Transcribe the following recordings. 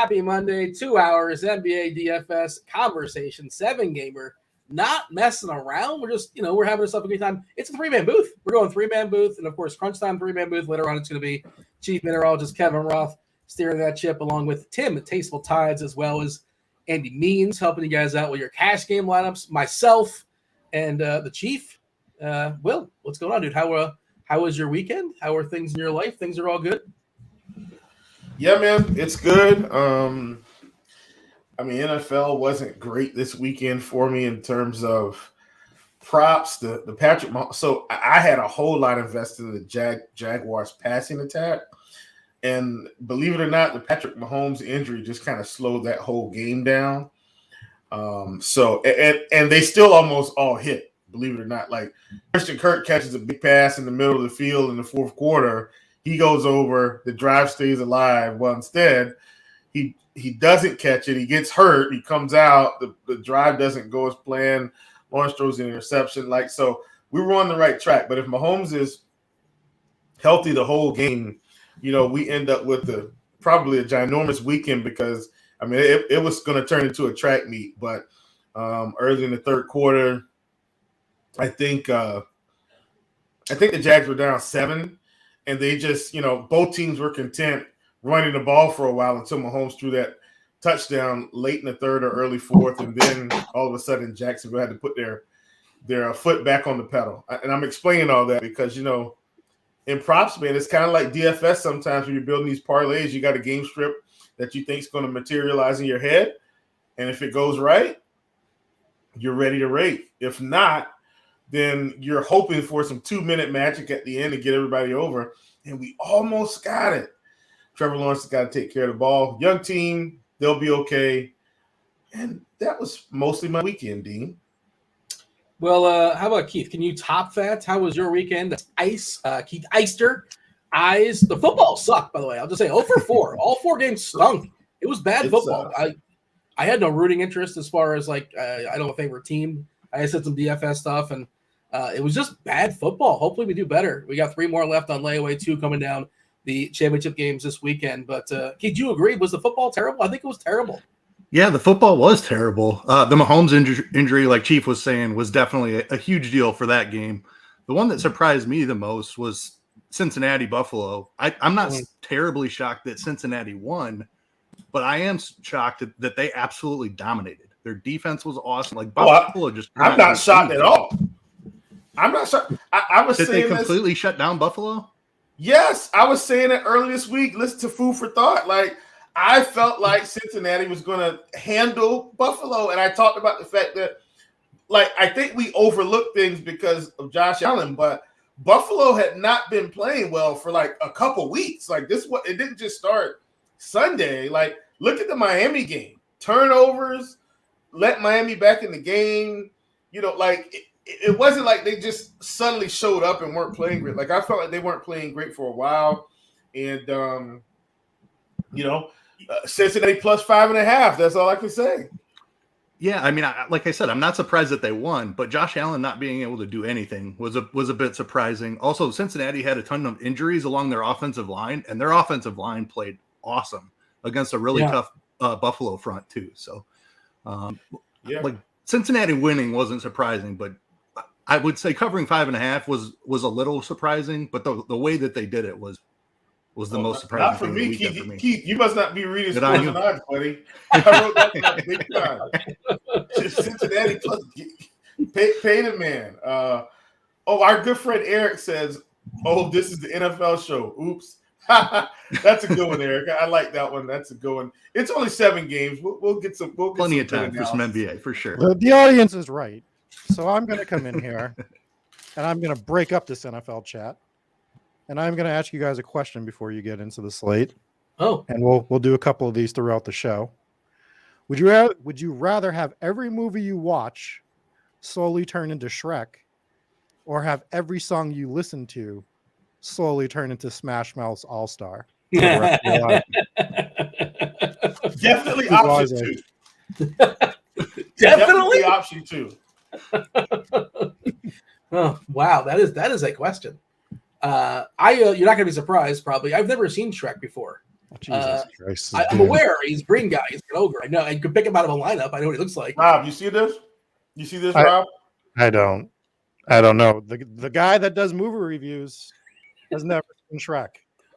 Happy Monday, 2 hours, NBA DFS conversation, 7-gamer, not messing around. We're just, we're having ourselves a good time. It's a 3-man booth. We're going 3-man booth, and of course, crunch time 3-man booth. Later on, it's going to be Chief Mineralogist Kevin Roth steering that ship, along with Tim at TastefulTides, as well as Andy Means helping you guys out with your cash game lineups, myself, and the Chief. Will, what's going on, dude? How was your weekend? How are things in your life? Things are all good? Yeah, man, it's good. NFL wasn't great this weekend for me in terms of props. The Patrick Mahomes. So I had a whole lot invested in the Jaguars passing attack, and believe it or not, the Patrick Mahomes injury just kind of slowed that whole game down. So they still almost all hit. Believe it or not, like Christian Kirk catches a big pass in the middle of the field in the fourth quarter. He goes over, the drive stays alive. Well, instead, he doesn't catch it. He gets hurt. He comes out. The drive doesn't go as planned. Lawrence throws an interception. So we were on the right track. But if Mahomes is healthy the whole game, we end up with probably a ginormous weekend because, it was going to turn into a track meet. But early in the third quarter, I think the Jags were down 7. And they just, both teams were content running the ball for a while until Mahomes threw that touchdown late in the third or early fourth. And then all of a sudden, Jacksonville had to put their foot back on the pedal. And I'm explaining all that because, in props, man, it's kind of like DFS sometimes when you're building these parlays. You got a game strip that you think is going to materialize in your head. And if it goes right, you're ready to rate. If not, then you're hoping for some 2-minute magic at the end to get everybody over. And we almost got it. Trevor Lawrence has got to take care of the ball. Young team, they'll be okay. And that was mostly my weekend, Dean. Well, how about Keith? Can you top that? How was your weekend? That's Keith Eister. Eyes. The football sucked, by the way. I'll just say 0 for 4. All 4 games stunk. It was bad football. I had no rooting interest as far as, I don't know, favorite team. I said some DFS stuff, and it was just bad football. Hopefully we do better. We got 3 more left on layaway, 2 coming down the championship games this weekend. But Keith, you agree? Was the football terrible? I think it was terrible. Yeah, the football was terrible. The Mahomes injury, like Chief was saying, was definitely a huge deal for that game. The one that surprised me the most was Cincinnati-Buffalo. I'm not terribly shocked that Cincinnati won, but I am shocked that they absolutely dominated. Their defense was awesome. Buffalo I'm not shocked at all. I'm not shocked. I was saying they completely shut down Buffalo? Yes, I was saying it early this week. Listen to Food for Thought. I felt like Cincinnati was going to handle Buffalo, and I talked about the fact that, I think we overlooked things because of Josh Allen, but Buffalo had not been playing well for a couple weeks. It didn't just start Sunday. Look at the Miami game. Turnovers, let Miami back in the game. It wasn't like they just suddenly showed up and weren't playing great. I felt like they weren't playing great for a while. And, Cincinnati plus 5.5. That's all I can say. Yeah, like I said, I'm not surprised that they won, but Josh Allen not being able to do anything was a bit surprising. Also, Cincinnati had a ton of injuries along their offensive line, and their offensive line played awesome against a really tough Buffalo front too. So, Cincinnati winning wasn't surprising, but I would say covering 5.5 was a little surprising. But the way that they did it was the most surprising. Not for thing me, Keith, for me. Keith. You must not be reading Spurs and Odds, buddy. I wrote that down big time. Cincinnati plus pay the man. Our good friend Eric says, "Oh, this is the NFL show." Oops. That's a good one, Eric. I like that one. That's a good one. It's only 7 games. We'll get some. Plenty of time for some NBA for sure. The audience is right, so I'm going to come in here and I'm going to break up this NFL chat, and I'm going to ask you guys a question before you get into the slate. Oh, and we'll do a couple of these throughout the show. Would you rather have every movie you watch slowly turn into Shrek, or have every song you listen to slowly turn into Smash Mouth's All Star? Definitely option 2. Definitely option 2. Oh wow, that is a question. You're not gonna be surprised. Probably, I've never seen Shrek before. Jesus Christ! I'm aware he's a green guy. He's an ogre. I know. I could pick him out of a lineup. I know what he looks like. Rob, you see this? You see this, Rob? I don't know. The guy that does movie reviews has never seen Shrek.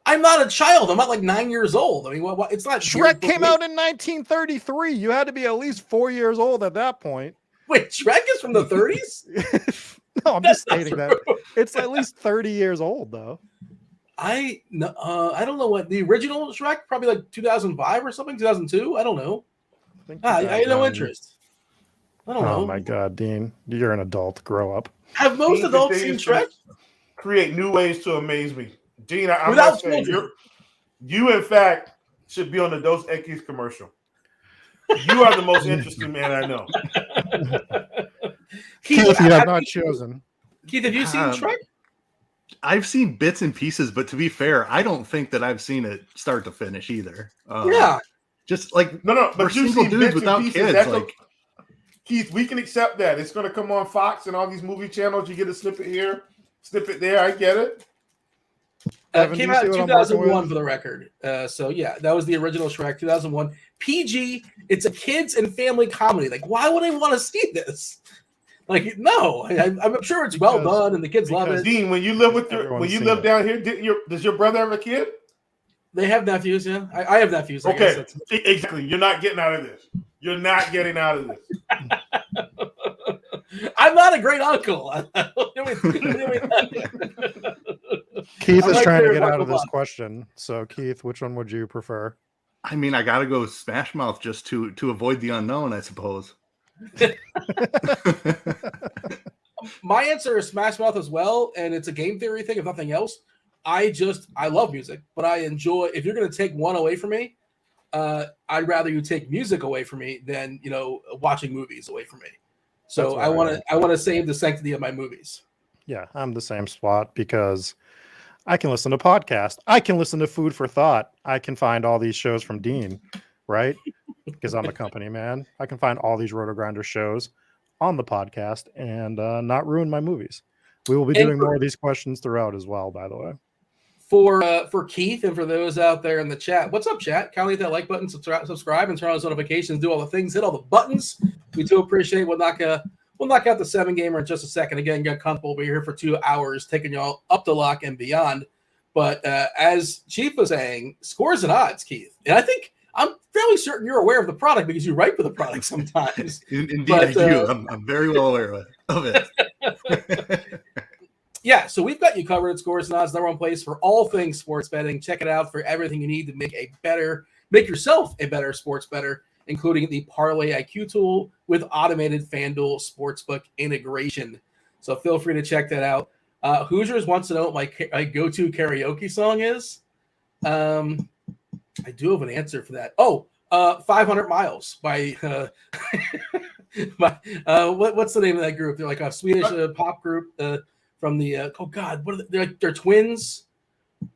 I'm not a child. I'm not like 9 years old. I mean, what it's not. Shrek came out in 1933. You had to be at least 4 years old at that point. Wait, Shrek is from the 30s? No, I'm just stating that it's at least 30 years old, though. I don't know what the original Shrek, probably like 2005 or something, 2002. I don't know. I had no interest. I don't know. Oh my God, Dean, you're an adult. Grow up. Have most adults seen Shrek? Create new ways to amaze me, Dean. I'm not saying you in fact should be on the Dos Equis commercial. You are the most interesting man I know. Keith, you have not chosen. Keith, have you seen Shrek? I've seen bits and pieces, but to be fair, I don't think that I've seen it start to finish either. Yeah, just like no, but you've seen dudes without kids. Like, Keith, we can accept that. It's going to come on Fox and all these movie channels. You get a snippet here, snippet there. I get it. Came out in 2001 for the record. So yeah, that was the original Shrek, 2001. PG. It's a kids and family comedy. Like, why would I want to see this? Like, no, I'm sure it's well done and the kids love it. Dean, when you live down here, does your brother have a kid? They have nephews. Yeah, I have nephews. Okay, exactly. You're not getting out of this. You're not getting out of this. I'm not a great uncle. Keith is trying to get out of this question. So, Keith, which one would you prefer? I mean, I got to go Smash Mouth just to avoid the unknown, I suppose. My answer is Smash Mouth as well, and it's a game theory thing, if nothing else. I love music, but I enjoy. If you're going to take one away from me, I'd rather you take music away from me than watching movies away from me. So I want to save the sanctity of my movies. Yeah, I'm the same spot because I can listen to podcasts. I can listen to Food for Thought. I can find all these shows from Dean, right? Because I'm a company man. I can find all these RotoGrinders shows on the podcast and not ruin my movies. We will be doing more of these questions throughout as well, by the way. For Keith and for those out there in the chat, what's up, chat? Kindly hit that like button, subscribe, and turn on those notifications. Do all the things, hit all the buttons. We do appreciate. We'll knock out the 7-gamer in just a second. Again, get comfortable. We're here for 2 hours, taking y'all up the lock and beyond. But as Chief was saying, scores and odds, Keith, and I think I'm fairly certain you're aware of the product because you write for the product sometimes. Indeed, I do. I'm very well aware of it. Yeah, so we've got you covered at Scores and Odds, number one place for all things sports betting. Check it out for everything you need to make yourself a better sports bettor, including the Parlay IQ tool with automated Fanduel Sportsbook integration. So feel free to check that out. Hoosiers wants to know what my go-to karaoke song is. I do have an answer for that. 500 Miles by what's the name of that group? They're like a Swedish pop group. From the they're twins.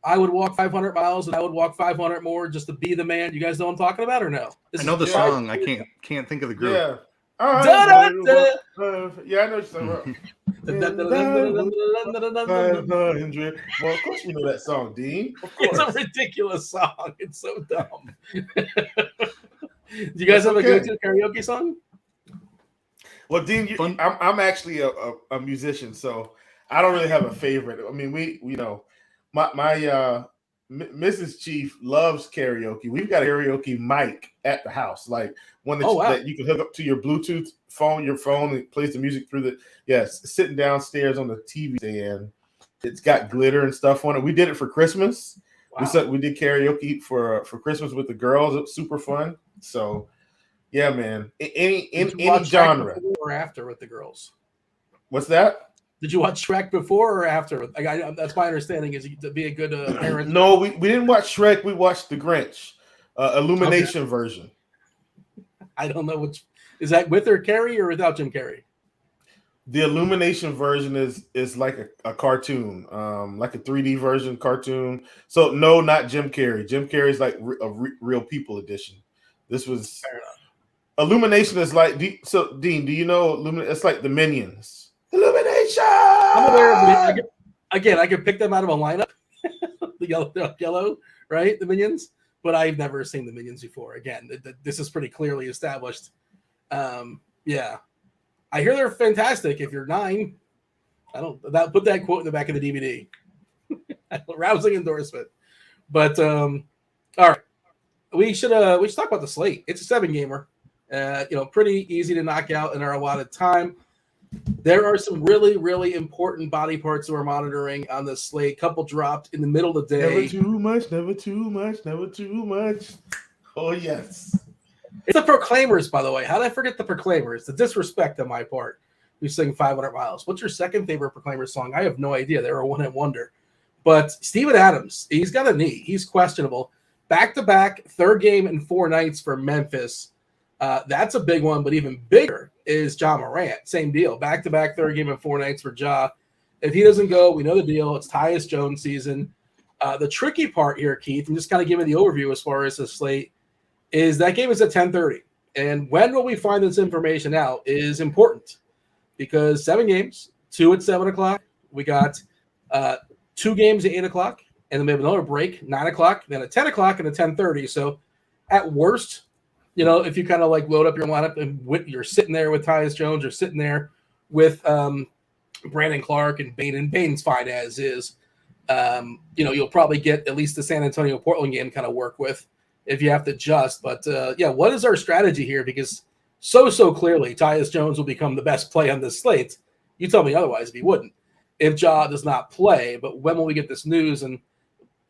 I would walk 500 miles and I would walk 500 more just to be the man. You guys know what I'm talking about or no? I know the song. I can't think of the group. Yeah. Yeah, I know something. Well, of course you know that song, Dean. It's a ridiculous song. It's so dumb. Do you guys have a go-to karaoke song? Well, Dean, I'm actually a musician, so I don't really have a favorite. I mean, my Mrs. Chief loves karaoke. We've got a karaoke mic at the house, like one that you can hook up to your Bluetooth phone, and it plays the music through sitting downstairs on the TV stand. It's got glitter and stuff on it. We did it for Christmas. Wow. We did karaoke for Christmas with the girls. It was super fun. So, yeah, man. Any genre. Before or after with the girls? What's that? Did you watch Shrek before or after? That's my understanding is to be a good parent. No, we didn't watch Shrek. We watched The Grinch, Illumination version. I don't know which. Is that with or Carrey or without Jim Carrey? The Illumination version is like a cartoon, like a 3D version cartoon. So no, not Jim Carrey. Jim Carrey's like a real people edition. This was Illumination is like. Dean, do you know Illumination? It's like the Minions. Illumination. I'm aware of I could pick them out of a lineup. the yellow, right? The Minions. but I've never seen the Minions before. Again, this is pretty clearly established. Yeah, I hear they're fantastic. If you're 9, put that quote in the back of the DVD. Rousing endorsement. But all right, we should talk about the slate. It's a 7-gamer. Pretty easy to knock out in our allotted time. There are some really, really important body parts that we're monitoring on the slate. Couple dropped in the middle of the day. Never too much, never too much, never too much. Oh, yes. It's the Proclaimers, by the way. How did I forget the Proclaimers? The disrespect on my part. We sing 500 Miles. What's your second favorite Proclaimers song? I have no idea. They were a one-hit wonder. But Steven Adams, he's got a knee. He's questionable. Back-to-back, third game in 4 nights for Memphis. That's a big one, but even bigger is Ja Morant. Same deal. Back-to-back, third game in 4 nights for Ja. If he doesn't go, we know the deal. It's Tyus Jones season. The tricky part here, Keith, and just kind of giving the overview as far as the slate, is that game is at 10:30. And when will we find this information out is important because 7 games, 2 at 7 o'clock. We got 2 games at 8 o'clock, and then we have another break, 9 o'clock, then at 10 o'clock and at 10:30. So at worst, if you kind of like load up your lineup and you're sitting there with Tyus Jones, you're sitting there with Brandon Clark and Bane, and Bane's fine as is. You'll probably get at least the San Antonio Portland game kind of work with if you have to adjust. But what is our strategy here? Because so clearly Tyus Jones will become the best play on this slate. You tell me otherwise if he wouldn't. If Ja does not play, but when will we get this news, and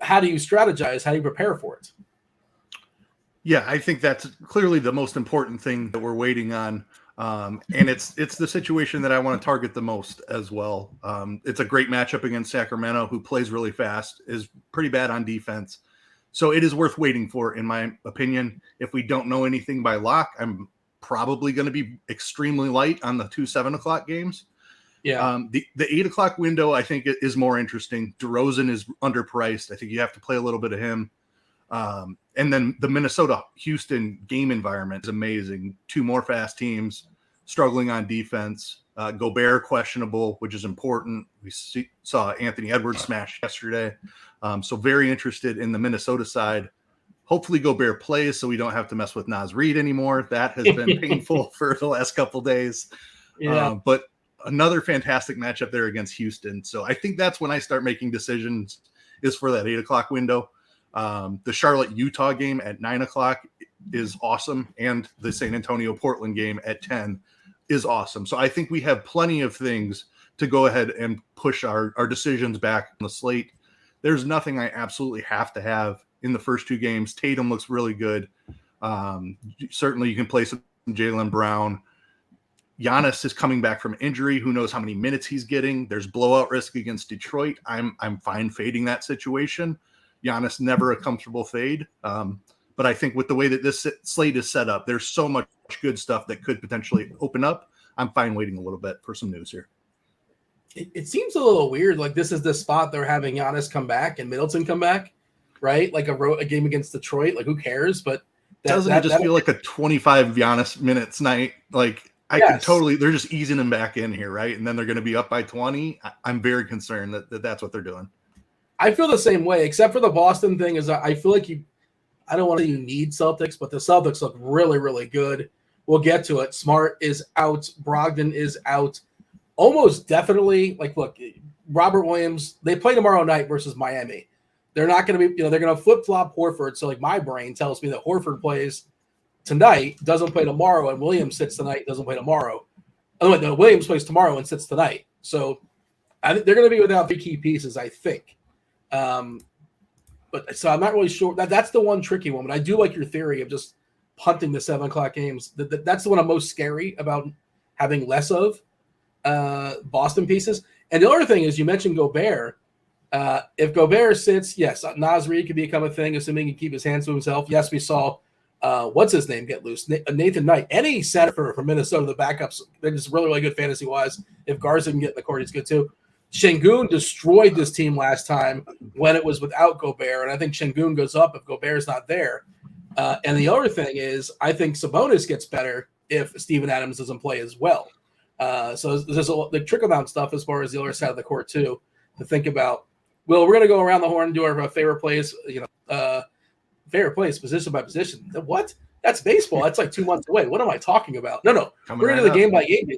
how do you strategize? How do you prepare for it? Yeah, I think that's clearly the most important thing that we're waiting on. And it's the situation that I want to target the most as well. It's a great matchup against Sacramento, who plays really fast, is pretty bad on defense. So it is worth waiting for, in my opinion. If we don't know anything by lock, I'm probably going to be extremely light on the 2 7 o'clock games. Yeah. The 8 o'clock window, I think, is more interesting. DeRozan is underpriced. I think you have to play a little bit of him. And then the Minnesota-Houston game environment is amazing. 2 more fast teams struggling on defense. Gobert questionable, which is important. We saw Anthony Edwards smash yesterday. So very interested in the Minnesota side. Hopefully Gobert plays so we don't have to mess with Naz Reid anymore. That has been painful for the last couple days. Yeah. But another fantastic matchup there against Houston. So I think that's when I start making decisions, is for that 8 o'clock window. The Charlotte-Utah game at 9 o'clock is awesome. And the San Antonio-Portland game at 10 is awesome. So I think we have plenty of things to go ahead and push our decisions back on the slate. There's nothing I absolutely have to have in the first 2 games. Tatum looks really good. Certainly you can play some Jaylen Brown. Giannis is coming back from injury. Who knows how many minutes he's getting? There's blowout risk against Detroit. I'm fine fading that situation. Giannis never a comfortable fade. But I think with the way that this slate is set up, there's so much good stuff that could potentially open up. I'm fine waiting a little bit for some news here. It seems a little weird. Like this is the spot they're having Giannis come back and Middleton come back, right? Like a game against Detroit. Like who cares? But doesn't it just feel like a 25 Giannis minutes night? Like Yes. they're just easing him back in here, right? And then they're going to be up by 20. I'm very concerned that that's what they're doing. I feel the same way, except for the Boston thing. Is I feel like I don't want to say you need Celtics, but the Celtics look really, really good. We'll get to it. Smart is out. Brogdon is out. Almost definitely. Like, look, Robert Williams, they play tomorrow night versus Miami. They're not going to be, they're going to flip-flop Horford. So, like, my brain tells me that Horford plays tonight, doesn't play tomorrow, and Williams sits tonight, doesn't play tomorrow. Oh, no, Williams plays tomorrow and sits tonight. So, I think they're going to be without 3 key pieces, I think. But so I'm not really sure. That's the one tricky one. But I do like your theory of just punting the 7 o'clock games. That's the one I'm most scary about having less of Boston pieces. And the other thing is, you mentioned Gobert. If Gobert sits, yes, Naz Reid could become a thing, assuming he can keep his hands to himself. Yes, we saw what's his name get loose, Nathan Knight. Any center from Minnesota, the backups, they're just really, really good fantasy wise. If Garza can get in the court, he's good too. Şengün destroyed this team last time when it was without Gobert, and I think Şengün goes up if Gobert's not there. And the other thing is, I think Sabonis gets better if Steven Adams doesn't play as well. So there's the trickle-down stuff as far as the other side of the court, too, to think about. Well, we're going to go around the horn and do our favorite plays. fair plays position by position. What? That's baseball. That's like 2 months away. What am I talking about? No. We're going to the game by game.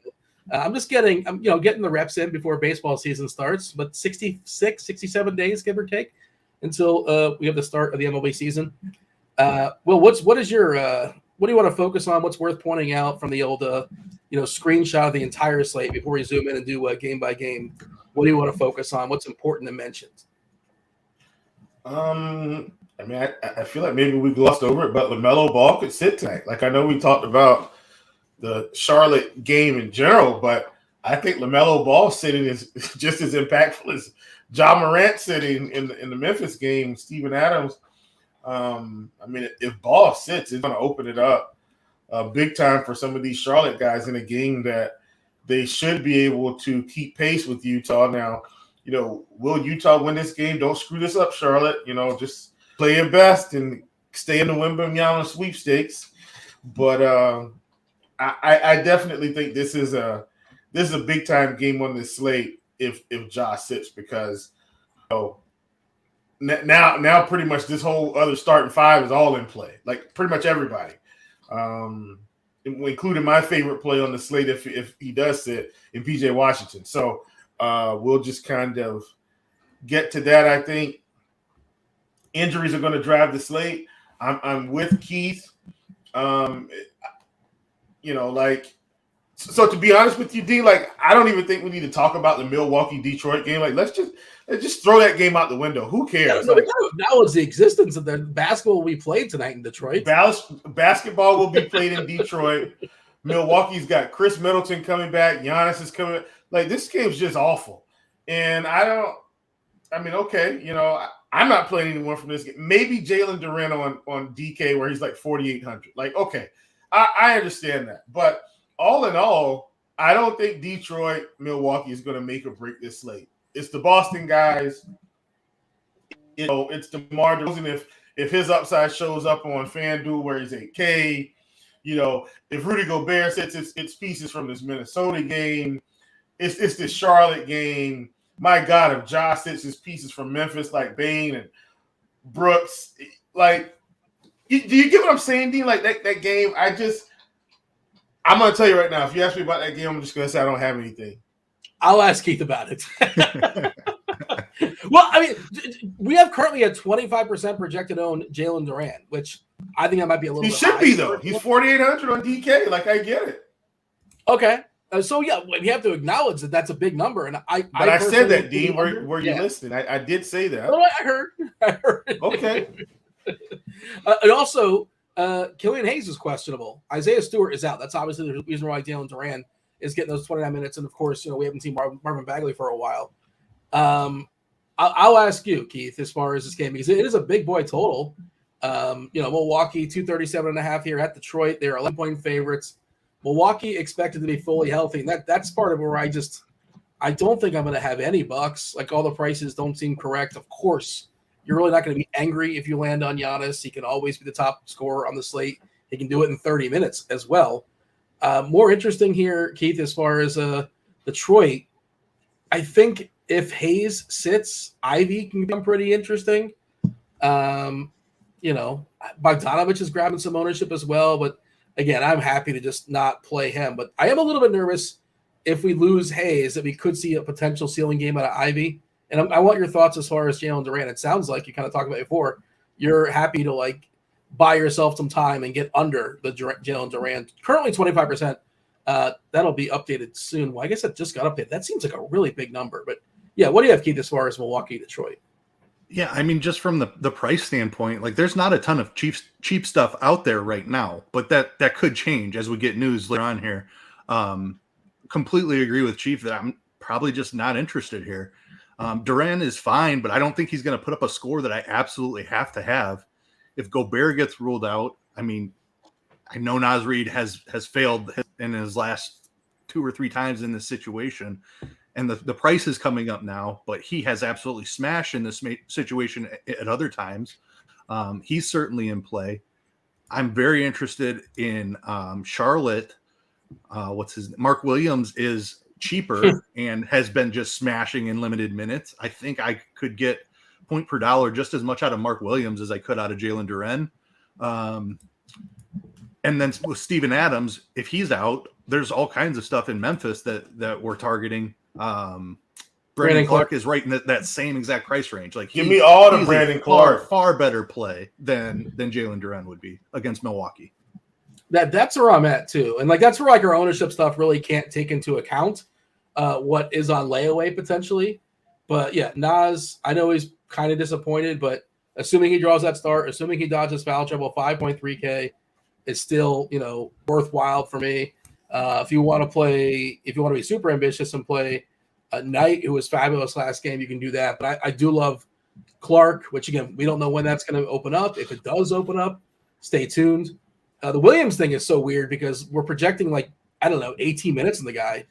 I'm just getting the reps in before baseball season starts, but 66, 67 days, give or take, until we have the start of the MLB season. Well, what do you want to focus on? What's worth pointing out from the old, screenshot of the entire slate before we zoom in and do game by game? What do you want to focus on? What's important to mention? I feel like maybe we glossed over it, but LaMelo Ball could sit tonight. Like, I know we talked about the Charlotte game in general, but I think LaMelo Ball sitting is just as impactful as Ja Morant sitting in the Memphis game, Steven Adams. If Ball sits, it's going to open it up big time for some of these Charlotte guys in a game that they should be able to keep pace with Utah. Now, will Utah win this game? Don't screw this up, Charlotte. Just play your best and stay in the Wembanyama sweepstakes. But I definitely think this is a big time game on this slate if Ja sits, because now pretty much this whole other starting five is all in play. Like, pretty much everybody, including my favorite play on the slate if he does sit, in PJ Washington. So we'll just kind of get to that. I think injuries are going to drive the slate. I'm with Keith. So to be honest with you, D, I don't even think we need to talk about the Milwaukee-Detroit game. Let's just throw that game out the window. Who cares? That was the existence of the basketball we played tonight in Detroit. Basketball will be played in Detroit. Milwaukee's got Chris Middleton coming back. Giannis is coming. This game's just awful. And I'm not playing anyone from this game. Maybe Jalen Duren on DK where he's like 4,800. Okay, I understand that. But all in all, I don't think Detroit, Milwaukee is going to make or break this slate. It's the Boston guys. It's DeMar DeRozan if his upside shows up on FanDuel where he's 8K. If Rudy Gobert sits its pieces from this Minnesota game, it's this Charlotte game. My God, if Ja sits his pieces from Memphis like Bane and Brooks, do you get what I'm saying, Dean? That game, I'm going to tell you right now, if you ask me about that game, I'm just going to say I don't have anything. I'll ask Keith about it. Well, we have currently a 25% projected own Jalen Duren, which I think that might be a little bit high. He should be, though. He's 4,800 on DK. I get it. Okay. We have to acknowledge that that's a big number. And I said that, Dean. Were you listening? I did say that. Oh, I heard. Okay. And also, Killian Hayes is questionable. Isaiah Stewart is out. That's obviously the reason why Jalen Duren is getting those 29 minutes. And, of course, we haven't seen Marvin Bagley for a while. I'll ask you, Keith, as far as this game, because it is a big boy total. Milwaukee, 237.5 here at Detroit. They're 11-point favorites. Milwaukee expected to be fully healthy. And that's part of where I don't think I'm going to have any bucks. All the prices don't seem correct. Of course, you're really not going to be angry if you land on Giannis. He can always be the top scorer on the slate. He can do it in 30 minutes as well. More interesting here, Keith, as far as Detroit, I think if Hayes sits, Ivy can become pretty interesting. Bogdanovich is grabbing some ownership as well, but again, I'm happy to just not play him. But I am a little bit nervous if we lose Hayes that we could see a potential ceiling game out of Ivy. And I want your thoughts as far as Jalen Duren. It sounds like you kind of talked about it before. You're happy to buy yourself some time and get under the Jalen Duren. Currently 25%. That'll be updated soon. Well, I guess that just got updated. That seems like a really big number. But yeah, what do you have, Keith, as far as Milwaukee, Detroit? Yeah, just from the price standpoint, there's not a ton of cheap stuff out there right now, but that could change as we get news later on here. Completely agree with Chief that I'm probably just not interested here. Duren is fine, but I don't think he's going to put up a score that I absolutely have to have. If Gobert gets ruled out, I know Naz Reid has failed in his last 2 or 3 times in this situation. And the price is coming up now, but he has absolutely smashed in this situation at other times. He's certainly in play. I'm very interested in Charlotte. Mark Williams is cheaper and has been just smashing in limited minutes. I think I could get point per dollar just as much out of Mark Williams as I could out of Jalen Duren. And then with Steven Adams, if he's out, there's all kinds of stuff in Memphis that we're targeting. Brandon Clark is right in that same exact price range. Like, give me all the Brandon Clark. Far better play than Jalen Duren would be against Milwaukee. That's where I'm at too, and like that's where like our ownership stuff really can't take into account what is on layaway potentially. But yeah, Nas, I know he's kind of disappointed, but assuming he draws that start, assuming he dodges foul trouble, 5.3K is still worthwhile for me. If you want to be super ambitious and play a Knight who was fabulous last game, you can do that. But I do love Clark, which again, we don't know when that's going to open up. If it does open up, stay tuned. The Williams thing is so weird because we're projecting 18 minutes in the guy.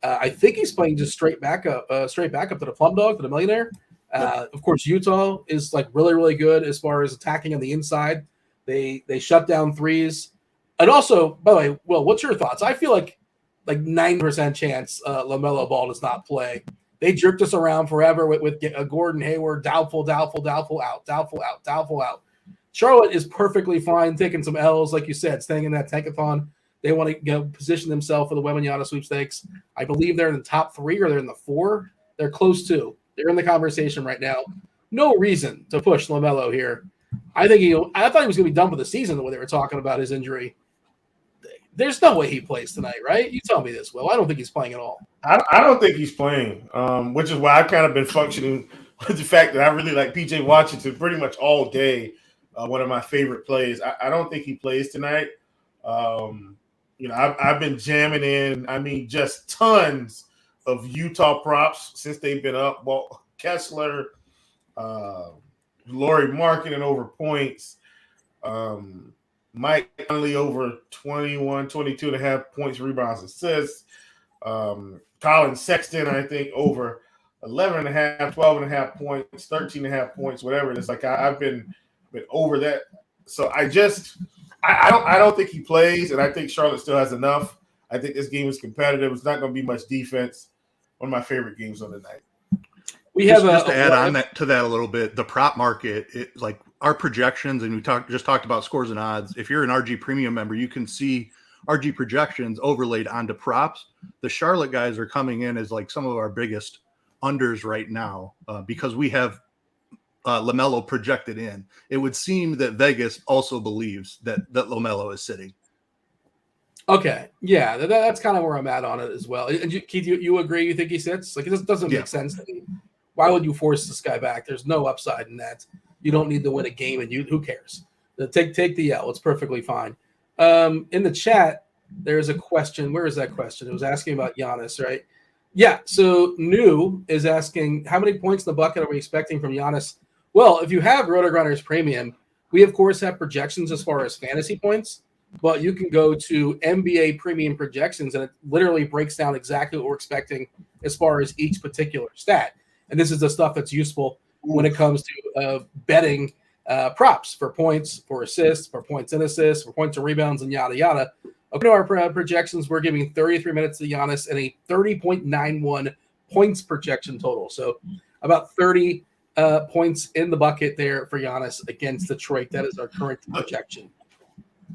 I think he's playing just straight back up to the Plum Dog, to the Millionaire. Of course, Utah is really, really good as far as attacking on the inside. They shut down threes. And also, by the way, Will, what's your thoughts? I feel like 9% chance LaMelo Ball does not play. They jerked us around forever with Gordon Hayward, doubtful, out. Charlotte is perfectly fine taking some L's, like you said, staying in that tankathon. They want to position themselves for the Wembanyama sweepstakes. I believe they're in the top 3 or they're in the 4. They're close to. They're in the conversation right now. No reason to push LaMelo here. I thought he was going to be done with the season when they were talking about his injury. There's no way he plays tonight, right? You tell me this, Will. I don't think he's playing at all. I don't think he's playing, which is why I've kind of been functioning with the fact that I really like PJ Washington pretty much all day. One of my favorite plays. I don't think he plays tonight. I've been jamming in, just tons of Utah props since they've been up. Well, Kessler, Lauri Markkanen over points, Mike Conley over 21, 22 and a half points, rebounds, assists. Colin Sexton, I think, over 11 and a half, 12 and a half points, 13 and a half points, whatever it is. I've been over that. So I don't think he plays, and I think Charlotte still has enough. I think this game is competitive. It's not going to be much defense. One of my favorite games on the night. We have just to add on to that a little bit, the prop market, our projections, and we just talked about scores and odds. If you're an RG Premium member, you can see RG projections overlaid onto props. The Charlotte guys are coming in as some of our biggest unders right now because we have LaMelo projected in. It would seem that Vegas also believes that LaMelo is sitting. Okay, yeah, that's kind of where I'm at on it as well. And Keith, you agree? You think he sits? It doesn't make sense to me. Why would you force this guy back? There's no upside in that. You don't need to win a game, and who cares? Take the L. It's perfectly fine. In the chat, there's a question. Where is that question? It was asking about Giannis, right? Yeah. So New is asking, how many points in the bucket are we expecting from Giannis? Well, if you have RotoGrinders Premium, we of course have projections as far as fantasy points, but you can go to NBA Premium projections, and it literally breaks down exactly what we're expecting as far as each particular stat. And this is the stuff that's useful when it comes to betting props for points, for assists, for points and assists, for points and rebounds, and yada, yada. According to our projections, we're giving 33 minutes to Giannis and a 30.91 points projection total. So about 30 points in the bucket there for Giannis against Detroit. That is our current projection.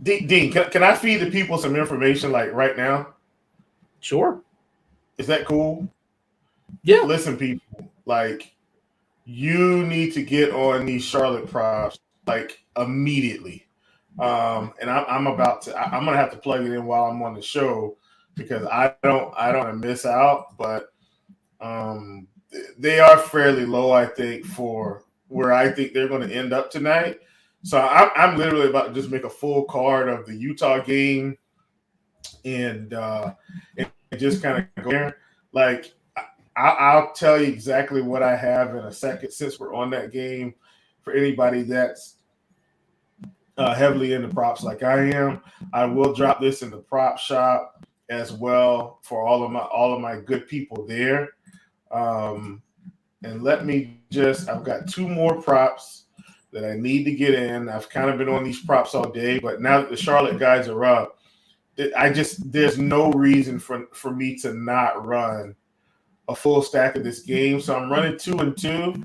Dean, can I feed the people some information right now? Sure. Is that cool? Yeah. Listen, people, you need to get on these Charlotte props immediately. And I'm gonna have to plug it in while I'm on the show because I don't want to miss out, but they are fairly low, I think, for where I think they're going to end up tonight. So I'm literally about to just make a full card of the Utah game and just kind of go there. I'll tell you exactly what I have in a second since we're on that game for anybody that's heavily into props like I am. I will drop this in the prop shop as well for all of my good people there. And let me I've got 2 more props that I need to get in. I've kind of been on these props all day, but now that the Charlotte guys are up, there's no reason for me to not run a full stack of this game. So I'm running 2 and 2.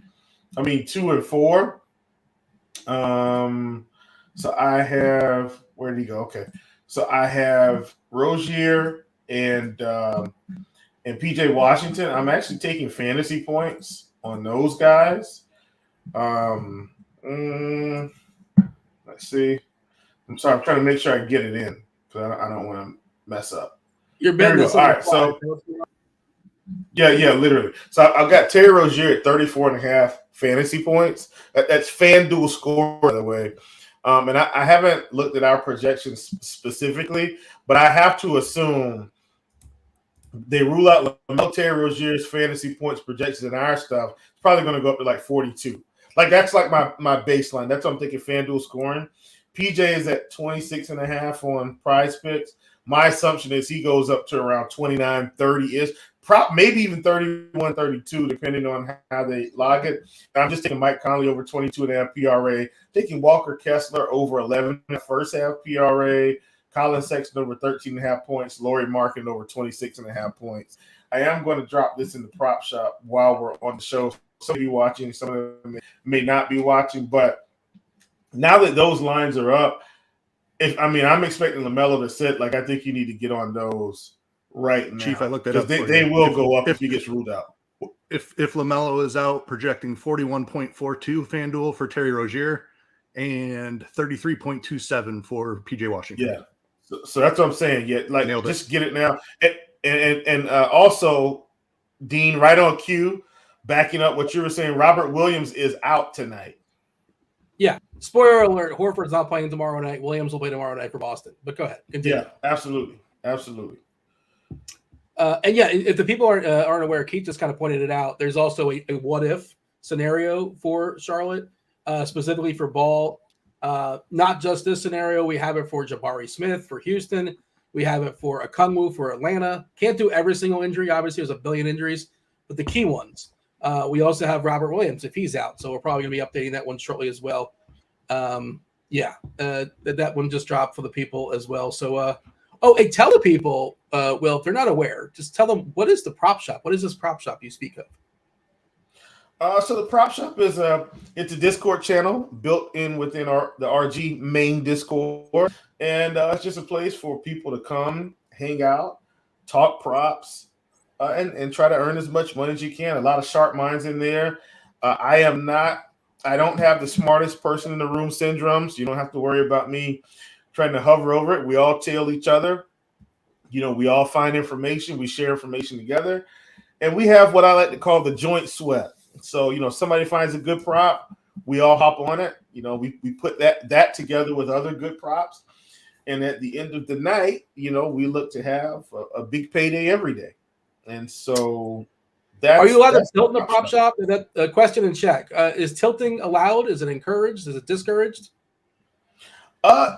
2 and 4. So I have, where did he go? Okay. So I have Rozier and PJ Washington. I'm actually taking fantasy points on those guys. Let's see. I'm sorry, I'm trying to make sure I get it in because I don't want to mess up. You're betting this. All right, so yeah, literally. So I've got Terry Rozier at 34.5 fantasy points. That's FanDuel score, by the way. And I haven't looked at our projections specifically, but I have to assume they rule out Terry Rozier's fantasy points projections in our stuff. It's probably going to go up to like 42. Like that's like my baseline. That's what I'm thinking FanDuel scoring. PJ is at 26.5 on Prize Picks. My assumption is he goes up to around 29, 30-ish, maybe even 31, 32, depending on how they log it. I'm just taking Mike Conley over 22.5 PRA, taking Walker Kessler over 11 in the first half PRA, Colin Sexton over 13.5 points, Laurie Markin over 26.5 points. I am going to drop this in the prop shop while we're on the show. Some of you watching, some of them may not be watching, but now that those lines are up, I'm expecting LaMelo to sit. Like, I think you need to get on those right now. Chief, I looked at it. They will go up if he gets ruled out. If LaMelo is out, projecting 41.42 FanDuel for Terry Rozier and 33.27 for PJ Washington. Yeah. So that's what I'm saying. Yeah, like just get it now. And also, Dean, right on cue, backing up what you were saying, Robert Williams is out tonight. Yeah. Spoiler alert, Horford's not playing tomorrow night. Williams will play tomorrow night for Boston. But go ahead. Continue. Yeah, absolutely. And yeah, if the people aren't aware, Keith just kind of pointed it out. There's also a what-if scenario for Charlotte, specifically for Ball. Not just this scenario. We have it for Jabari Smith for Houston. We have it for Okongwu for Atlanta. Can't do every single injury. Obviously, there's a billion injuries, but the key ones. We also have Robert Williams if he's out. So we're probably going to be updating that one shortly as well. That one just dropped for the people as well. So, tell the people, Will, if they're not aware, just tell them, what is the prop shop? What is this prop shop you speak of? So the prop shop is it's a Discord channel built in within the RG main Discord, and it's just a place for people to come, hang out, talk props, and try to earn as much money as you can. A lot of sharp minds in there. I don't have the smartest person in the room syndrome, so you don't have to worry about me trying to hover over it. We all tail each other. We all find information. We share information together. And we have what I like to call the joint sweat. So, somebody finds a good prop, we all hop on it. We put that together with other good props. And at the end of the night, we look to have a big payday every day. And so are you allowed to tilt in the prop shop? That question in check. Is tilting allowed? Is it encouraged? Is it discouraged?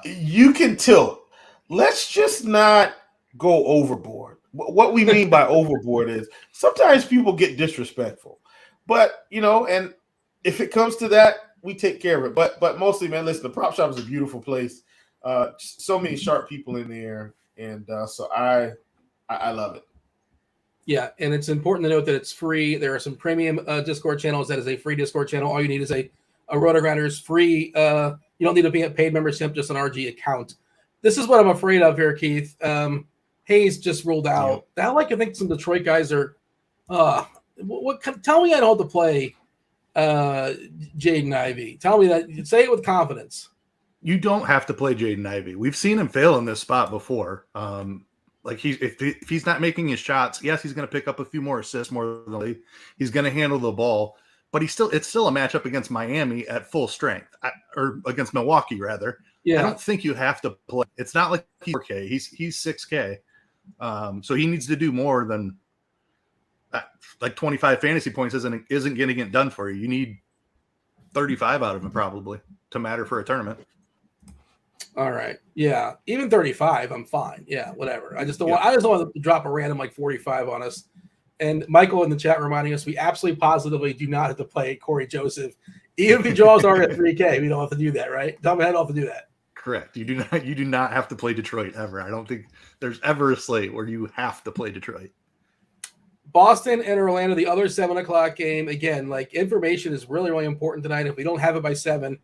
You can tilt. Let's just not go overboard. What we mean by overboard is sometimes people get disrespectful. But, and if it comes to that, we take care of it. But mostly, man, listen, the prop shop is a beautiful place. So many sharp people in there. And so I love it. Yeah, and it's important to note that it's free. There are some premium Discord channels. That is a free Discord channel. All you need is a RotoGrinders free. You don't need to be a paid membership, just an RG account. This is what I'm afraid of here, Keith. Hayes just ruled out. Yeah. I think some Detroit guys are tell me I don't have to play Jaden Ivey. Tell me that. Say it with confidence. You don't have to play Jaden Ivey. We've seen him fail in this spot before. If he's not making his shots, yes, he's going to pick up a few more assists more than he's going to handle the ball, but it's still a matchup against Miami at full strength or against Milwaukee rather. Yeah. I don't think you have to play. It's not like he's 4K. He's 6K. So he needs to do more than like 25 fantasy points isn't getting it done for you. You need 35 out of him probably to matter for a tournament. All right. Yeah. Even 35, I'm fine. Yeah, whatever. I just don't want to drop a random like 45 on us. And Michael in the chat reminding us we absolutely positively do not have to play Corey Joseph. Even if he draws already at 3K, we don't have to do that, right? Tom Head don't have to do that. Correct. You do not have to play Detroit ever. I don't think there's ever a slate where you have to play Detroit. Boston and Orlando, the other 7:00 game. Again, like information is really, really important tonight. If we don't have it by 7,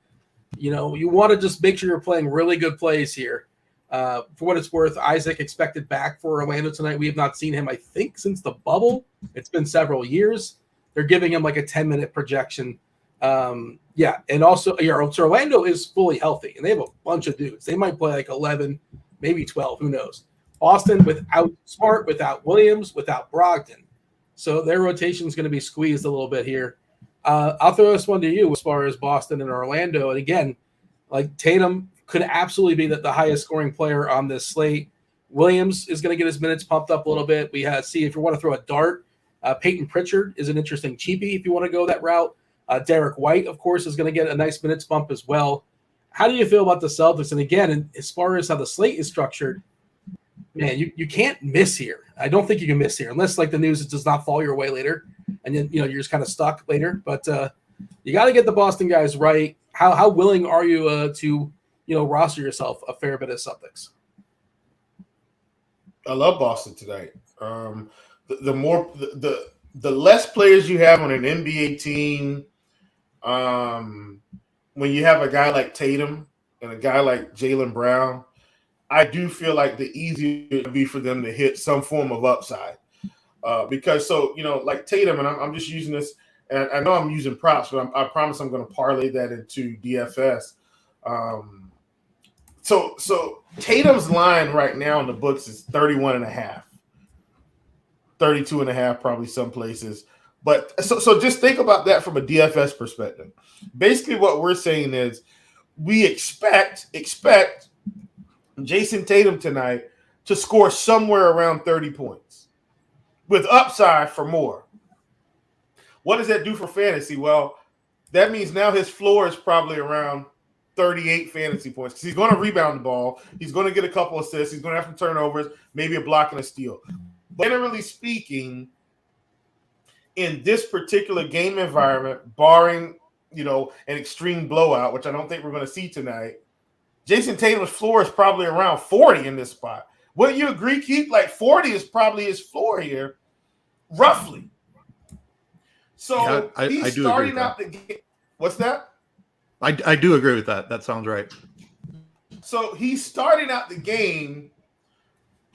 you want to just make sure you're playing really good plays here. For what it's worth, Isaac expected back for Orlando tonight. We have not seen him, I think, since the bubble. It's been several years. They're giving him like a 10-minute projection. And also, so Orlando is fully healthy, and they have a bunch of dudes. They might play like 11, maybe 12. Who knows? Boston without Smart, without Williams, without Brogdon. So their rotation is going to be squeezed a little bit here. I'll throw this one to you as far as Boston and Orlando. And again, like Tatum could absolutely be the highest scoring player on this slate. Williams is going to get his minutes pumped up a little bit. We see if you want to throw a dart, Peyton Pritchard is an interesting cheapie if you want to go that route. Derek White, of course, is going to get a nice minutes bump as well. How do you feel about the Celtics? And again, as far as how the slate is structured, man, you can't miss here. I don't think you can miss here unless like the news does not fall your way later, and then you're just kind of stuck later. But you got to get the Boston guys right. How willing are you to roster yourself a fair bit of Celtics? I love Boston tonight. The less players you have on an NBA team, when you have a guy like Tatum and a guy like Jaylen Brown, I do feel like the easier it would be for them to hit some form of upside. Because like Tatum, and I'm just using this, and I know I'm using props, but I promise I'm going to parlay that into DFS. So Tatum's line right now in the books is 31.5. 32.5, probably some places. But so just think about that from a DFS perspective. Basically, what we're saying is we expect Jason Tatum tonight to score somewhere around 30 points with upside for more. What does that do for fantasy? Well, that means now his floor is probably around 38 fantasy points because he's going to rebound the ball. He's going to get a couple assists. He's going to have some turnovers, maybe a block and a steal. But generally speaking, in this particular game environment, barring, an extreme blowout, which I don't think we're going to see tonight, Jason Tatum's floor is probably around 40 in this spot. Wouldn't you agree, Keith? Like 40 is probably his floor here, roughly. So yeah, he's I do starting agree with out the game. What's that? I do agree with that. That sounds right. So he's starting out the game,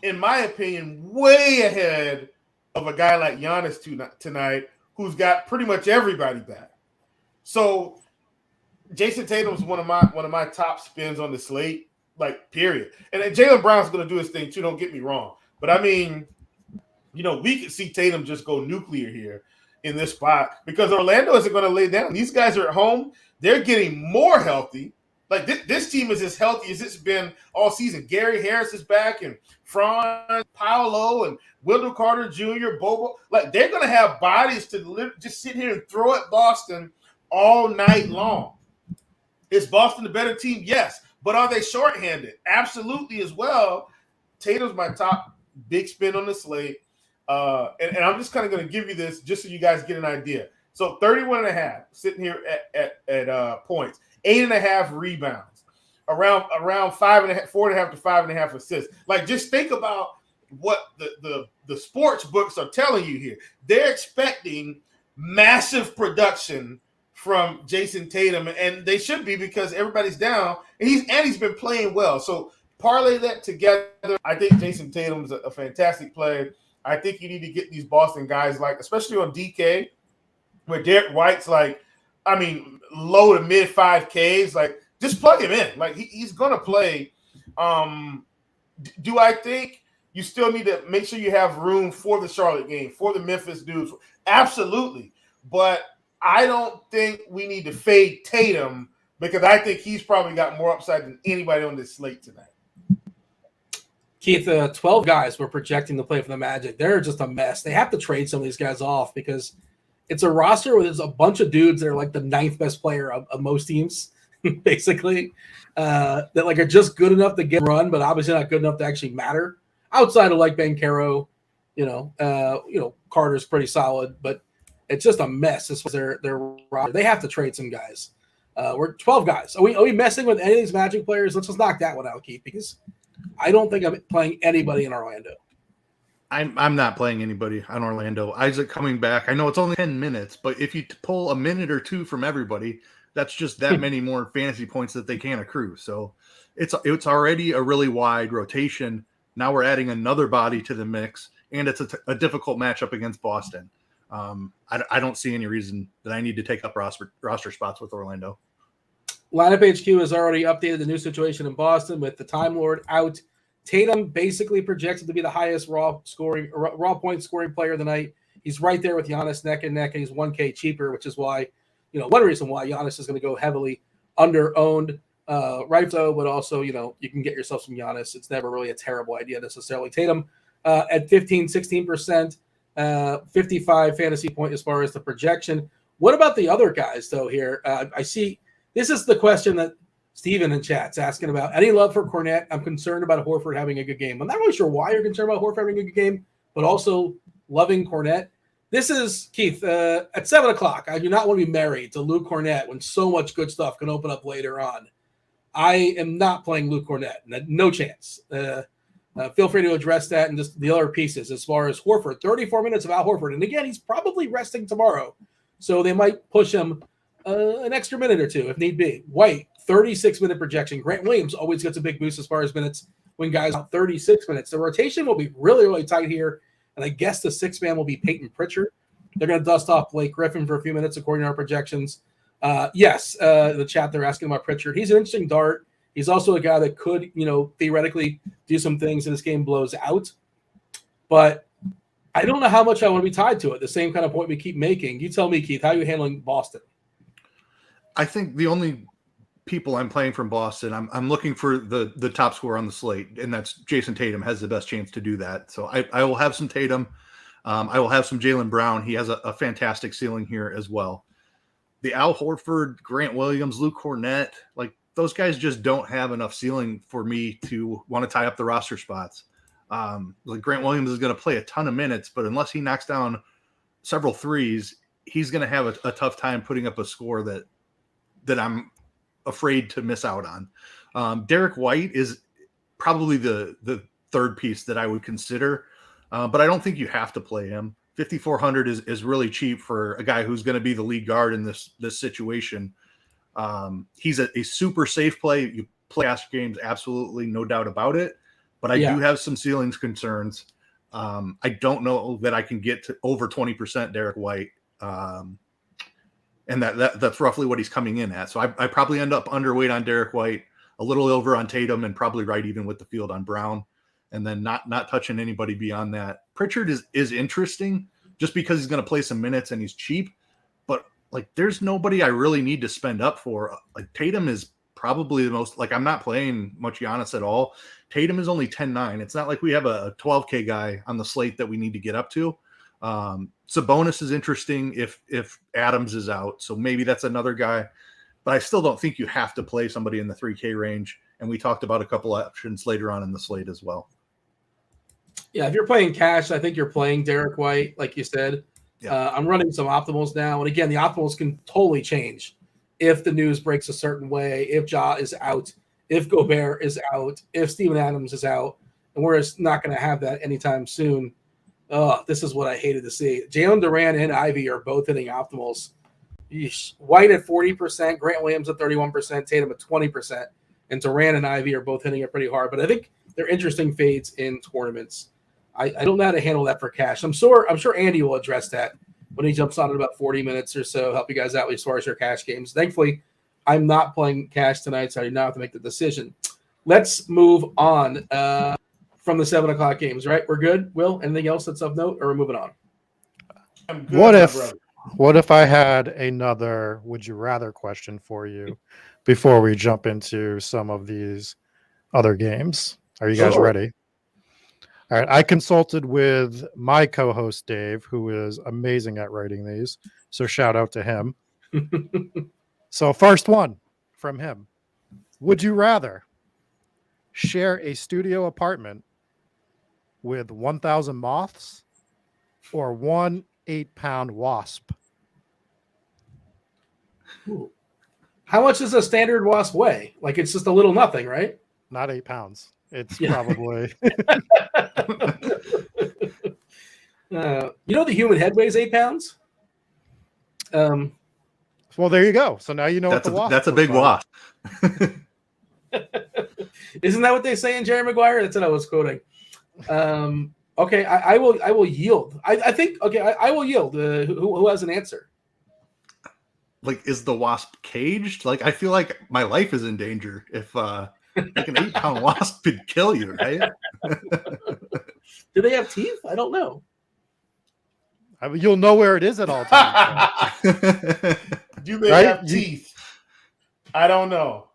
in my opinion, way ahead of a guy like Giannis tonight, who's got pretty much everybody back. So Jason Tatum's one of my top spins on the slate, like period. And then Jaylen Brown's going to do his thing too. Don't get me wrong, but I mean, we could see Tatum just go nuclear here in this spot because Orlando isn't going to lay down. These guys are at home. They're getting more healthy. Like this team is as healthy as it's been all season. Gary Harris is back, and Franz, Paolo, and Wendell Carter Jr., Bobo. Like they're going to have bodies to just sit here and throw at Boston all night long. Is Boston the better team? Yes. But are they shorthanded? Absolutely as well. Tatum's my top big spin on the slate. And I'm just kind of going to give you this just so you guys get an idea. So 31.5 sitting here at points. 8.5 rebounds, around 4.5 to 5.5 assists. Like, just think about what the sports books are telling you here. They're expecting massive production from Jason Tatum, and they should be because everybody's down, and he's been playing well. So parlay that together. I think Jason Tatum's a fantastic player. I think you need to get these Boston guys, like especially on DK, where Derek White's low to mid 5Ks. Like, just plug him in. Like, he's gonna play. Do I think you still need to make sure you have room for the Charlotte game, for the Memphis dudes? Absolutely, but I don't think we need to fade Tatum because I think he's probably got more upside than anybody on this slate tonight. Keith, 12 guys were projecting to play for the Magic. They're just a mess. They have to trade some of these guys off because it's a roster where there's a bunch of dudes that are like the 9th best player of most teams, basically, that like are just good enough to get run, but obviously not good enough to actually matter. Outside of like Banchero, Carter's pretty solid, but it's just a mess as far as their roster. They have to trade some guys. We're 12 guys. Are we messing with any of these Magic players? Let's just knock that one out, Keith, because I don't think I'm playing anybody in Orlando. I'm not playing anybody on Orlando. Isaac coming back. I know it's only 10 minutes, but if you pull a minute or two from everybody, that's just that many more fantasy points that they can accrue. So it's already a really wide rotation. Now we're adding another body to the mix, and it's a difficult matchup against Boston. I don't see any reason that I need to take up roster spots with Orlando. Lineup HQ has already updated the new situation in Boston with the Time Lord out. Tatum basically projected to be the highest raw point scoring player of the night. He's right there with Giannis neck and neck, and he's 1K cheaper, which is why, one reason why Giannis is going to go heavily under-owned, right though, but also, you can get yourself some Giannis. It's never really a terrible idea necessarily. Tatum at 15, 16%, 55 fantasy point as far as the projection. What about the other guys, though, here? I see this is the question that Steven in chat's asking about. Any love for Cornette? I'm concerned about Horford having a good game. I'm not really sure why you're concerned about Horford having a good game, but also loving Cornette. This is, Keith, at 7 o'clock. I do not want to be married to Luke Cornette when so much good stuff can open up later on. I am not playing Luke Cornette. No chance. Feel free to address that and just the other pieces as far as Horford. 34 minutes of Al Horford. And again, he's probably resting tomorrow. So they might push him an extra minute or two if need be. White, 36-minute projection. Grant Williams always gets a big boost as far as minutes when guys out 36 minutes. The rotation will be really, really tight here. And I guess the sixth man will be Peyton Pritchard. They're going to dust off Blake Griffin for a few minutes according to our projections. Yes, the chat, they're asking about Pritchard. He's an interesting dart. He's also a guy that could, theoretically do some things and this game blows out. But I don't know how much I want to be tied to it. The same kind of point we keep making. You tell me, Keith, how are you handling Boston? I think the only people I'm playing from Boston, I'm looking for the top scorer on the slate, and that's Jason Tatum has the best chance to do that. So I will have some Tatum. I will have some Jaylen Brown. He has a fantastic ceiling here as well. The Al Horford, Grant Williams, Luke Cornette, like those guys just don't have enough ceiling for me to want to tie up the roster spots. Like Grant Williams is going to play a ton of minutes, but unless he knocks down several threes, he's going to have a tough time putting up a score that I'm afraid to miss out on. Derek White is probably the third piece that I would consider, but I don't think you have to play him. 5,400 is really cheap for a guy who's going to be the lead guard in this situation. He's a super safe play. You play cash games, absolutely, no doubt about it. But I do have some ceilings concerns. I don't know that I can get to over 20% Derek White. And that's roughly what he's coming in at. So I probably end up underweight on Derek White, a little over on Tatum, and probably right even with the field on Brown, and then not touching anybody beyond that. Pritchard is interesting just because he's going to play some minutes and he's cheap, but like there's nobody I really need to spend up for. Like Tatum is probably the most, like I'm not playing much Giannis at all. Tatum is only 10-9. It's not like we have a 12K guy on the slate that we need to get up to. Sabonis is interesting if Adams is out. So maybe that's another guy, but I still don't think you have to play somebody in the 3K range. And we talked about a couple options later on in the slate as well. Yeah, if you're playing cash, I think you're playing Derek White, like you said. Yeah. I'm running some optimals now. And again, the optimals can totally change if the news breaks a certain way, if Ja is out, if Gobert is out, if Steven Adams is out. And we're just not going to have that anytime soon. Oh, this is what I hated to see. Jalen Duran and Ivy are both hitting optimals. Yeesh. White at 40%, Grant Williams at 31%, Tatum at 20%, and Duran and Ivy are both hitting it pretty hard. But I think they're interesting fades in tournaments. I don't know how to handle that for cash. I'm sure Andy will address that when he jumps on in about 40 minutes or so, help you guys out as far as your cash games. Thankfully, I'm not playing cash tonight, so I do not have to make the decision. Let's move on from the 7 o'clock games, right? We're good? Will, anything else that's of note, or we're moving on? I'm good, What if I had another would you rather question for you before we jump into some of these other games? Are you guys ready? All right. I consulted with my co-host, Dave, who is amazing at writing these. So shout out to him. So first one from him. Would you rather share a studio apartment with 1,000 moths or 1 8-pound wasp? Ooh. How much does a standard wasp weigh? Like it's just a little nothing, right? Not 8 pounds. It's probably You know the human head weighs 8 pounds. Well, there you go. So now you know that's a big wasp. Isn't that what they say in Jerry Maguire? That's what I was quoting. Okay, I will yield. I think okay, I will yield. Who has an answer? Like, is the wasp caged? Like, I feel like my life is in danger if like an 8-pound wasp could kill you, right? Do they have teeth? I don't know. I mean, you'll know where it is at all times. Do they have teeth? I don't know.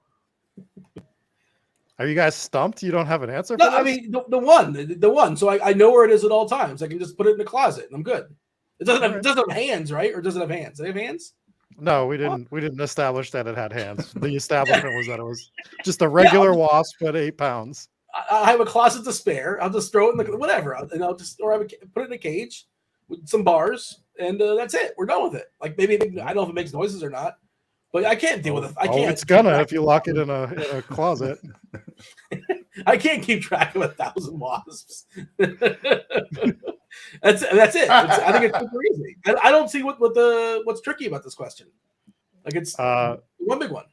Are you guys stumped? You don't have an answer? No, for this? I mean the one. So I know where it is at all times. I can just put it in the closet and I'm good. It doesn't have hands, right? Or does it have hands? Do they have hands? No, we didn't. We didn't establish that it had hands. The establishment was that it was just a regular wasp at 8 pounds. I have a closet to spare. I'll just throw it in the whatever, and I'll just put it in a cage with some bars, and that's it. We're done with it. Like maybe I don't know if it makes noises or not, but I can't deal with it. I can't. It's gonna if you lock it in a closet. I can't keep track of 1,000 wasps. That's it. I think it's super easy. I don't see what's tricky about this question. Like it's one big one.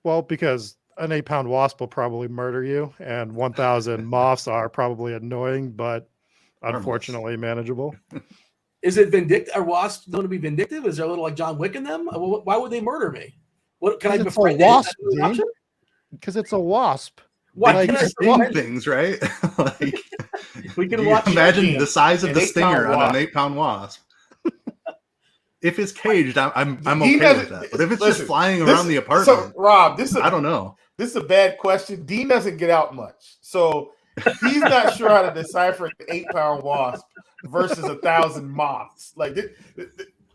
Well, because an 8-pound wasp will probably murder you, and 1,000 moths are probably annoying, but unfortunately manageable. Is it vindictive? Are wasps going to be vindictive? Is there a little like John Wick in them? Why would they murder me? What can I befriend it? Wasp, because it's a wasp. Why can sting things, right? Like, we can watch. Imagine the size of the stinger on an 8-pound wasp. If it's caged, I'm okay with that. But if it's just flying around the apartment, so Rob, I don't know. This is a bad question. Dean doesn't get out much, so he's not sure how to decipher an 8-pound wasp versus 1,000 moths. Like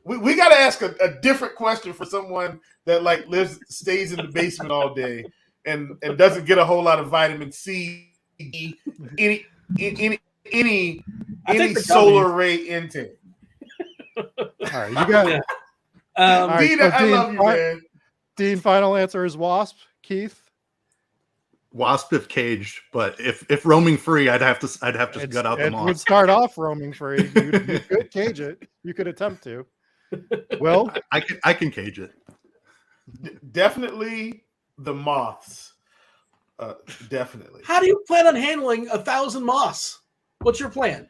we got to ask a different question for someone that like stays in the basement all day and doesn't get a whole lot of vitamin C, any solar ray intake. All right, you got it. Dean, so I love you, man. Dean, final answer is wasp. Keith, wasp if caged, but if roaming free, I'd have to gut out the moth. It would start off roaming free. You could cage it. You could attempt to. Well, I can cage it. Definitely the moths. Definitely. How do you plan on handling 1,000 moths? What's your plan?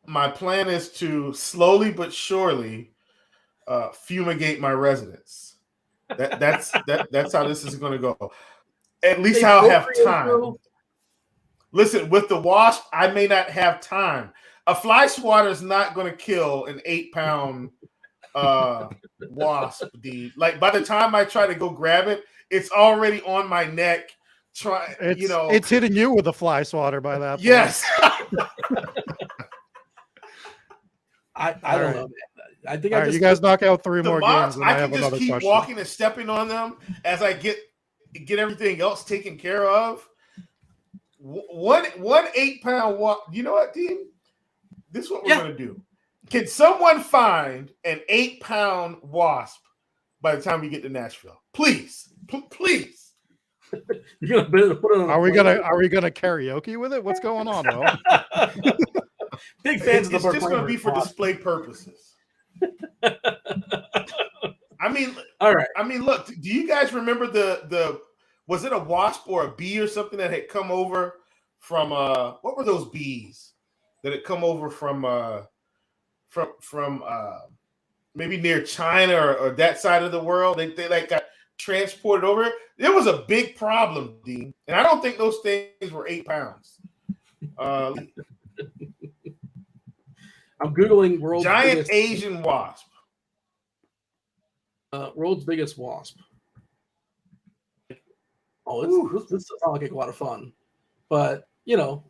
My plan is to slowly but surely fumigate my residence. That's how this is going to go. At least I'll have time. Listen, with the wasp, I may not have time. A fly swatter is not going to kill an 8-pound wasp. Like by the time I try to go grab it, it's already on my neck. It's hitting you with a fly swatter by that point. Yes. I don't know. I think you guys knock out 3 more games. And I have can just keep question. walking and stepping on them as I get everything else taken care of. One 8-pound wasp. You know what, Dean? This is what we're going to do. Can someone find an 8-pound wasp by the time we get to Nashville? Please. Please. You're gonna put it on are we gonna karaoke with it? What's going on, Will? Big fans of the It's just going to be for display purposes. I mean, all right. I mean, look. Do you guys remember the was it a wasp or a bee or something that had come over from what were those bees that had come over from maybe near China or that side of the world? They like got transported over. It was a big problem, Dean, and I don't think those things were 8 pounds. I'm googling world's giant biggest, Asian wasp. World's biggest wasp. Oh, this does sound like a lot of fun, but I'm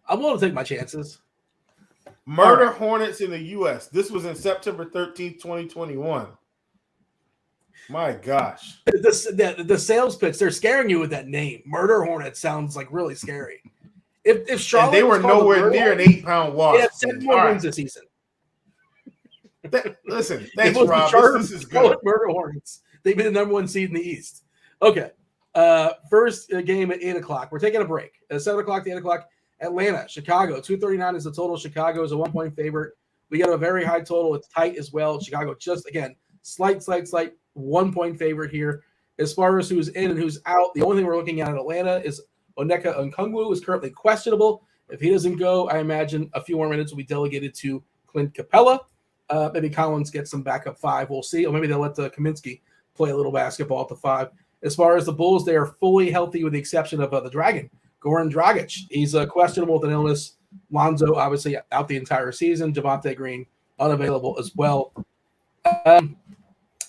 willing to take my chances. Murder hornets in the U.S. This was in September 13th, 2021. My gosh. The sales pitch, they're scaring you with that name. Murder hornet sounds like really scary. If Charlotte, and they were nowhere near an 8-pound wasp. They have 7 more wins this season. Listen, thanks, Rob. This is good. Murder hornets. They've been the number 1 seed in the East. Okay. First game at 8 o'clock. We're taking a break. 7 o'clock to 8 o'clock. Atlanta, Chicago, 239 is the total. Chicago is a 1-point favorite. We got a very high total. It's tight as well. Chicago just, again, slight 1-point favorite here. As far as who's in and who's out, the only thing we're looking at in Atlanta is Onyeka Okongwu is currently questionable. If he doesn't go, I imagine a few more minutes will be delegated to Clint Capella. Maybe Collins gets some backup 5. We'll see. Or maybe they'll let Kaminsky play a little basketball at the 5. As far as the Bulls, they are fully healthy with the exception of the Dragon, Goran Dragic. He's questionable with an illness. Lonzo, obviously, out the entire season. Javonte Green, unavailable as well.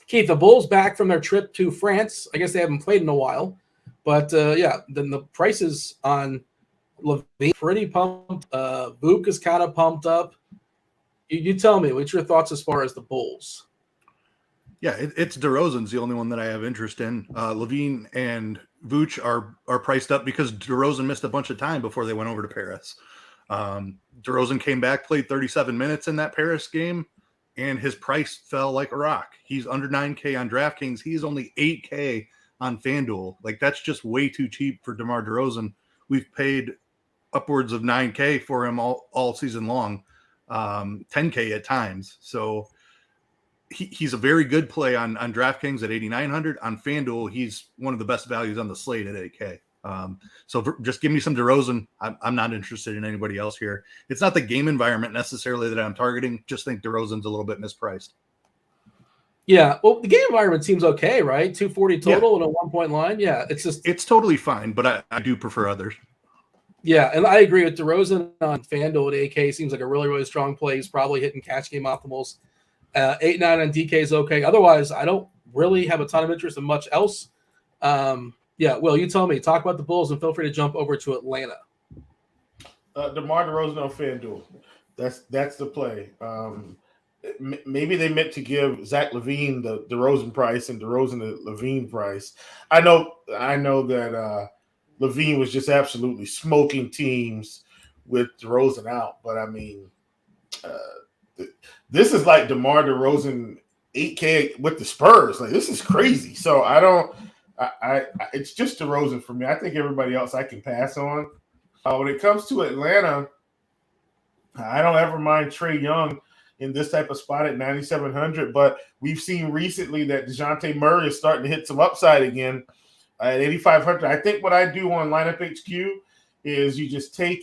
Keith, the Bulls back from their trip to France. I guess they haven't played in a while. But, then the prices on LaVine pretty pumped. Vuk is kind of pumped up. You tell me, what's your thoughts as far as the Bulls? Yeah, it's DeRozan's the only one that I have interest in. LaVine and Vooch are priced up because DeRozan missed a bunch of time before they went over to Paris. DeRozan came back, played 37 minutes in that Paris game, and his price fell like a rock. He's under 9K on DraftKings. He's only 8K on FanDuel. Like, that's just way too cheap for DeMar DeRozan. We've paid upwards of 9K for him all season long, 10K at times. So he's a very good play on DraftKings at 8,900. On FanDuel, he's one of the best values on the slate at 8K. So just give me some DeRozan. I'm not interested in anybody else here. It's not the game environment necessarily that I'm targeting. Just think DeRozan's a little bit mispriced. Yeah, well, the game environment seems okay, right? 240 total and a 1-point line. Yeah, it's totally fine, but I do prefer others. Yeah, and I agree with DeRozan on FanDuel at 8K. Seems like a really, really strong play. He's probably hitting cash game optimals. 8-9 on DK is okay. Otherwise, I don't really have a ton of interest in much else. Will, you tell me. Talk about the Bulls and feel free to jump over to Atlanta. DeMar DeRozan on FanDuel. That's the play. Maybe they meant to give Zach LaVine the DeRozan price and DeRozan the LaVine price. I know that LaVine was just absolutely smoking teams with DeRozan out, but I mean, this is like DeMar DeRozan 8K with the Spurs. Like, this is crazy. So it's just DeRozan for me. I think everybody else I can pass on. When it comes to Atlanta, I don't ever mind Trae Young in this type of spot at 9,700, but we've seen recently that DeJounte Murray is starting to hit some upside again at 8,500. I think what I do on Lineup HQ is you just take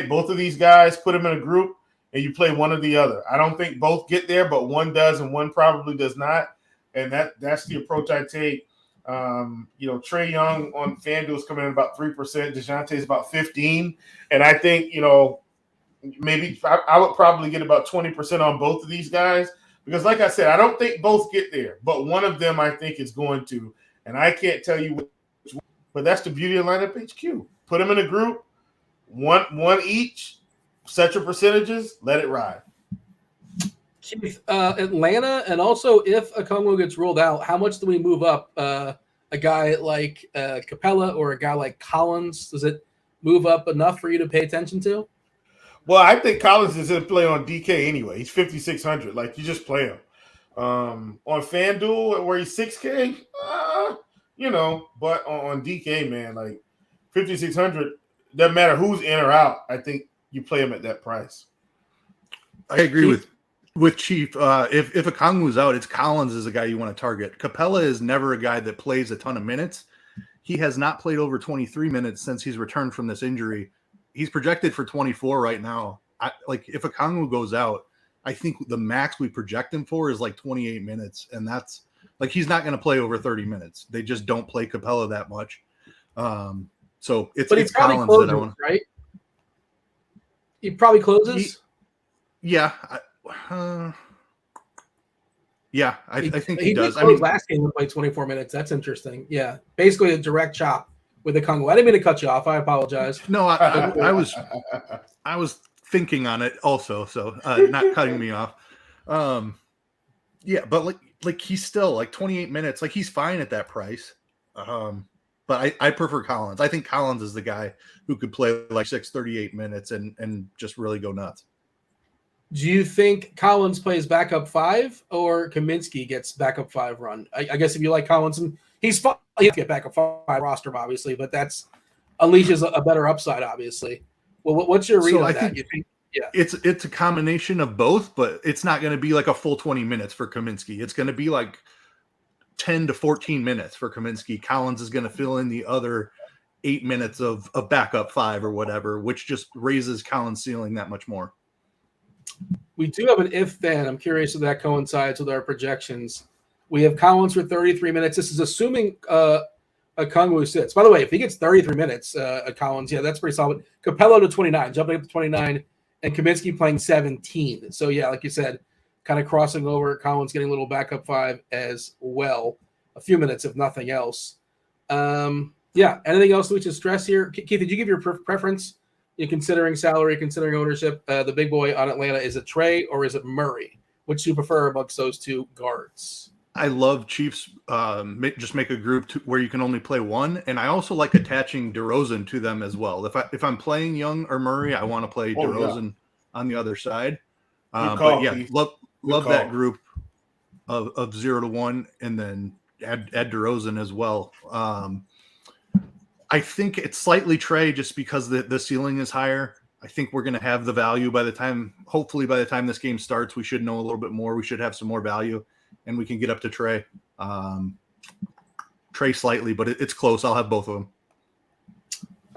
both of these guys, put them in a group, and you play one or the other. I don't think both get there, but one does and one probably does not, and that's the approach I take. Trae Young on FanDuel is coming in about 3%. DeJounte is about 15%, and I think maybe I would probably get about 20% on both of these guys because, like I said, I don't think both get there, but one of them I think is going to, and I can't tell you which one, but that's the beauty of Lineup HQ. Put them in a group, one each, set your percentages, let it ride. Keith, Atlanta, and also if Okongwu gets ruled out, how much do we move up a guy like Capella or a guy like Collins? Does it move up enough for you to pay attention to? Well, I think Collins is in play on DK anyway. He's 5,600. Like, you just play him. On FanDuel, where he's 6K, but on DK, man, like 5,600, doesn't matter who's in or out. I think you play him at that price. I agree with Chief. If Okongwu's out, it's Collins is a guy you want to target. Capella is never a guy that plays a ton of minutes. He has not played over 23 minutes since he's returned from this injury. He's projected for 24 right now. If Okongwu goes out, I think the max we project him for is like 28 minutes, and that's like he's not going to play over 30 minutes. They just don't play Capella that much. So it's Collins closes, that I want. Right? He probably closes. I think he does. I mean, last game he played 24 minutes. That's interesting. Yeah, basically a direct chop with the Okongwu. I didn't mean to cut you off. I apologize. No, I was thinking on it also, so not cutting me off. But like he's still like 28 minutes. Like, he's fine at that price. But I prefer Collins. I think Collins is the guy who could play like 38 minutes and just really go nuts. Do you think Collins plays backup 5 or Kaminsky gets backup 5 run? I guess if you like Collins, and he's fine, he has to get backup 5 roster, obviously, but that's unleashes a better upside, obviously. Well, what's your read So on I that? think You think? Yeah. it's a combination of both, but it's not going to be like a full 20 minutes for Kaminsky. It's going to be like 10 to 14 minutes for Kaminsky. Collins is going to fill in the other 8 minutes of a backup 5 or whatever, which just raises Collins' ceiling that much more. We do have an if then. I'm curious if that coincides with our projections. We have Collins for 33 minutes. This is assuming Okongwu sits. By the way, if he gets 33 minutes, Collins, yeah, that's pretty solid. Capello to 29, jumping up to 29, and Kaminsky playing 17. So, yeah, like you said, kind of crossing over. Collins getting a little backup 5 as well. A few minutes, if nothing else. Yeah, anything else we should stress here? Keith, did you give your preference? You're considering salary, considering ownership. The big boy on Atlanta, is it Trey or is it Murray? Which do you prefer amongst those two guards? I love Chiefs just make a group where you can only play one, and I also like attaching DeRozan to them as well. If I'm playing Young or Murray, I want to play DeRozan on the other side. But yeah, love that group of 0 to 1, and then add DeRozan as well. I think it's slightly Trey just because the ceiling is higher. I think we're going to have the value hopefully by the time this game starts, we should know a little bit more. We should have some more value, and we can get up to Trey. Trey slightly, but it's close. I'll have both of them.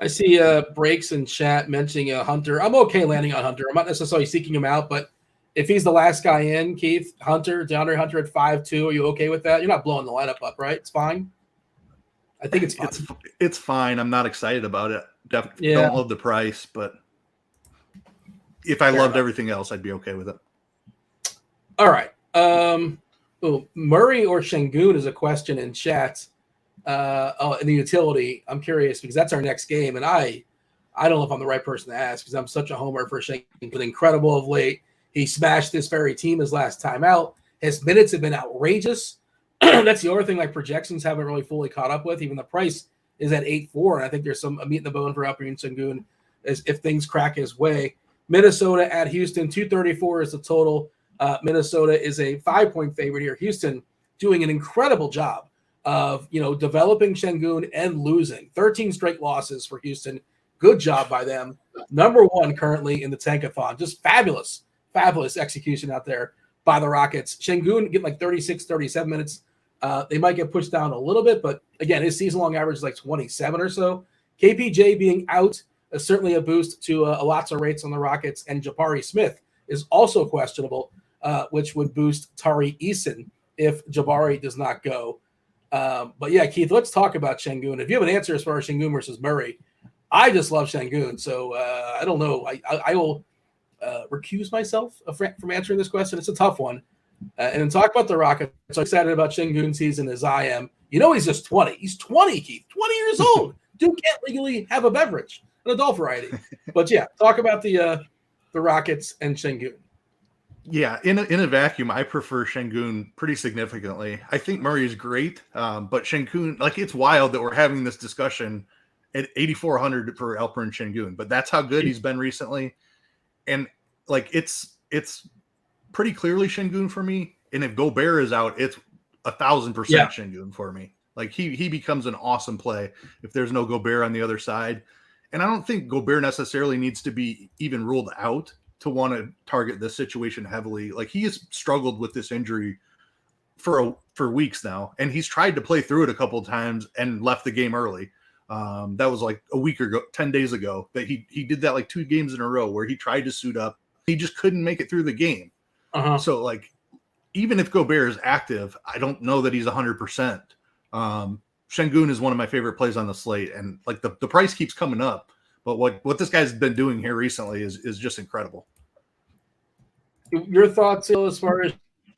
I see breaks in chat mentioning Hunter. I'm okay landing on Hunter. I'm not necessarily seeking him out, but if he's the last guy in, Keith, DeAndre Hunter at 5'2", are you okay with that? You're not blowing the lineup up, right? It's fine. I think it's fine. It's fine. I'm not excited about it. Definitely don't love the price, but if I loved everything else, I'd be okay with it. All right. Murray or Şengün is a question in chat. In the utility, I'm curious because that's our next game, and I don't know if I'm the right person to ask because I'm such a homer for Şengün. Been incredible of late. He smashed this very team his last time out. His minutes have been outrageous. That's the other thing, like projections haven't really fully caught up with. Even the price is at 8.4, and I think there's some meat in the bone for Alperen Şengün if things crack his way. Minnesota at Houston, 234 is the total. Minnesota is a 5-point favorite here. Houston doing an incredible job of developing Şengün and losing. 13 straight losses for Houston. Good job by them. Number 1 currently in the tankathon. Just fabulous execution out there by the Rockets. Şengün getting like 36, 37 minutes. They might get pushed down a little bit, but again, his season-long average is like 27 or so. KPJ being out is certainly a boost to lots of rates on the Rockets, and Jabari Smith is also questionable, which would boost Tari Eason if Jabari does not go. But yeah, Keith, let's talk about Şengün. If you have an answer as far as Şengün versus Murray, I just love Şengün, so I don't know. I will recuse myself from answering this question. It's a tough one. And then talk about the Rockets. So excited about Şengün's season as I am. He's just 20. He's 20, Keith. 20 years old. Dude can't legally have a beverage, an adult variety. But yeah, talk about the Rockets and Şengün. Yeah, in a vacuum, I prefer Şengün pretty significantly. I think Murray is great, but Şengün, it's wild that we're having this discussion at 8,400 for Alperen Şengün, but that's how good he's been recently. And it's pretty clearly Şengün for me. And if Gobert is out, it's 1,000% Şengün for me. He becomes an awesome play if there's no Gobert on the other side. And I don't think Gobert necessarily needs to be even ruled out to want to target this situation heavily. He has struggled with this injury for weeks now, and he's tried to play through it a couple of times and left the game early. That was like a week ago, 10 days ago, that he did that 2 games in a row where he tried to suit up. He just couldn't make it through the game. So even if Gobert is active, I don't know that he's 100%. Şengün is one of my favorite plays on the slate, and the price keeps coming up. But what this guy's been doing here recently is just incredible. Your thoughts, Phil, as far as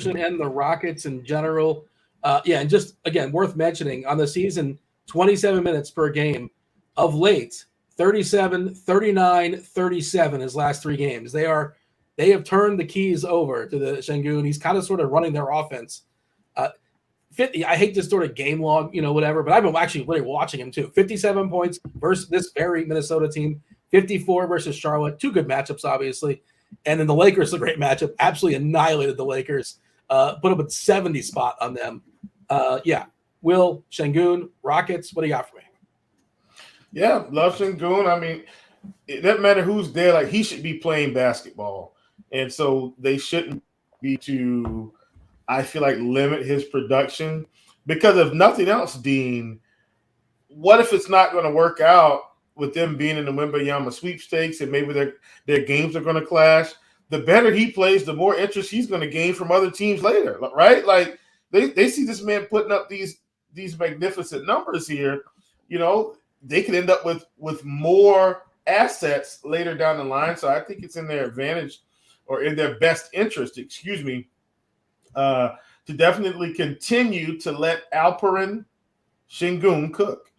and the Rockets in general? And just, again, worth mentioning, on the season, 27 minutes per game. Of late, 37, 39, 37 his last 3 games. They have turned the keys over to the Şengün. He's kind of sort of running their offense. 50. I hate this sort of game log, whatever, but I've been actually really watching him too. 57 points versus this very Minnesota team. 54 versus Charlotte. 2 good matchups, obviously. And then the Lakers, a great matchup. Absolutely annihilated the Lakers. Put up a 70 spot on them. Will, Şengün, Rockets, what do you got for me? Yeah, love Şengün. I mean, it doesn't matter who's there. Like, he should be playing basketball. And so they shouldn't be to, I feel like, limit his production. Because if nothing else, Dean, what if it's not going to work out with them being in the Wembanyama sweepstakes and maybe their games are going to clash? The better he plays, the more interest he's going to gain from other teams later, right? Like, they see this man putting up these magnificent numbers here. You know, they could end up with more assets later down the line. So I think it's in their advantage, or in their best interest, to definitely continue to let Alperen Şengün cook.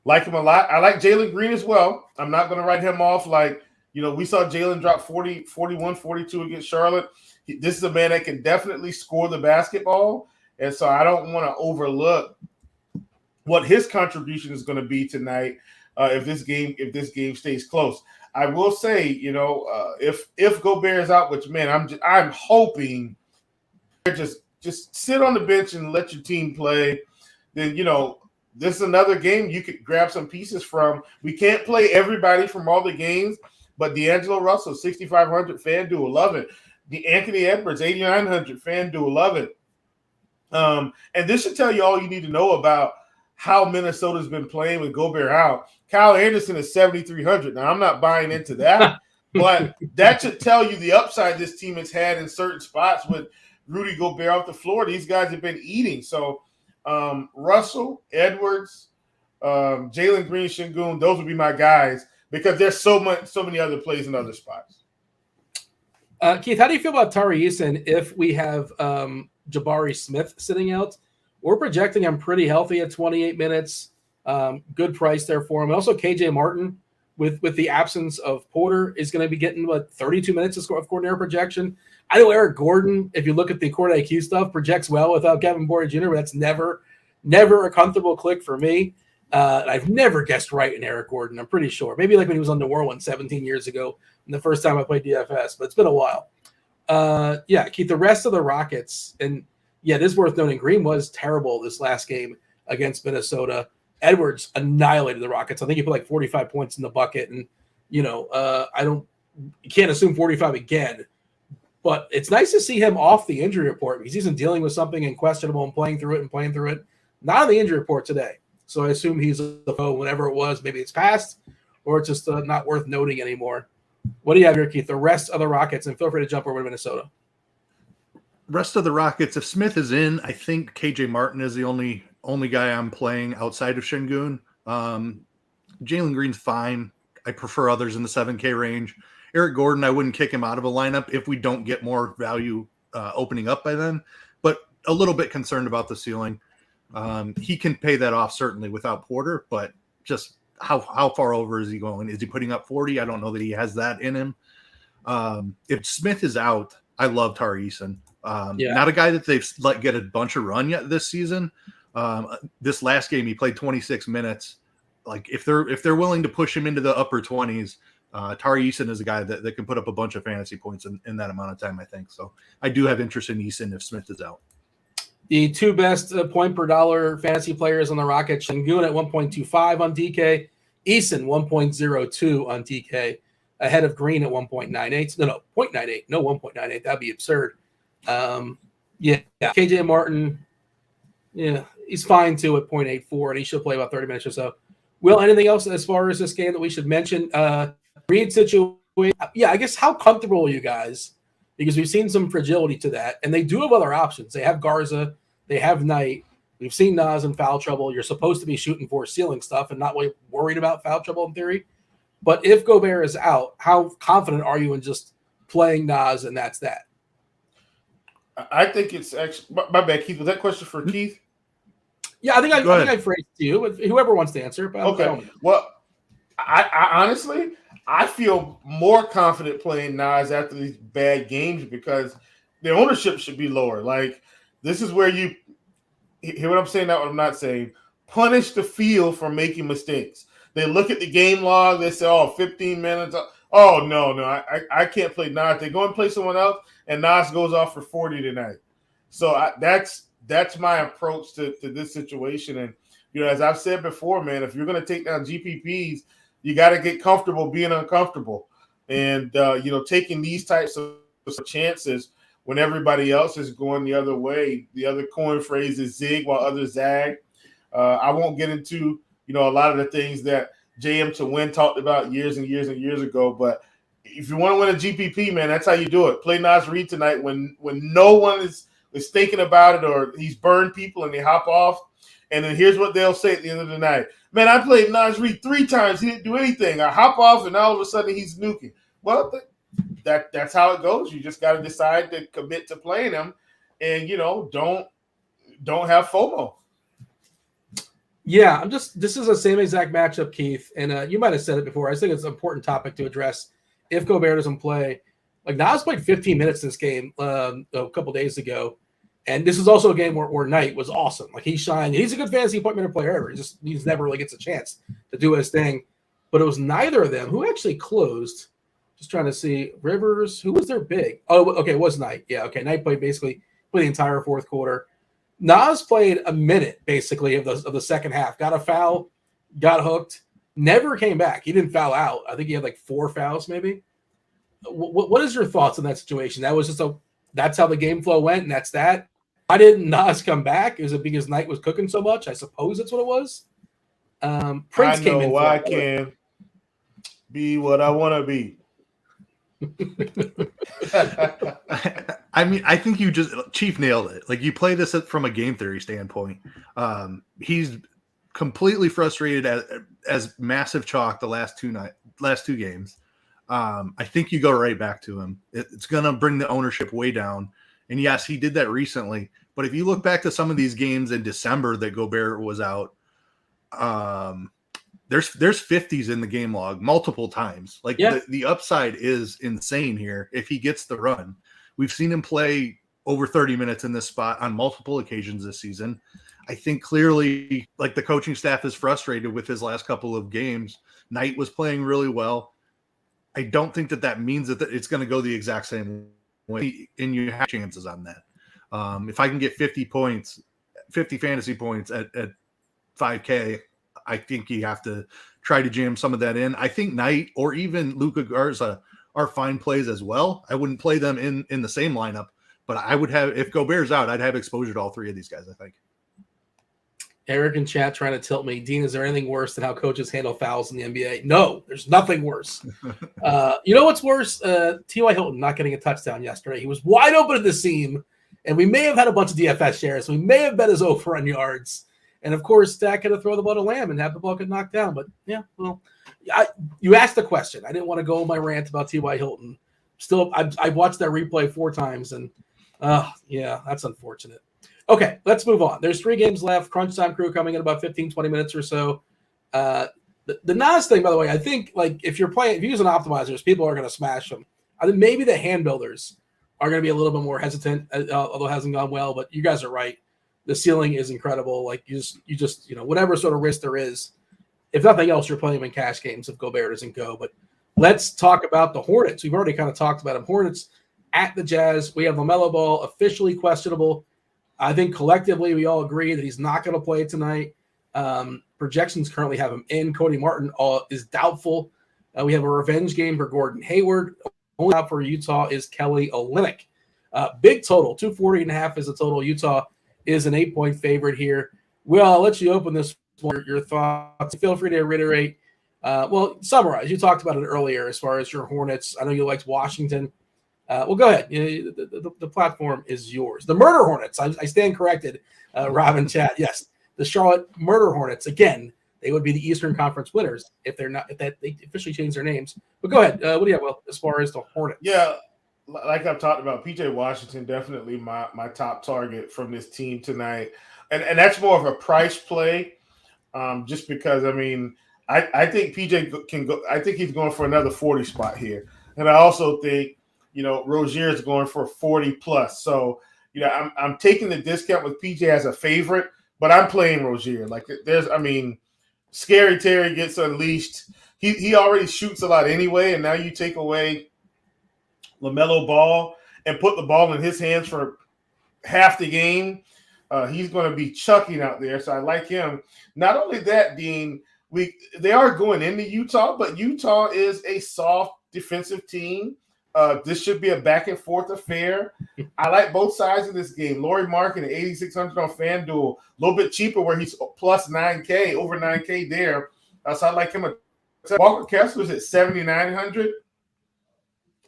Like him a lot. I like Jalen Green as well. I'm not going to write him off. Like, you know, we saw Jalen drop 40, 41, 42 against Charlotte. This is a man that can definitely score the basketball. And so I don't want to overlook what his contribution is going to be tonight if this game stays close. I will say, you know, if Gobert is out, which, man, I'm hoping just sit on the bench and let your team play. Then, you know, this is another game you could grab some pieces from. We can't play everybody from all the games, but D'Angelo Russell, 6,500 FanDuel, love it. The Anthony Edwards, 8,900 FanDuel, love it. And this should tell you all you need to know about how Minnesota's been playing with Gobert out. Kyle Anderson is 7,300. Now, I'm not buying into that, but that should tell you the upside this team has had in certain spots with Rudy Gobert off the floor. These guys have been eating. So Russell, Edwards, Jalen Green, Şengün, those would be my guys because there's so many other plays in other spots. Keith, how do you feel about Tari Eason if we have Jabari Smith sitting out? We're projecting him pretty healthy at 28 minutes. Good price there for him. And also KJ Martin, with the absence of Porter, is going to be getting 32 minutes of coordinator projection. I know Eric Gordon, if you look at the court IQ stuff, projects well without Kevin Porter Jr., but that's never a comfortable click for me. I've never guessed right in Eric Gordon, I'm pretty sure. Maybe like when he was on New Orleans 17 years ago, and the first time I played DFS, but it's been a while. Keith, the rest of the Rockets, and yeah, this is worth noting, Green was terrible this last game against Minnesota. Edwards annihilated the Rockets. I think he put like 45 points in the bucket, and you can't assume 45 again. But it's nice to see him off the injury report because he's been dealing with something and questionable and playing through it. Not on the injury report today. So I assume he's whatever it was. Maybe it's past, or it's just not worth noting anymore. What do you have here, Keith? The rest of the Rockets, and feel free to jump over to Minnesota. Rest of the Rockets, if Smith is in, I think KJ Martin is the only guy I'm playing outside of Şengün. Jalen Green's fine. I prefer others in the 7K range. Eric Gordon, I wouldn't kick him out of a lineup if we don't get more value opening up by then, but a little bit concerned about the ceiling. He can pay that off certainly without Porter, but just how far over is he going? Is he putting up 40? I don't know that he has that in him. If Smith is out, I love Tari Eason. Not a guy that they've let get a bunch of run yet this season. This last game, he played 26 minutes. Like if they're willing to push him into the upper 20s, Tari Eason is a guy that can put up a bunch of fantasy points in that amount of time, I think. So I do have interest in Eason if Smith is out. The two best point per dollar fantasy players on the Rockets, Şengün at 1.25 on DK, Eason 1.02 on DK, ahead of Green at 1.98. No, 0.98. No, 1.98. That'd be absurd. KJ Martin, he's fine too at 0.84, and he should play about 30 minutes or so. Will, anything else as far as this game that we should mention? Reed situation. Yeah, I guess how comfortable are you guys? Because we've seen some fragility to that, and they do have other options. They have Garza, they have Knight. We've seen Nas in foul trouble. You're supposed to be shooting for ceiling stuff and not worried about foul trouble in theory. But if Gobert is out, how confident are you in just playing Nas and that's that? I think it's actually my bad, Keith. Was that question for Keith? Yeah, I think I phrased it to you. Whoever wants to answer. But okay. Well, I honestly, I feel more confident playing Nas after these bad games because the ownership should be lower. Like, this is where you hear what I'm saying, not what I'm not saying. Punish the field for making mistakes. They look at the game log. They say, 15 minutes. Oh, no, I can't play Nas. They go and play someone else, and Nas goes off for 40 tonight. So that's my approach to this situation. And, as I've said before, man, if you're going to take down GPPs, You got to get comfortable being uncomfortable. And, taking these types of chances when everybody else is going the other way. The other coin phrase is zig while others zag. I won't get into, a lot of the things that JM to Win talked about years and years and years ago. But if you want to win a GPP, man, that's how you do it. Play Nas Reed tonight when no one is thinking about it, or he's burned people and they hop off. And then here's what they'll say at the end of the night. Man, I played Nas Reed 3 times. He didn't do anything. I hop off, and all of a sudden he's nuking. Well, that's how it goes. You just got to decide to commit to playing him, and don't have FOMO. Yeah, this is the same exact matchup, Keith, and you might have said it before. I think it's an important topic to address. If Gobert doesn't play, like Nas played 15 minutes in this game a couple days ago, and this is also a game where Knight was awesome. Like he shined. He's a good fantasy point minute player ever. He's never really gets a chance to do his thing. But it was neither of them who actually closed. Just trying to see Rivers. Who was their big? Oh, okay, it was Knight. Yeah, okay. Knight played the entire fourth quarter. Nas played a minute basically of the second half. Got a foul, got hooked, never came back. He didn't foul out. I think he had like 4 fouls maybe. What is your thoughts on that situation? That was that's how the game flow went, and that's that. Why didn't Nas come back? Is it because Knight was cooking so much? I suppose that's what it was. Prince came in. I can be what I want to be. I mean, I think Chief nailed it. Like, you play this from a game theory standpoint. He's completely frustrated as massive chalk the last two games. I think you go right back to him. It's going to bring the ownership way down. And yes, he did that recently. But if you look back to some of these games in December that Gobert was out, there's 50s in the game log multiple times. Like, the upside is insane here if he gets the run. We've seen him play over 30 minutes in this spot on multiple occasions this season. I think clearly, like, the coaching staff is frustrated with his last couple of games. Knight was playing really well. I don't think that means that it's going to go the exact same way, and you have chances on that. If I can get 50 fantasy points at 5K, I think you have to try to jam some of that in. I think Knight or even Luka Garza are fine plays as well. I wouldn't play them in the same lineup, but I would have, if Gobert's out, I'd have exposure to all 3 of these guys, I think. Eric in chat trying to tilt me. Dean, is there anything worse than how coaches handle fouls in the NBA? No, there's nothing worse. You know what's worse? T.Y. Hilton not getting a touchdown yesterday. He was wide open at the seam, and we may have had a bunch of DFS shares. We may have bet his over on yards. And, of course, Dak had to throw the ball to Lamb and have the ball get knocked down. But, yeah, well, you asked the question. I didn't want to go on my rant about T.Y. Hilton. Still, I watched that replay 4 times, and, yeah, that's unfortunate. Okay, let's move on. There's 3 games left. Crunch time crew coming in about 15, 20 minutes or so. The Nas thing, by the way, I think, like, if you're using optimizers, people are going to smash them. I think maybe the hand builders are going to be a little bit more hesitant, although it hasn't gone well. But you guys are right. The ceiling is incredible. Like, you just whatever sort of risk there is, if nothing else, you're playing them in cash games if Gobert doesn't go. But let's talk about the Hornets. We've already kind of talked about them. Hornets at the Jazz. We have LaMelo Ball officially questionable. I think collectively we all agree that he's not going to play tonight. Projections currently have him in. Cody Martin is doubtful. We have a revenge game for Gordon Hayward. Only out for Utah is Kelly Olynyk. Big total, 240.5 is the total. Utah is an 8-point favorite here. Well, I'll let you open this one. Your thoughts. Feel free to reiterate. Summarize. You talked about it earlier as far as your Hornets. I know you liked Washington. Well, go ahead. The platform is yours. The Murder Hornets. I stand corrected, Robin chat. Yes, the Charlotte Murder Hornets. Again, they would be the Eastern Conference winners if they officially changed their names. But go ahead. What do you have, Will, as far as the Hornets? Yeah, like I've talked about, PJ Washington definitely my top target from this team tonight, and that's more of a price play, just because I think PJ can go. I think he's going for another 40 spot here, and I also think Rozier is going for 40 plus. So I'm taking the discount with PJ as a favorite, but I'm playing Rozier. Like Scary Terry gets unleashed. He already shoots a lot anyway, and now you take away LaMelo Ball and put the ball in his hands for half the game. He's going to be chucking out there, so I like him. Not only that, Dean, they are going into Utah, but Utah is a soft defensive team. This should be a back and forth affair. I like both sides of this game. Lauri Markkanen at 8,600 on FanDuel, a little bit cheaper where he's plus 9K, over 9K there. So I like him. Walker Kessler's at 7,900.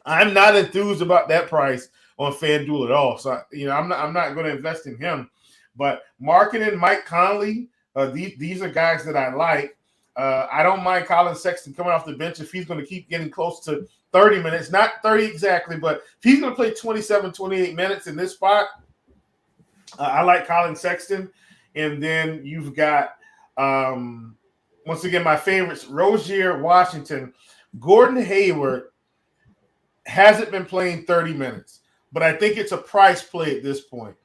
I'm not enthused about that price on FanDuel at all. So I'm not going to invest in him. But Markkanen, Mike Conley, these are guys that I like. I don't mind Colin Sexton coming off the bench if he's going to keep getting close to 30 minutes. Not 30 exactly, but if he's going to play 27, 28 minutes in this spot, I like Colin Sexton. And then you've got, once again, my favorites, Rozier, Washington. Gordon Hayward hasn't been playing 30 minutes, but I think it's a price play at this point.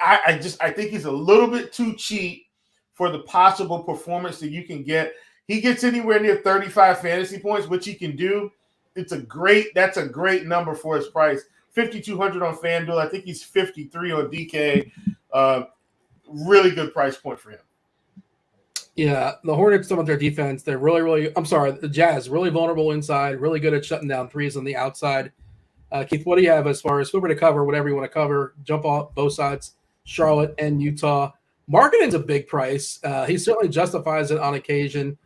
I think he's a little bit too cheap for the possible performance that you can get. He gets anywhere near 35 fantasy points, which he can do. That's a great number for his price. 5,200 on FanDuel. I think he's 53 on DK. Really good price point for him. Yeah, the Hornets, some of their defense, they're the Jazz, really vulnerable inside, really good at shutting down threes on the outside. Keith, what do you have as far as whoever to cover, whatever you want to cover, jump off both sides, Charlotte and Utah? Markkanen's a big price. He certainly justifies it on occasion.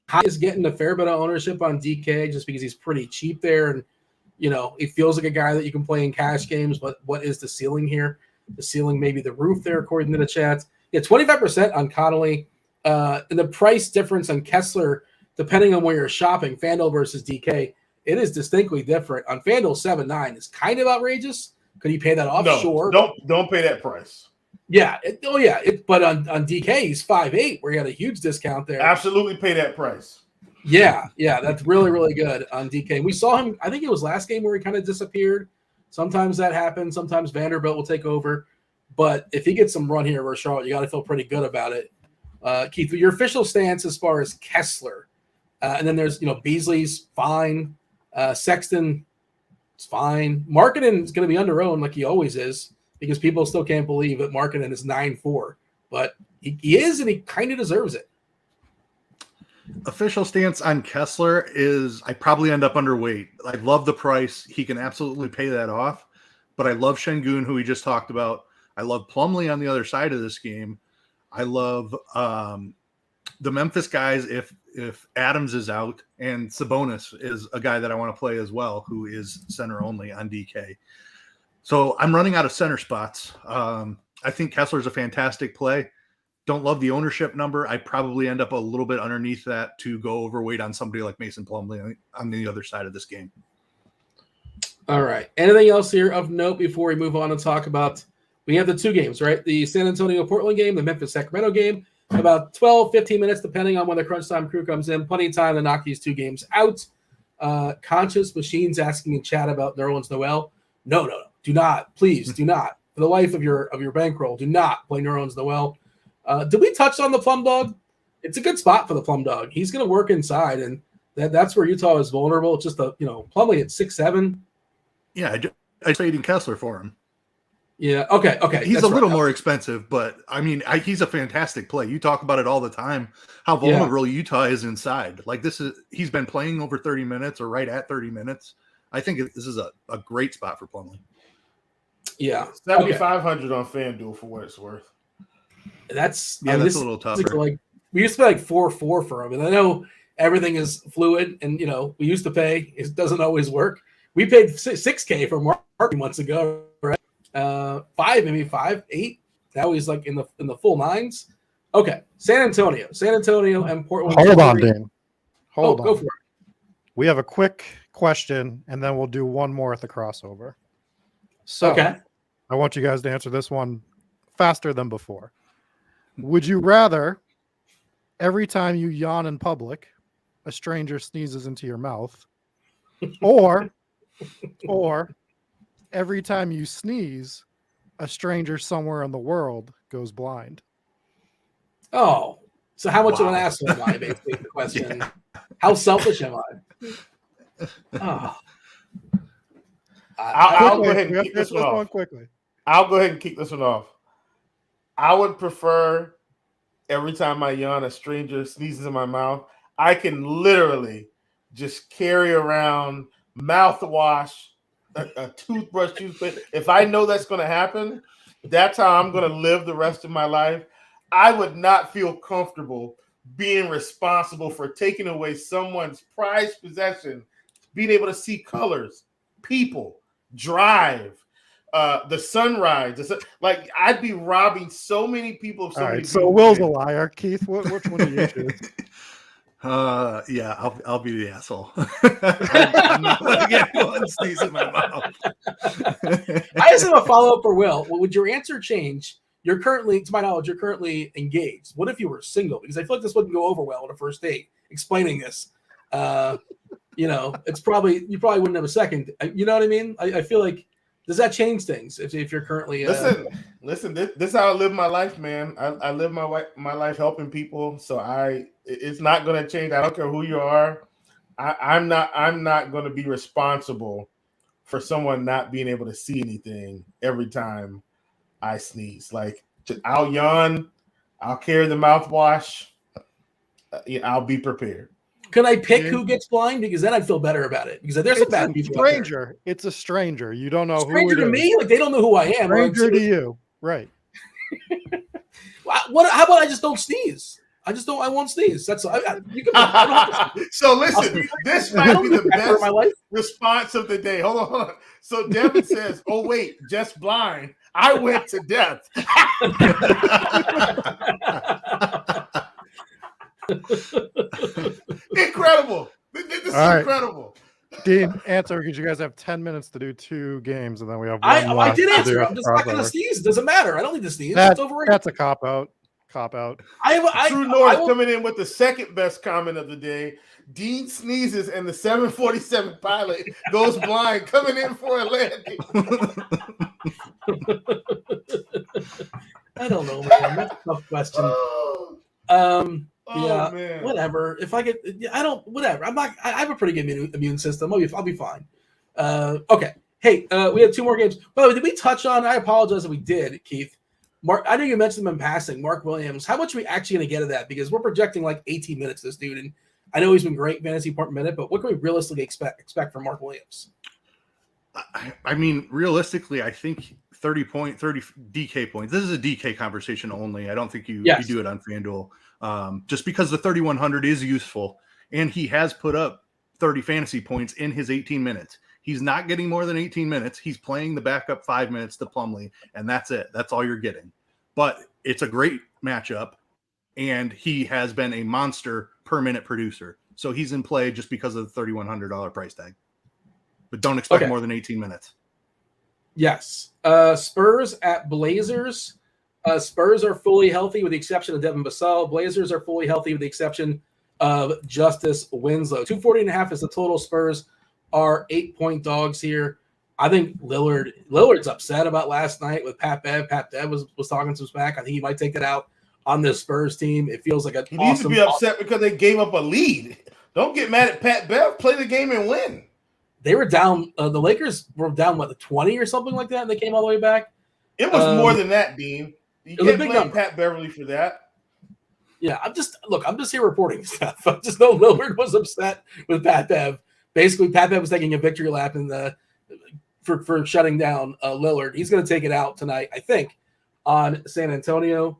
Kai is getting a fair bit of ownership on DK just because he's pretty cheap there. And, he feels like a guy that you can play in cash games, but what is the ceiling here? The ceiling may be the roof there, according to the chat. Yeah, 25% on Connolly. And the price difference on Kessler, depending on where you're shopping, FanDuel versus DK, it is distinctly different. On FanDuel, 7.9 is kind of outrageous. Could he pay that off? No, sure. Don't pay that price. Yeah. But on DK, he's 5.8, where he had a huge discount there. Absolutely pay that price. Yeah, that's really, really good on DK. We saw him, I think it was last game where he kind of disappeared. Sometimes that happens. Sometimes Vanderbilt will take over. But if he gets some run here versus Charlotte, you got to feel pretty good about it. Keith, your official stance as far as Kessler. And then there's, Beasley's fine. Sexton is fine. Markkanen is going to be under-owned like he always is because people still can't believe that Markkanen is 9.4. But he is, and he kind of deserves it. Official stance on Kessler is I probably end up underweight. I love the price. He can absolutely pay that off. But I love Şengün, who we just talked about. I love Plumlee on the other side of this game. I love the Memphis guys if Adams is out, and Sabonis is a guy that I want to play as well, who is center only on DK. So I'm running out of center spots. I think Kessler's a fantastic play. Don't love the ownership number. I probably end up a little bit underneath that to go overweight on somebody like Mason Plumlee on the other side of this game. All right. Anything else here of note before we move on and talk about – we have the two games, right? The San Antonio-Portland game, the Memphis-Sacramento game, about 12, 15 minutes, depending on when the crunch time crew comes in. Plenty of time to knock these two games out. Conscious Machines asking in chat about Nerlens Noel. No. Do not. Please do not. For the life of your bankroll, do not play Nerlens Noel. Did we touch on the Plum Dog? It's a good spot for the Plum Dog. He's going to work inside, and that's where Utah is vulnerable. It's just Plumlee at 6'7". Yeah, I traded Kessler for him. Yeah. Okay. He's a little more expensive, but I mean, he's a fantastic play. You talk about it all the time, how vulnerable Utah is inside. Like he's been playing over 30 minutes or right at 30 minutes. I think this is a great spot for Plumlee. Yeah. 7,500 on FanDuel for what it's worth. That's a little tougher. Like we used to pay like 4.4 for him, and I know everything is fluid, and we used to pay. It doesn't always work. We paid $6K for Mark months ago, right? 5, maybe 5, 8. Now he's like in the full nines. Okay, San Antonio, and Portland. Hold on, Dan. Hold on. Go for it. We have a quick question, and then we'll do one more at the crossover. So, okay. I want you guys to answer this one faster than before. Would you rather every time you yawn in public, a stranger sneezes into your mouth, or every time you sneeze, a stranger somewhere in the world goes blind? Oh, so how much of an asshole am I, basically, the question. Yeah. How selfish am I? Oh. I'll go ahead and kick this one off. Quickly. I'll go ahead and kick this one off. I would prefer every time I yawn, a stranger sneezes in my mouth. I can literally just carry around mouthwash, a toothbrush, toothpaste. If I know that's going to happen, that's how I'm going to live the rest of my life. I would not feel comfortable being responsible for taking away someone's prized possession, being able to see colors, people, drive, the sunrise. Like, I'd be robbing so many people of so All many right, so beautiful Will's a things. liar. Keith, which one do you choose? Yeah, I'll be the asshole. I'm not letting anyone sneeze in my mouth. I just have a follow-up for Will. Would your answer change? You're currently, to my knowledge, you're currently engaged. What if you were single? Because I feel like this wouldn't go over well on a first date. Explaining this, it's probably you probably wouldn't have a second. You know what I mean? I feel like, does that change things if you're currently? Listen. This is how I live my life, man. I live my life helping people, so it's not going to change. I don't care who you are. I'm not going to be responsible for someone not being able to see anything every time I sneeze. Like, I'll yawn, I'll carry the mouthwash. I'll be prepared. Can I pick who gets blind? Because then I'd feel better about it. Because there's some bad people out there. Stranger. It's a stranger. You don't know Stranger who it to is. me? Like, they don't know who I am. Stranger to you. Right. How about I just don't sneeze? I won't sneeze. That's you can. I don't have to So listen, this might be the best my life. response of the day. Hold on. So Devin says, "Oh wait, just blind. I went to death." Incredible. This is incredible. Dean, answer, because you guys have 10 minutes to do 2 games, and then we have one I did left to answer. do I'm just not going to crossover. sneeze. It doesn't matter. I don't need to sneeze. It's overrated. That's a cop-out. True North coming in with the second best comment of the day. Dean sneezes and the 747 pilot goes blind, coming in for a landing. I don't know, man. That's a tough question. Man. Whatever. If I get, whatever. I have a pretty good immune system. I'll be fine. Okay. Hey, we have 2 more games. By the way, did we touch on? I apologize if we did, Keith. Mark, I know you mentioned them in passing. Mark Williams. How much are we actually going to get of that? Because we're projecting like 18 minutes. This dude, and I know he's been great fantasy point per minute, but what can we realistically expect from Mark Williams? I mean, realistically, I think 30 DK points. This is a DK conversation only. I don't think you do it on FanDuel. Just because the 3,100 is useful, and he has put up 30 fantasy points in his 18 minutes. He's not getting more than 18 minutes. He's playing the backup 5 minutes to Plumlee, and that's it. That's all you're getting. But it's a great matchup, and he has been a monster per minute producer. So he's in play just because of the $3,100 price tag. But don't expect more than 18 minutes. Yes. Spurs at Blazers. Spurs are fully healthy with the exception of Devin Vassell. Blazers are fully healthy with the exception of Justice Winslow. 240.5 is the total. Spurs are 8-point dogs here. I think Lillard's upset about last night with Pat Bev. Pat Bev was talking some smack. I think he might take it out on this Spurs team. It feels like He needs to be upset because they gave up a lead. Don't get mad at Pat Bev. Play the game and win. They were down. The Lakers were down, the 20 or something like that, and they came all the way back? It was more than that, Dean. You can't blame Pat Beverly for that. Yeah, I'm just here reporting stuff. I just know Lillard was upset with Pat Bev. Basically, Pat Bev was taking a victory lap in for shutting down Lillard. He's going to take it out tonight, I think, on San Antonio.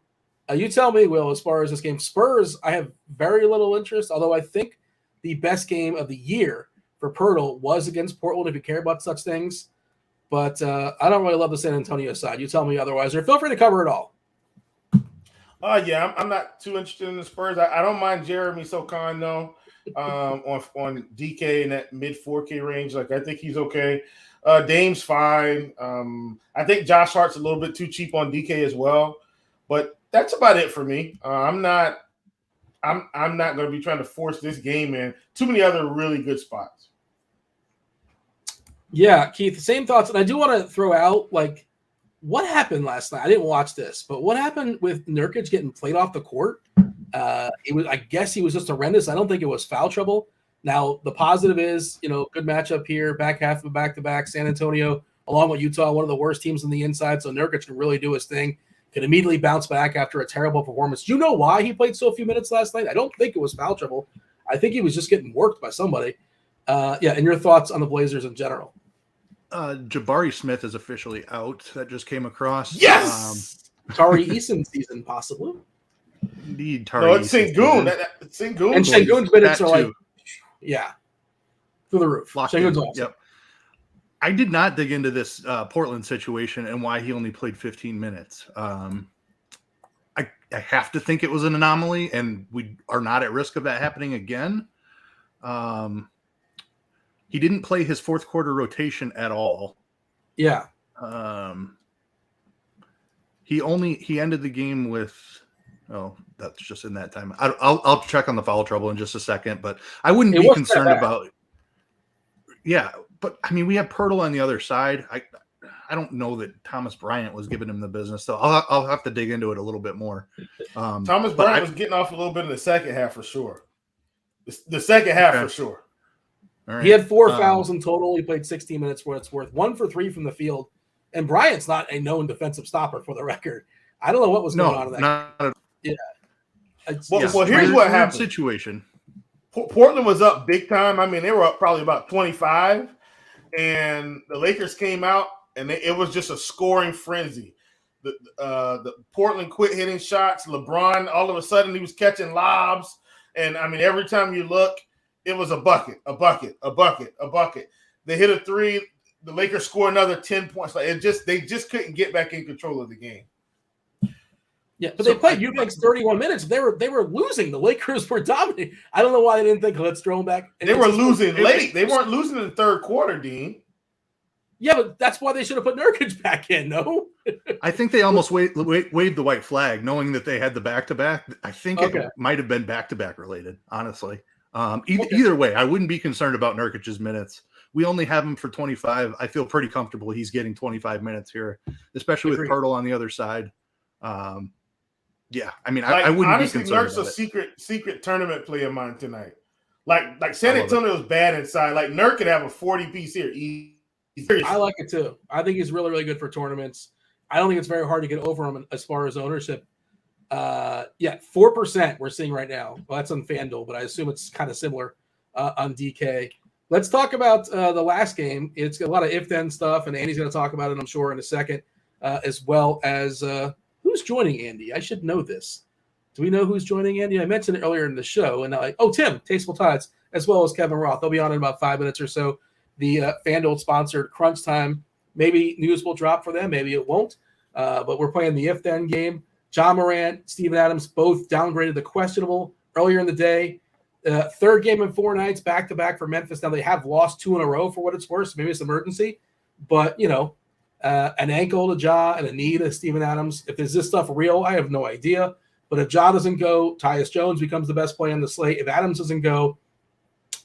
You tell me, Will, as far as this game. Spurs, I have very little interest, although I think the best game of the year for Pirtle was against Portland, if you care about such things. But I don't really love the San Antonio side. You tell me otherwise, or feel free to cover it all. Yeah, I'm not too interested in the Spurs. I don't mind Jeremy Sochan, though. On DK in that mid 4K range. Like, I think he's okay. Dame's fine. I think Josh Hart's a little bit too cheap on DK as well. But that's about it for me. I'm not going to be trying to force this game in. Too many other really good spots. Yeah, Keith, same thoughts. And I do want to throw out, like, what happened last night? I didn't watch this, but what happened with Nurkic getting played off the court? I guess he was just horrendous. I don't think it was foul trouble. Now, the positive is, good matchup here, back half of back-to-back. San Antonio, along with Utah, one of the worst teams on the inside, so Nurkic can really do his thing. can immediately bounce back after a terrible performance. Do you know why he played so few minutes last night? I don't think it was foul trouble. I think he was just getting worked by somebody. And your thoughts on the Blazers in general? Jabari Smith is officially out. That just came across. Yes! Tari Eason season, possibly. Indeed, Tari. No, it's Sengun. It's Sengun. And Sengun's minutes That are like, too. through the roof. Locked Sengun's in. awesome. Yep. I did not dig into this Portland situation and why he only played 15 minutes. I have to think it was an anomaly, and we are not at risk of that happening again. He didn't play his fourth quarter rotation at all. Yeah. He ended the game with, that's just in that time. I'll check on the foul trouble in just a second, but I wouldn't be concerned about. Yeah, but I mean, we have Pirtle on the other side. I don't know that Thomas Bryant was giving him the business, so I'll have to dig into it a little bit more. Thomas Bryant was getting off a little bit in the second half for sure. The second half for sure. All right. He had 4 fouls in total. He played 16 minutes for what it's worth. 1 for 3 from the field. And Bryant's not a known defensive stopper, for the record. I don't know what was going on in that game. Well, here's what happened. Situation. Portland was up big time. I mean, they were up probably about 25, and the Lakers came out, and it was just a scoring frenzy. The Portland quit hitting shots. LeBron, all of a sudden, he was catching lobs, and I mean, every time you look, it was a bucket. They hit a three. The Lakers score another 10 points. Like they just couldn't get back in control of the game. Yeah, but they played Eubanks 31 minutes. They were losing. The Lakers were dominating. I don't know why they didn't think, let's throw them back. They were losing late. They weren't losing in the third quarter, Dean. Yeah, but that's why they should have put Nurkic back in, no? I think they almost waved the white flag, knowing that they had the back-to-back. I think it might have been back-to-back related, honestly. Either way, I wouldn't be concerned about Nurkic's minutes. We only have him for 25. I feel pretty comfortable he's getting 25 minutes here, especially with Pirtle on the other side. Yeah, I mean, I wouldn't honestly, be concerned. Nurk's a secret tournament play of mine tonight. Like San Antonio was bad inside. Like Nurk could have a 40-piece here. I like it too. I think he's really, really good for tournaments. I don't think it's very hard to get over him as far as ownership. 4% we're seeing right now. Well, that's on Fanduel, but I assume it's kind of similar on DK. Let's talk about the last game. It's got a lot of if-then stuff, and Andy's going to talk about it, I'm sure, in a second, as well as who's joining Andy. I should know this. Do we know who's joining Andy? I mentioned it earlier in the show, and Tim, TastefulTides, as well as Kevin Roth. They'll be on in about 5 minutes or so. The FanDuel-sponsored Crunch Time. Maybe news will drop for them. Maybe it won't. But we're playing the if-then game. John Morant, Steven Adams, both downgraded to questionable earlier in the day. Third game in 4 nights, back-to-back for Memphis. Now, they have lost 2 in a row for what it's worth. So maybe it's emergency. But, an ankle to Ja and a knee to Steven Adams. If is this stuff real, I have no idea. But if Ja doesn't go, Tyus Jones becomes the best play on the slate. If Adams doesn't go,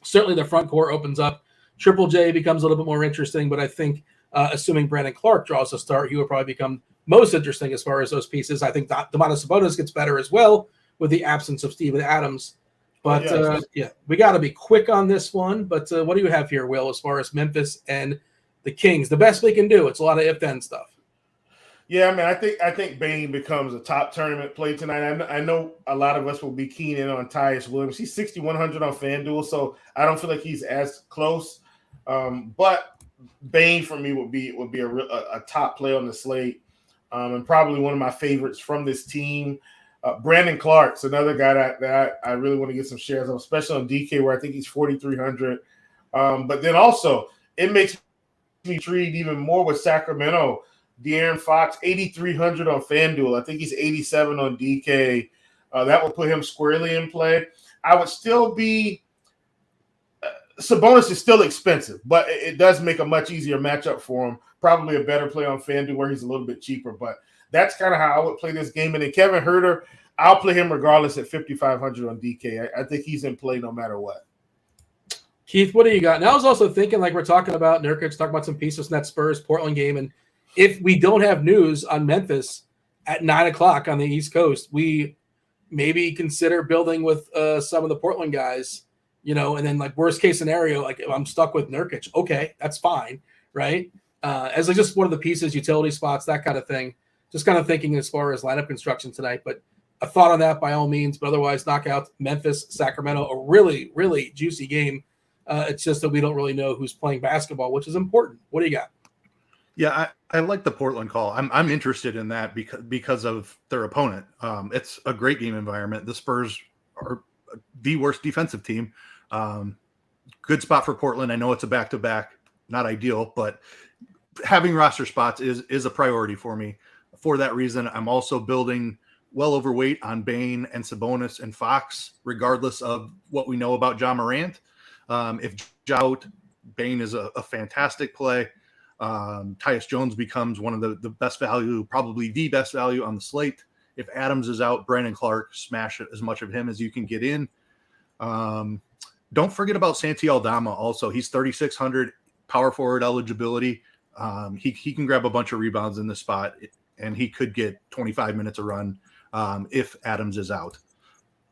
certainly the front court opens up. Triple J becomes a little bit more interesting. But I think assuming Brandon Clark draws a start, he will probably become most interesting as far as those pieces. I think Domantas Sabonis gets better as well with the absence of Steven Adams. But, we got to be quick on this one. But what do you have here, Will, as far as Memphis and the Kings? The best we can do. It's a lot of if-then stuff. Yeah, I mean, I think Bane becomes a top tournament play tonight. I know a lot of us will be keen in on Tyus Williams. He's 6,100 on FanDuel, so I don't feel like he's as close. But Bane for me would be a top play on the slate, and probably one of my favorites from this team. Brandon Clark's another guy that I really want to get some shares of, especially on DK, where I think he's 4,300. But then also, it makes me intrigued even more with Sacramento. De'Aaron Fox, 8,300 on FanDuel. I think he's 87 on DK. That will put him squarely in play. I would still be Sabonis is still expensive, but it does make a much easier matchup for him. Probably a better play on FanDuel where he's a little bit cheaper, but that's kind of how I would play this game. And then Kevin Huerter, I'll play him regardless at 5,500 on DK. I think he's in play no matter what. Keith, what do you got? And I was also thinking, like we're talking about Nurkic, talking about some pieces in that Spurs-Portland game. And if we don't have news on Memphis at 9 o'clock on the East Coast, we maybe consider building with some of the Portland guys, and then like worst case scenario, like if I'm stuck with Nurkic, okay, that's fine, right? As like just one of the pieces, utility spots, that kind of thing. just kind of thinking as far as lineup construction tonight. But a thought on that by all means. But otherwise, knock out Memphis, Sacramento, a really, really juicy game. It's just that we don't really know who's playing basketball, which is important. What do you got? Yeah, I like the Portland call. I'm interested in that because of their opponent. It's a great game environment. The Spurs are the worst defensive team. Good spot for Portland. I know it's a back-to-back, not ideal, but having roster spots is a priority for me. For that reason, I'm also building well overweight on Bane and Sabonis and Fox, regardless of what we know about Ja Morant. If Ja out, Bane is a fantastic play. Tyus Jones becomes one of the best value, probably the best value on the slate. If Adams is out, Brandon Clark, smash as much of him as you can get in. Don't forget about Santi Aldama also. He's 3,600 power forward eligibility. He can grab a bunch of rebounds in this spot, and he could get 25 minutes a run if Adams is out.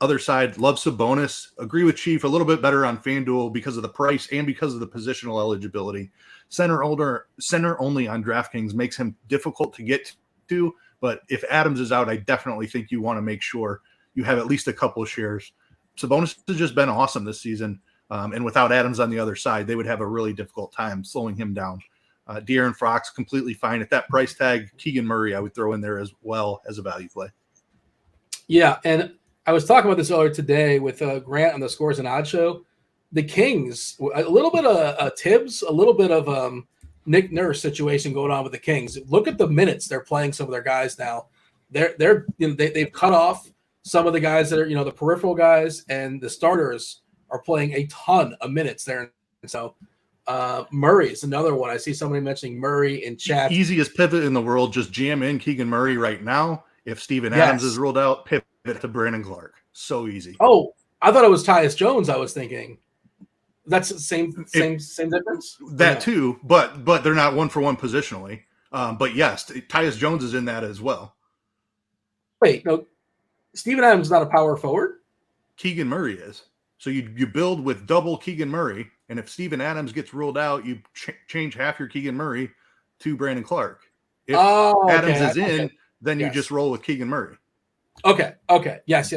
Other side, love Sabonis. Agree with Chief, a little bit better on FanDuel because of the price and because of the positional eligibility. Center only on DraftKings makes him difficult to get to, but if Adams is out, I definitely think you want to make sure you have at least a couple of shares. Sabonis has just been awesome this season, and without Adams on the other side, they would have a really difficult time slowing him down. De'Aaron Fox, completely fine. At that price tag, Keegan Murray I would throw in there as well as a value play. Yeah, and I was talking about this earlier today with Grant on the Scores and Odds show. The Kings, a little bit of Tibbs, a little bit of Nick Nurse situation going on with the Kings. Look at the minutes they're playing some of their guys now. They've cut off some of the guys that are the peripheral guys, and the starters are playing a ton of minutes there. And so Murray is another one. I see somebody mentioning Murray in chat. Easiest pivot in the world. Just jam in Keegan Murray right now. If Steven Adams is ruled out, pivot to Brandon Clark. So easy. Oh, I thought it was Tyus Jones. I was thinking that's the same difference. That too, but they're not 1-for-1 positionally. But yes, Tyus Jones is in that as well. Wait, no, Steven Adams is not a power forward. Keegan Murray is. So you build with double Keegan Murray, and if Steven Adams gets ruled out, you change half your Keegan Murray to Brandon Clark. If Adams is in, then you just roll with Keegan Murray. Okay. Yes.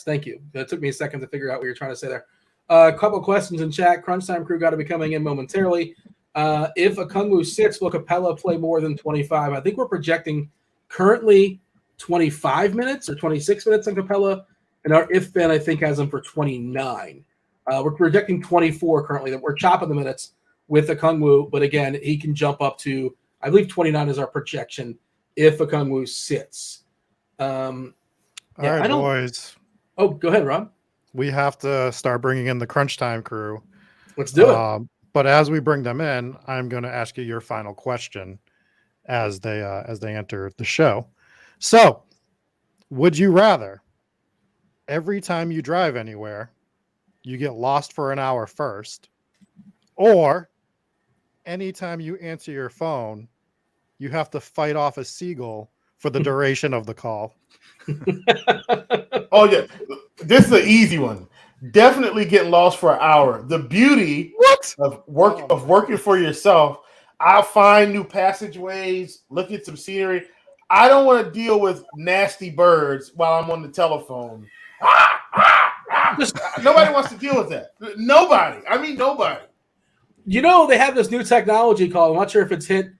Thank you. That took me a second to figure out what you're trying to say there. A couple questions in chat. Crunch Time crew got to be coming in momentarily. If Okongwu sits, will Capella play more than 25? I think we're projecting currently 25 minutes or 26 minutes on Capella, and our if Ben I think has him for 29. We're projecting 24 currently. That we're chopping the minutes with Okongwu, but again, he can jump up to, I believe 29 is our projection if Okongwu sits. All right, boys. Oh, go ahead, Rob. We have to start bringing in the Crunch Time crew. Let's do it. But as we bring them in, I'm going to ask you your final question as they enter the show. So, would you rather every time you drive anywhere, you get lost for an hour first, or anytime you answer your phone, you have to fight off a seagull for the duration of the call? Oh, yeah. This is an easy one. Definitely getting lost for an hour. The beauty of working for yourself, I'll find new passageways, look at some scenery. I don't want to deal with nasty birds while I'm on the telephone. Nobody wants to deal with that. Nobody. I mean, nobody. You know, they have this new technology called, I'm not sure if it's hit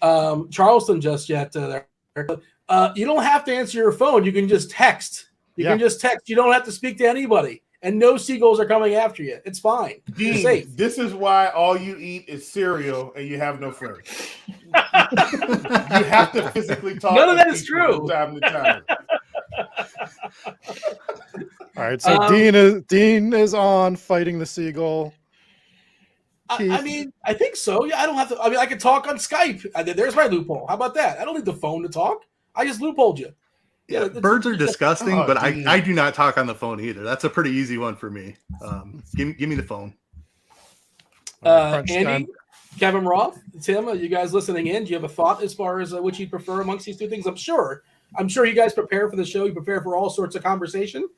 Charleston just yet. You don't have to answer your phone. You can just text. You can just text. You don't have to speak to anybody. And no seagulls are coming after you. It's fine. You're safe. This is why all you eat is cereal and you have no friends. You have to physically talk. None of that is true. From time to time. All right, so Dean is on fighting the seagull. I mean, I think so. Yeah, I don't have to. I mean, I can talk on Skype. There's my loophole. How about that? I don't need the phone to talk. I just loopholed you. Yeah, birds are disgusting, but I do not talk on the phone either. That's a pretty easy one for me. Give me the phone. Andy, Kevin Roth, Tim, are you guys listening in? Do you have a thought as far as which you prefer amongst these two things? I'm sure you guys prepare for the show. You prepare for all sorts of conversation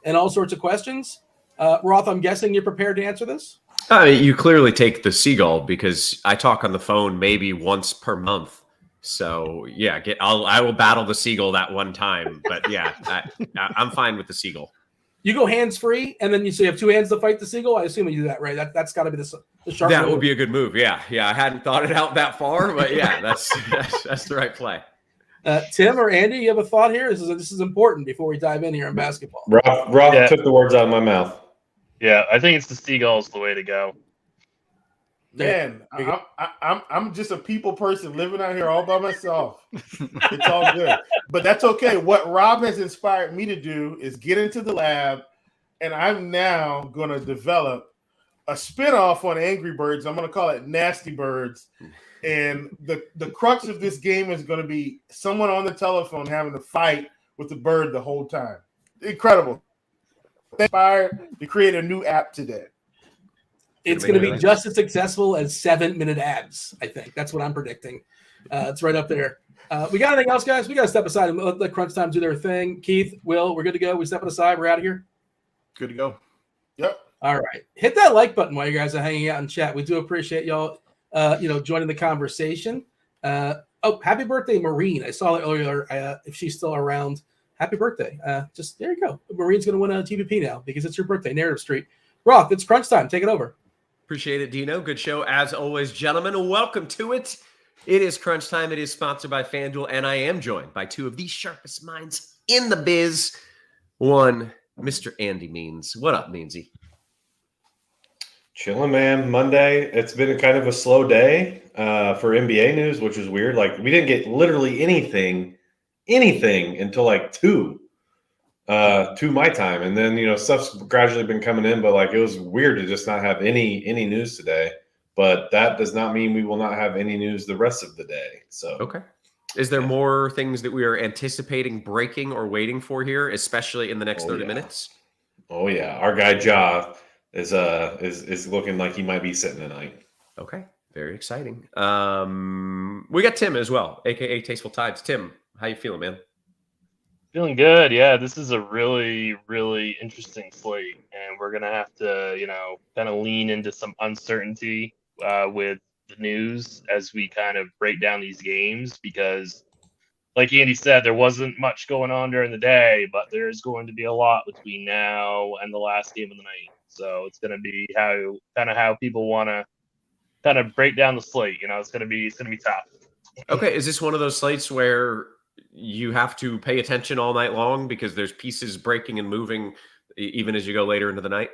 and all sorts of questions. Roth, I'm guessing you're prepared to answer this? You clearly take the seagull because I talk on the phone maybe once per month. So yeah, I will battle the seagull that one time. But yeah, I'm fine with the seagull. You go hands free, and then you have two hands to fight the seagull. I assume you do that, right? That's got to be the sharp. That move. would be a good move. Yeah. I hadn't thought it out that far, but yeah, that's the right play. Tim or Andy, you have a thought here? This is important before we dive in here on basketball. Roth took the words out of my mouth. Yeah, I think it's the seagulls the way to go. Man, I'm just a people person living out here all by myself. It's all good, but that's okay. What Rob has inspired me to do is get into the lab, and I'm now going to develop a spinoff on Angry Birds. I'm going to call it Nasty Birds, and the crux of this game is going to be someone on the telephone having to fight with the bird the whole time. Incredible. Inspired to create a new app today. It's going to be just as successful as 7-minute ads. I think that's what I'm predicting. It's right up there. We got anything else, guys? We got to step aside and let Crunch Time do their thing. Keith, Will, we're good to go. We stepping aside. We're out of here. Good to go. Yep. All right. Hit that like button while you guys are hanging out in chat. We do appreciate y'all, joining the conversation. Happy birthday, Maureen. I saw that earlier. If she's still around, happy birthday. Just there you go. Maureen's going to win a TVP now because it's your birthday. Narrative Street. Roth, it's Crunch Time. Take it over. Appreciate it, Dino. Good show as always, gentlemen. Welcome to it. It is Crunch Time. It is sponsored by Fanduel, and I am joined by two of the sharpest minds in the biz. One, Mr. Andy Means. What up, Meansy? Chilling, man. Monday. It's been kind of a slow day for NBA news, which is weird. Like, we didn't get literally anything until like 2 my time. And then, stuff's gradually been coming in, but like, it was weird to just not have any news today, but that does not mean we will not have any news the rest of the day. So, okay. Is there more things that we are anticipating breaking or waiting for here, especially in the next 30 minutes? Oh yeah. Our guy Ja is looking like he might be sitting tonight. Okay. Very exciting. We got Tim as well, aka TastefulTides. Tim, how you feeling, man? Feeling good. Yeah, this is a really, really interesting slate, and we're gonna have to, kind of lean into some uncertainty with the news as we kind of break down these games, because, like Andy said, there wasn't much going on during the day, but there's going to be a lot between now and the last game of the night. So it's gonna be how people want to kind of break down the slate. It's gonna be tough. Okay, is this one of those slates where you have to pay attention all night long because there's pieces breaking and moving even as you go later into the night?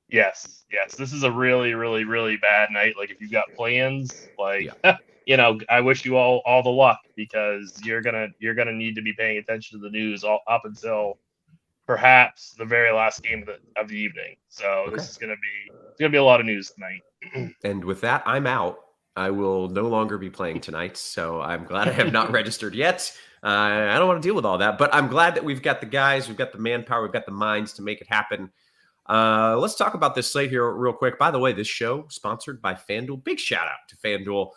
Yes. This is a really, really, really bad night. Like, if you've got plans, I wish you all the luck, because you're gonna need to be paying attention to the news all up until perhaps the very last game of the evening. So This is gonna be a lot of news tonight. And with that, I'm out. I will no longer be playing tonight, so I'm glad I have not registered yet. I don't want to deal with all that, but I'm glad that we've got the guys, we've got the manpower, we've got the minds to make it happen. Let's talk about this slate here real quick. By the way, this show sponsored by Fanduel. Big shout out to Fanduel.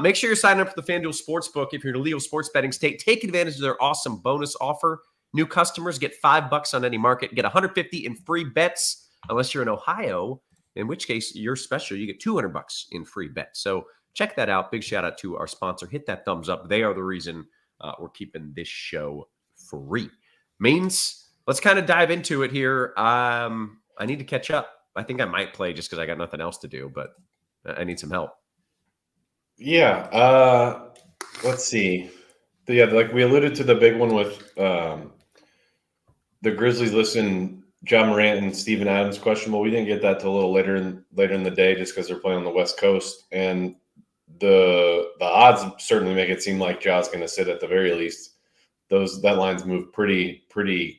Make sure you're signing up for the Fanduel Sportsbook. If you're in a legal sports betting state, take advantage of their awesome bonus offer. New customers get $5 on any market, get $150 in free bets, unless you're in Ohio, in which case you're special. You get $200 in free bets. So check that out. Big shout out to our sponsor. Hit that thumbs up. They are the reason we're keeping this show free. Means, let's kind of dive into it here. I need to catch up. I think I might play just because I got nothing else to do, but I need some help. Yeah. Let's see. Like we alluded to the big one with the Grizzlies listing John Morant and Steven Adams questionable. We didn't get that till a little later in the day just because they're playing on the West Coast. And the odds certainly make it seem like Ja's going to sit at the very least. That line's moved pretty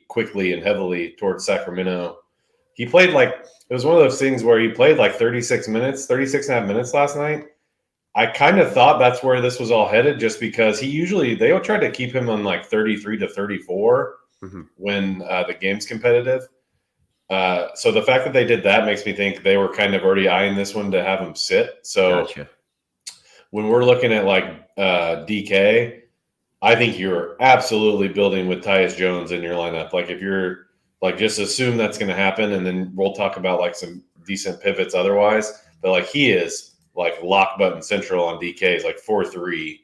quickly and heavily towards Sacramento. He played it was one of those things where he played 36 and a half minutes last night. I kind of thought that's where this was all headed, just because they all tried to keep him on 33 to 34 when the game's competitive. So the fact that they did that makes me think they were kind of already eyeing this one to have him sit. So Gotcha. When we're looking at DK, I think you're absolutely building with Tyus Jones in your lineup. If you're just assume that's going to happen, and then we'll talk about some decent pivots otherwise. But he is lock button central on DK. He's 4-3.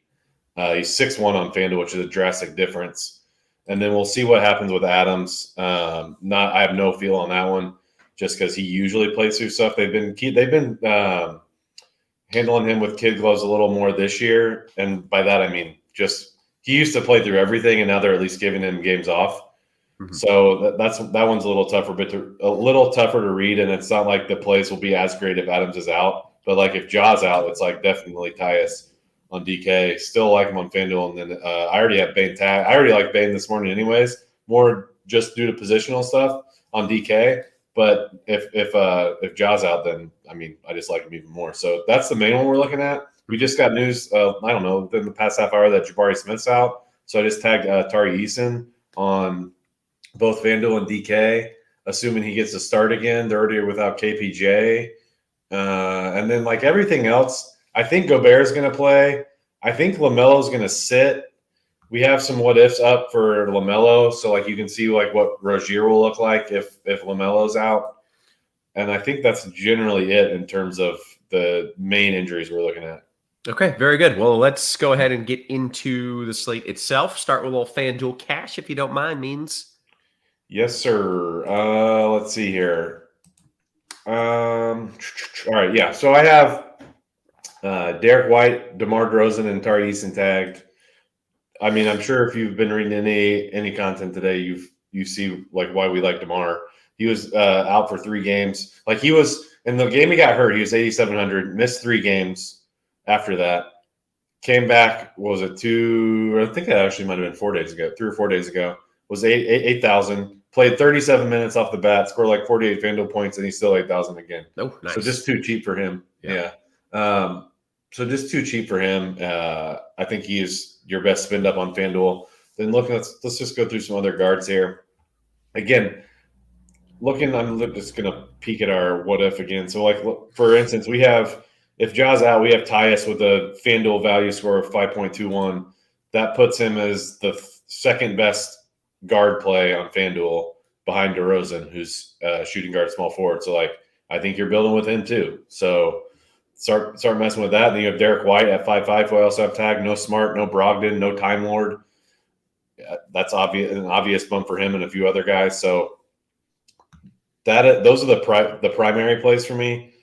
He's 6'1" on FanDuel, which is a drastic difference. And then we'll see what happens with Adams. I have no feel on that one, just because he usually plays through stuff. They've been handling him with kid gloves a little more this year, and by that I mean just he used to play through everything, and now they're at least giving him games off. Mm-hmm. So that one's a little tougher, a little tougher to read, and it's not like the plays will be as great if Adams is out. But like if Jaw's out, it's like definitely Tyus on DK. Still like him on FanDuel, and then I already have Bane tag. I already like Bane this morning, anyways. More just due to positional stuff on DK. But if Jaw's out, then I mean I just like him even more. So that's the main one we're looking at. We just got news. I don't know within the past half hour that Jabari Smith's out. So I just tagged Tari Eason on both FanDuel and DK, assuming he gets to start again. They're already without KPJ. And then, like everything else, I think Gobert's going to play. I think LaMelo's going to sit. We have some what-ifs up for LaMelo, so, like, you can see, like, what Rozier will look like if LaMelo's out. And I think that's generally it in terms of the main injuries we're looking at. Okay, very good. Well, let's go ahead and get into the slate itself. Start with a little FanDuel cash, if you don't mind, Means. Yes, sir. Let's see here. All right, yeah. So I have Derek White, DeMar DeRozan, and Tari Eason tagged. I mean, I'm sure if you've been reading any content today, you see like why we like DeMar. He was out for 3 games. Like he was in the game he got hurt. He was 8,700. Missed 3 games after that. Came back. What was it? 2? I think it actually might have been 4 days ago. 3 or 4 days ago. Was 8,000. Played 37 minutes off the bat, scored like 48 FanDuel points, and he's still 8,000 again. Oh, nice. So just too cheap for him. Yeah. So just too cheap for him. I think he's your best spend up on FanDuel. Then let's just go through some other guards here. Again, I'm just going to peek at our what if again. So like, for instance, we have, if Jaw's out, we have Tyus with a FanDuel value score of 5.21. That puts him as the second best guard play on FanDuel behind DeRozan, who's shooting guard, small forward. So like, I think you're building with him too. So start messing with that. And then you have Derek White at 5'5", who I also have tagged. No Smart, no Brogdon, no Time Lord. That's an obvious bump for him and a few other guys. So those are the primary plays for me.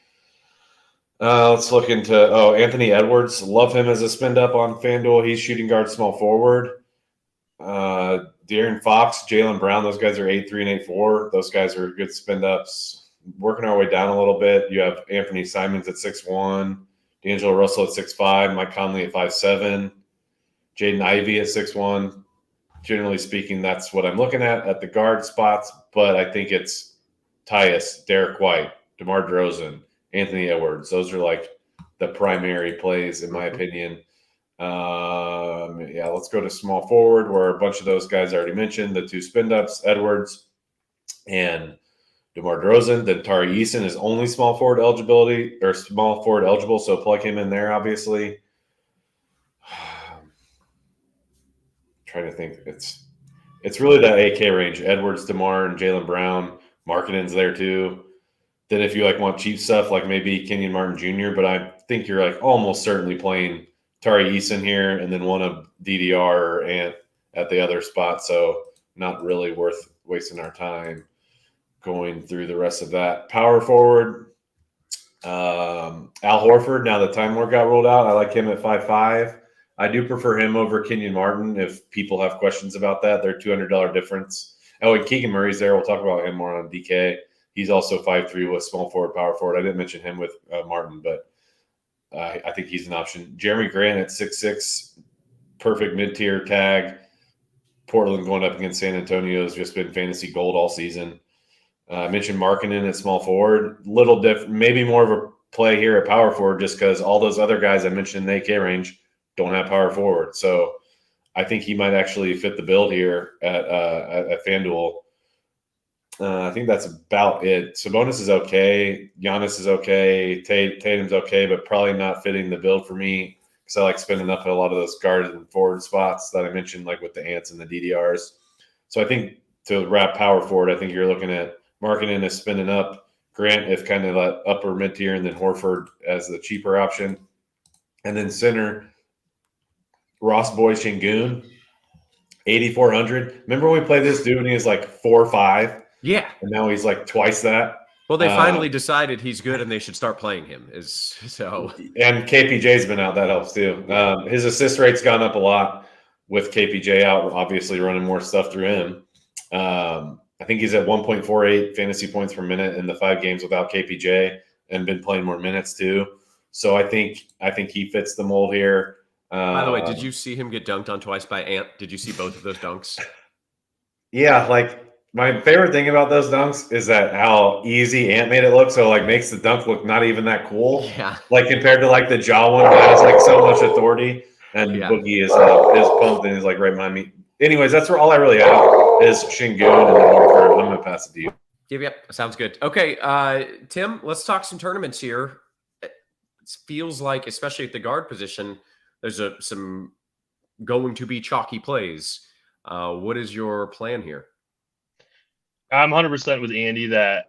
Let's look into Anthony Edwards. Love him as a spend up on FanDuel. He's shooting guard, small forward. De'Aaron Fox, Jaylen Brown, those guys are 8'3" and 8'4". Those guys are good spend ups. Working our way down a little bit, you have Anthony Simons at 6'1", D'Angelo Russell at 6'5", Mike Conley at 5'7", Jaden Ivey at 6'1". Generally speaking, that's what I'm looking at the guard spots, but I think it's Tyus, Derek White, DeMar DeRozan, Anthony Edwards. Those are like the primary plays, in my opinion. Let's go to small forward, where a bunch of those guys I already mentioned, the 2 spend ups, Edwards and DeMar DeRozan. Then Tari Eason is only small forward eligible, so plug him in there, obviously. Trying to think. It's really that AK range. Edwards, DeMar, and Jaylen Brown. Markkanen's there too. Then if you want cheap stuff, like maybe Kenyon Martin Jr., but I think you're almost certainly playing Tari Eason here, and then one of DDR or Ant at the other spot. So not really worth wasting our time going through the rest of that. Power forward, Al Horford. Now the Time Lord got ruled out. I like him at 5'5". I do prefer him over Kenyon Martin if people have questions about that. They're $200 difference. Oh, and Keegan Murray's there. We'll talk about him more on DK. He's also 5'3" with small forward, power forward. I didn't mention him with Martin, but I think he's an option. Jeremy Grant at 6'6", perfect mid-tier tag. Portland going up against San Antonio has just been fantasy gold all season. I mentioned Markkanen at small forward. Little different, maybe more of a play here at power forward, just because all those other guys I mentioned in the AK range don't have power forward. So I think he might actually fit the build here at FanDuel. I think that's about it. Sabonis is okay. Giannis is okay. Tatum's okay, but probably not fitting the build for me because I like spending up at a lot of those guard and forward spots that I mentioned, like with the Ants and the DDRs. So I think to wrap power forward, I think you're looking at Markkanen as spending up, Grant if kind of that upper mid tier, and then Horford as the cheaper option. And then center, Ross Boy Shingun, 8,400. Remember when we played this dude and he was like 4.5, Yeah. and now he's like twice that. Well, they finally decided he's good and they should start playing him. And KPJ's been out. That helps too. His assist rate's gone up a lot with KPJ out, obviously running more stuff through him. I think he's at 1.48 fantasy points per minute in the 5 games without KPJ, and been playing more minutes too. So I think he fits the mold here. By the way, did you see him get dunked on twice by Ant? Did you see both of those dunks? Yeah, like my favorite thing about those dunks is that how easy Ant made it look. So like makes the dunk look not even that cool. Yeah. Like compared to like the Jaw one that has like so much authority, and Boogie is pumped and is like right behind me. Anyways, that's all I really have is Shingun and the Horford. I'm gonna pass it to you. Yep. Sounds good. Okay, Tim, let's talk some tournaments here. It feels like, especially at the guard position, there's some going to be chalky plays. What is your plan here? I'm 100% with Andy that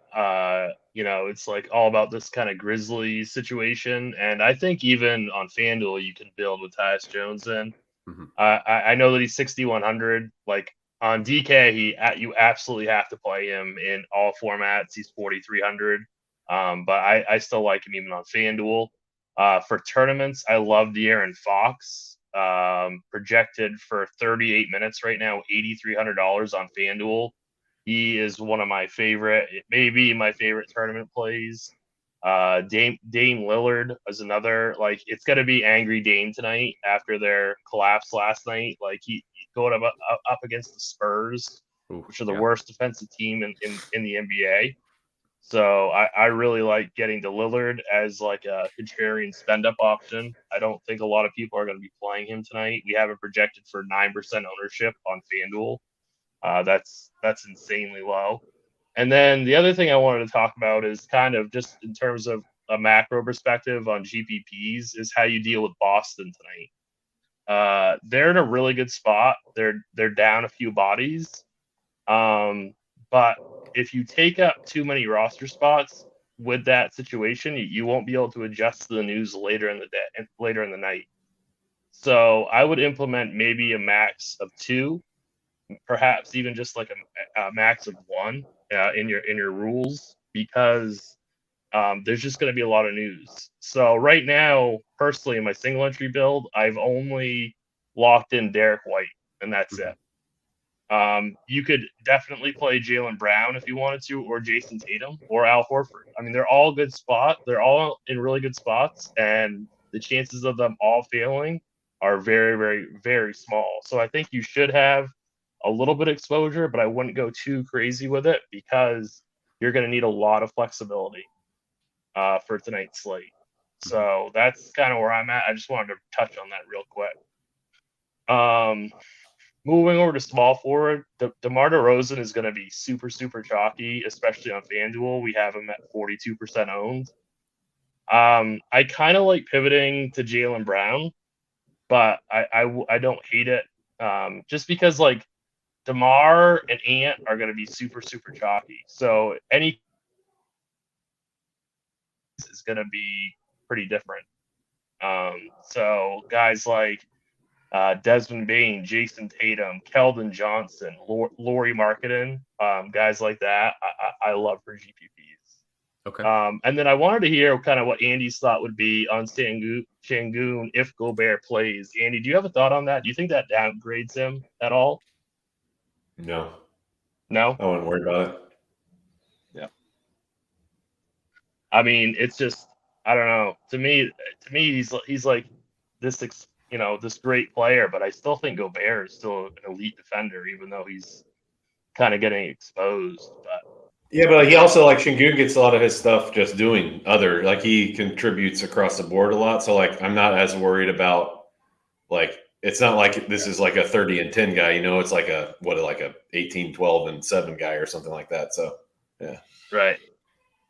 it's like all about this kind of Grizzlies situation, and I think even on FanDuel you can build with Tyus Jones in. Mm-hmm. I know that he's 6,100. Like on DK, you absolutely have to play him in all formats. He's 4,300, but I still like him even on FanDuel. For tournaments, I love De'Aaron Fox. Projected for 38 minutes right now, $8,300 on FanDuel. He is one of my favorite, maybe my favorite tournament plays. Dame Lillard is another. Like, it's going to be angry Dame tonight after their collapse last night. Like, he going up against the Spurs, which are the worst defensive team in the NBA. So I really like getting to Lillard as like a contrarian spend-up option. I don't think a lot of people are going to be playing him tonight. We have it projected for 9% ownership on FanDuel. That's insanely low. And then the other thing I wanted to talk about is kind of just in terms of a macro perspective on GPPs is how you deal with Boston tonight. They're in a really good spot. They're down a few bodies. But if you take up too many roster spots with that situation, you won't be able to adjust to the news later in the night. So I would implement maybe a max of 2, perhaps even just like a max of 1 in your rules, because there's just going to be a lot of news. So right now, personally, in my single entry build, I've only locked in Derek White, and that's it. You could definitely play Jaylen Brown if you wanted to, or Jason Tatum, or Al Horford. I mean, they're all good spots. They're all in really good spots, and the chances of them all failing are very, very, very small. So I think you should have a little bit of exposure, but I wouldn't go too crazy with it because you're going to need a lot of flexibility for tonight's slate. So that's kind of where I'm at. I just wanted to touch on that real quick. Moving over to small forward, DeMar DeRozan is going to be super, super chalky, especially on FanDuel. We have him at 42% owned. I kind of like pivoting to Jaylen Brown, but I don't hate it just because like DeMar and Ant are going to be super, super chalky. So any is going to be pretty different. So guys like Desmond Bain, Jason Tatum, Keldon Johnson, Lauri Markkanen, guys like that, I love for GPPs. Okay. And then I wanted to hear kind of what Andy's thought would be on Şengün if Gobert plays. Andy, do you have a thought on that? Do you think that downgrades him at all? No. No? I wouldn't worry about it. Yeah. I mean, it's just, I don't know. To me, he's like this, this great player, but I still think Gobert is still an elite defender, even though he's kind of getting exposed. But yeah, but he also, like, Şengün gets a lot of his stuff just doing other, like, he contributes across the board a lot. So, like, I'm not as worried about, like, it's not like this is like a 30 and 10 guy, it's like a 18, 12 and 7 guy or something like that. So, yeah. Right.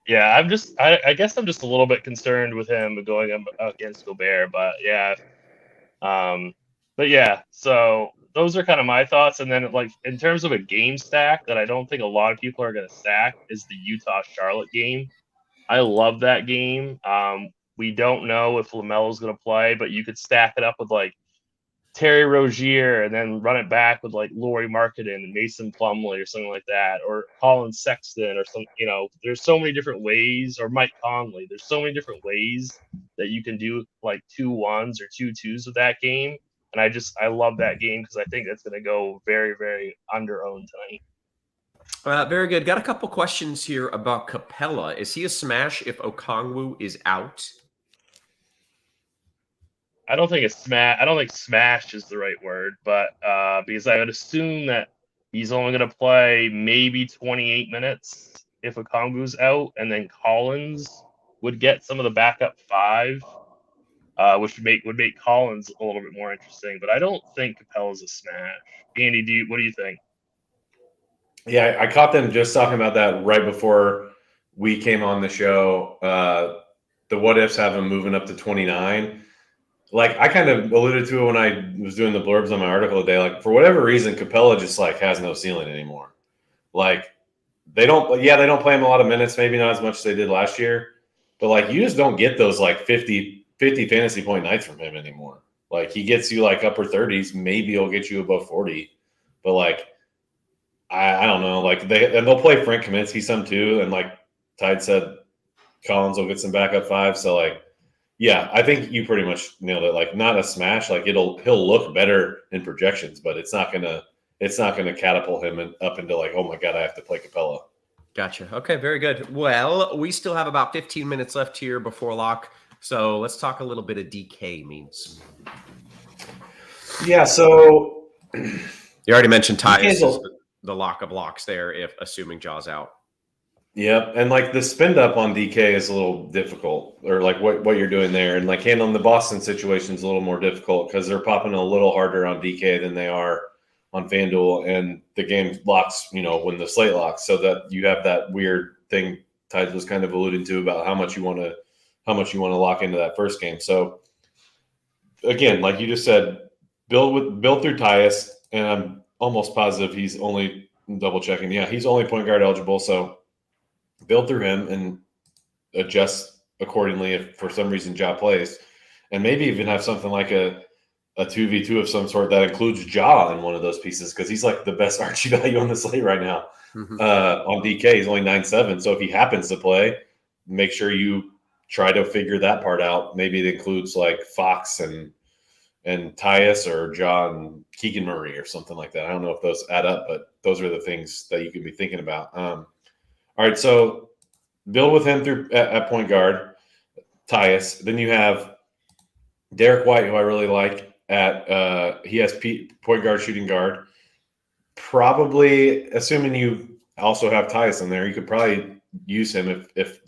Yeah, I guess I'm just a little bit concerned with him going up against Gobert, but yeah. So those are kind of my thoughts. And then, like, in terms of a game stack that I don't think a lot of people are going to stack is the Utah-Charlotte game. I love that game. We don't know if LaMelo's going to play, but you could stack it up with, like, Terry Rozier and then run it back with like Laurie Marketing and Mason Plumlee or something like that, or Colin Sexton or some, there's so many different ways, or Mike Conley. There's so many different ways that you can do like 2-1s or 2-2s with that game. And I love that game because I think it's going to go very, very under-owned tonight. Very good. Got a couple questions here about Capella. Is he a smash if Okongwu is out? I don't think smash is the right word, but because I would assume that he's only going to play maybe 28 minutes if Okongwu's out, and then Collins would get some of the backup 5, which would make Collins a little bit more interesting. But I don't think Capella's a smash. Andy, what do you think? Yeah, I caught them just talking about that right before we came on the show. The what ifs have him moving up to 29. Like I kind of alluded to it when I was doing the blurbs on my article today. Like for whatever reason, Capella just like has no ceiling anymore. Like they don't play him a lot of minutes, maybe not as much as they did last year, but like you just don't get those like 50 fantasy point nights from him anymore. Like he gets you like upper 30s, maybe he'll get you above 40, but like I don't know. Like they'll play Frank Kaminsky some too, and like Tide said, Collins will get some backup 5. So like. Yeah, I think you pretty much nailed it. Like not a smash. Like he'll look better in projections, but it's not gonna catapult him up into like, oh my god, I have to play Capella. Gotcha. Okay, very good. Well, we still have about 15 minutes left here before lock, so let's talk a little bit of DK means. Yeah. So you already mentioned Tyus is the lock of locks there, if assuming Jaw's out. Yep, and like the spend up on DK is a little difficult, or like what you're doing there, and like handling the Boston situation is a little more difficult because they're popping a little harder on DK than they are on FanDuel, and the game locks, when the slate locks, so that you have that weird thing Tides was kind of alluding to about how much you want to lock into that first game. So again, like you just said, build through Tyus, and I'm almost positive he's only double checking. Yeah, he's only point guard eligible, so. Build through him and adjust accordingly if for some reason Ja plays, and maybe even have something like a 2v2 of some sort that includes Ja in one of those pieces because he's like the best Archie value on the slate right now. Mm-hmm. On DK, he's only 9.7, so if he happens to play, make sure you try to figure that part out. Maybe it includes like Fox and Tyus or Ja and Keegan Murray or something like that. I don't know if those add up, but those are the things that you could be thinking about. All right, so build with him through at point guard, Tyus. Then you have Derek White, who I really like at he has point guard, shooting guard. Probably, assuming you also have Tyus in there, you could probably use him if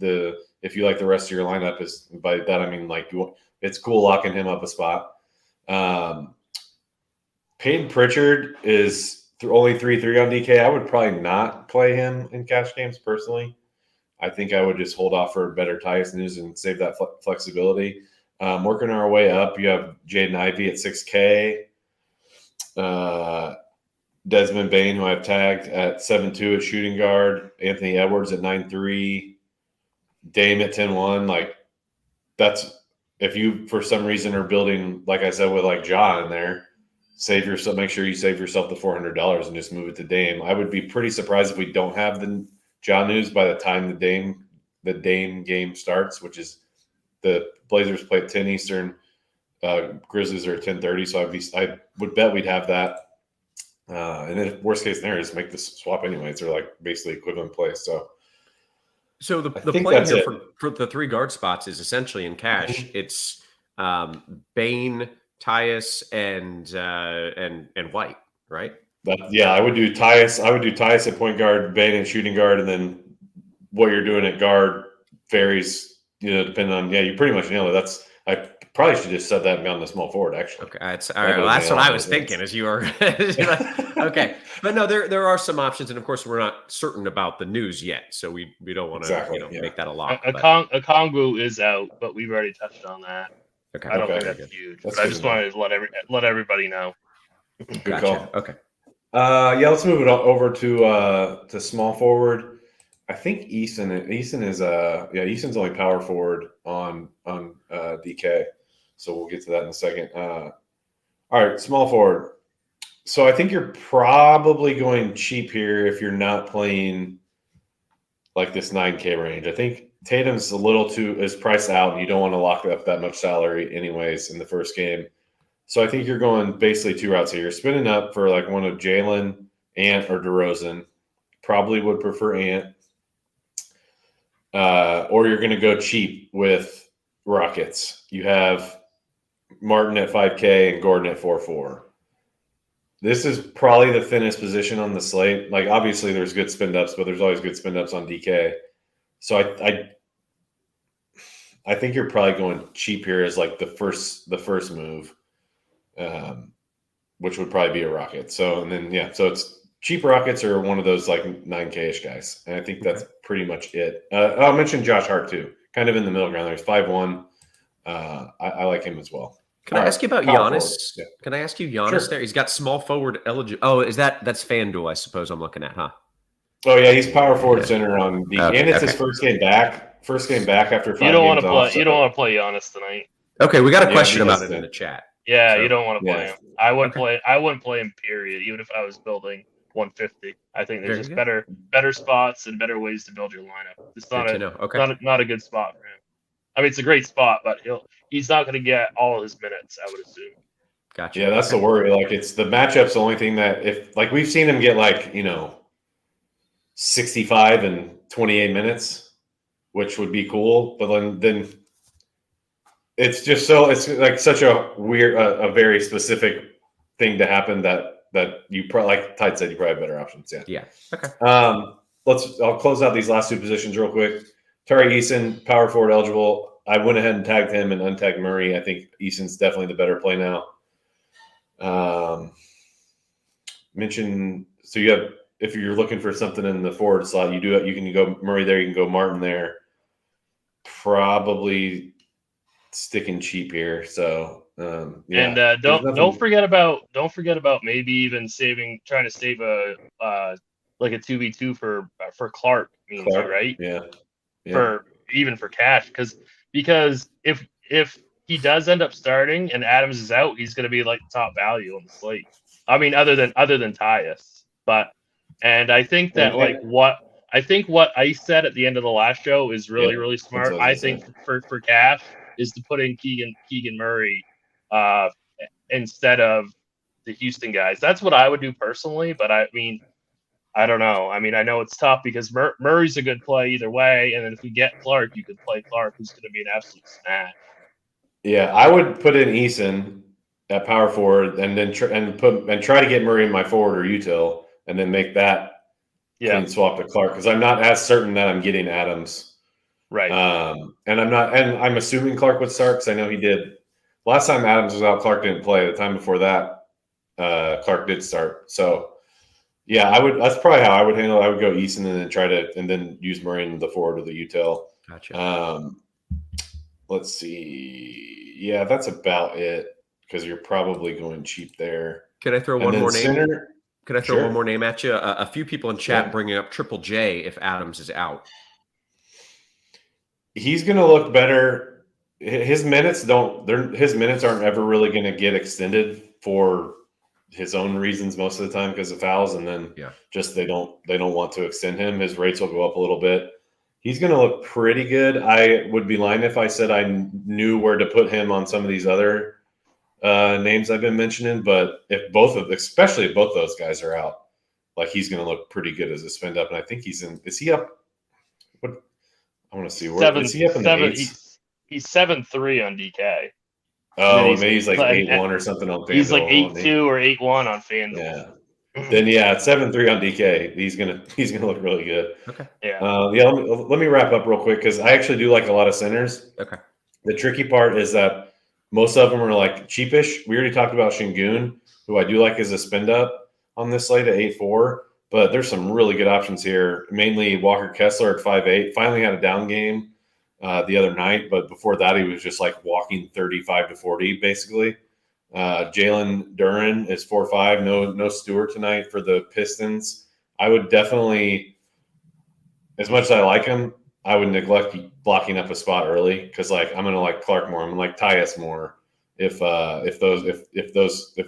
you like the rest of your lineup. Is by that I mean like it's cool locking him up a spot. Peyton Pritchard is. Only 3-3 on DK. I would probably not play him in cash games personally. I think I would just hold off for better Tyus news and save that flexibility. Working our way up, you have Jaden Ivey at 6K. Desmond Bain, who I've tagged at 7.2 at shooting guard. Anthony Edwards at 9.3. Dame at 10.1. Like that's if you for some reason are building, like I said, with like Ja in there. Make sure you save yourself the $400 and just move it to Dame. I would be pretty surprised if we don't have the Ja news by the time the Dame game starts, which is the Blazers play at 10 Eastern, Grizzlies are at 10:30. So I would bet we'd have that. And then worst case scenario is make this swap anyways. They're like basically equivalent plays. So the play here for the 3 guard spots is essentially in cash. Mm-hmm. It's Bain, Tyus and White, right? I would do Tyus. I would do Tyus at point guard, Bain at shooting guard, and then what you're doing at guard varies, depending on. Yeah, you pretty much nailed it. I probably should just set that down the small forward. Actually, okay, all right. Well, that's what I was thinking. As you are, okay, but no, there are some options, and of course, we're not certain about the news yet, so we don't want to make that a lock. Okongwu is out, but we've already touched on that. Okay. I don't think that's huge, but I just wanted to let everybody know. Good call. Okay. Let's move it over to small forward. I think Eason's only power forward on DK, so we'll get to that in a second. All All right, small forward. So I think you're probably going cheap here if you're not playing like this 9K range. I think Tatum's is priced out, and you don't want to lock up that much salary anyways in the first game. So I think you're going basically two routes here. You're spinning up for like one of Jalen, Ant, or DeRozan. Probably would prefer Ant. Or you're going to go cheap with Rockets. You have Martin at 5K and Gordon at 4.4. This is probably the thinnest position on the slate. Like, obviously, there's good spin ups, but there's always good spin ups on DK. So I think you're probably going cheap here as like the first move, which would probably be a Rocket. So so it's cheap Rockets or one of those like 9K-ish guys, and I think that's pretty much it. I'll mention Josh Hart too, kind of in the middle ground. There's 5'1". I like him as well. Can I ask you about Giannis? Yeah. Can I ask you Giannis there? He's got small forward eligible. Oh, that's FanDuel, I suppose I'm looking at, huh? Oh yeah, he's power forward center on the, and it's his first game back. First game back after 5 games. You don't want to play. You don't want to play Giannis tonight. Okay, we got a question about it in the chat. Yeah, you don't want to play him. I wouldn't play. I wouldn't play him. Period. Even if I was building 150, I think there's just better spots and better ways to build your lineup. It's not a good spot for him. I mean, it's a great spot, but he's not going to get all of his minutes, I would assume. Gotcha. Yeah, that's the worry. Like, it's the matchup's the only thing that if like we've seen him get like 65 and 28 minutes, which would be cool, but then it's just it's like such a weird, a very specific thing to happen that you probably, like Tide said, you probably have better options. Yeah. Yeah. Okay. I'll close out these last two positions real quick. Tari Eason, power forward eligible. I went ahead and tagged him and untagged Murray. I think Eason's definitely the better play now. So you have, if you're looking for something in the forward slot, you can go Murray there, you can go Martin there. Probably sticking cheap here. So and don't forget about maybe even trying to save a like a 2v2 for Clark, right? Yeah. For cash, because if he does end up starting and Adams is out, he's going to be like top value on the slate. I mean, other than Tyus, and I think that what I said at the end of the last show is really smart. I think for cash is to put in Keegan Murray instead of the Houston guys. That's what I would do personally, but I mean, I don't know. I mean, I know it's tough because Murray's a good play either way, and then if we get Clark, you could play Clark, who's going to be an absolute smash. Yeah, I would put in Eason at power forward, and then try to get Murray in my forward or util, and then make that clean swap to Clark, because I'm not as certain that I'm getting Adams. Right. And I'm assuming Clark would start because I know he did. Last time Adams was out, Clark didn't play. The time before that, Clark did start. So. Yeah, I would. That's probably how I would handle it. I would go Eason and then use Murray in the forward or the util. Gotcha. Let's see. Yeah, that's about it because you're probably going cheap there. Can I throw one more name? Can I throw Sure. one more name at you? A few people in chat bringing up Triple J if Adams is out. He's going to look better. His minutes aren't ever really going to get extended for his own reasons most of the time because of fouls, and then just they don't want to extend him. His rates will go up a little bit. He's going to look pretty good. I would be lying if I said I knew where to put him on some of these other names I've been mentioning, but especially if both those guys are out, like he's going to look pretty good as a spend up. And I think is he up? What I want to see where is he up in the 8s? He's 7.3 on DK. Oh, maybe he's like 8-1 or something on FanDuel. He's like 8-2 or 8-1 on FanDuel. Yeah. Then at 7.3 on DK, he's gonna look really good. Okay. Yeah. Let me wrap up real quick because I actually do like a lot of centers. Okay. The tricky part is that most of them are like cheapish. We already talked about Şengün, who I do like as a spend up on this slate at 8.4, but there's some really good options here. Mainly Walker Kessler at 5.8. Finally had a down game the other night, but before that he was just like walking 35 to 40 basically. Jalen Duren is 4.5. No Stewart tonight for the Pistons. I would definitely, as much as I like him, I would neglect blocking up a spot early because I'm gonna like Clark more. I'm gonna like Tyus more if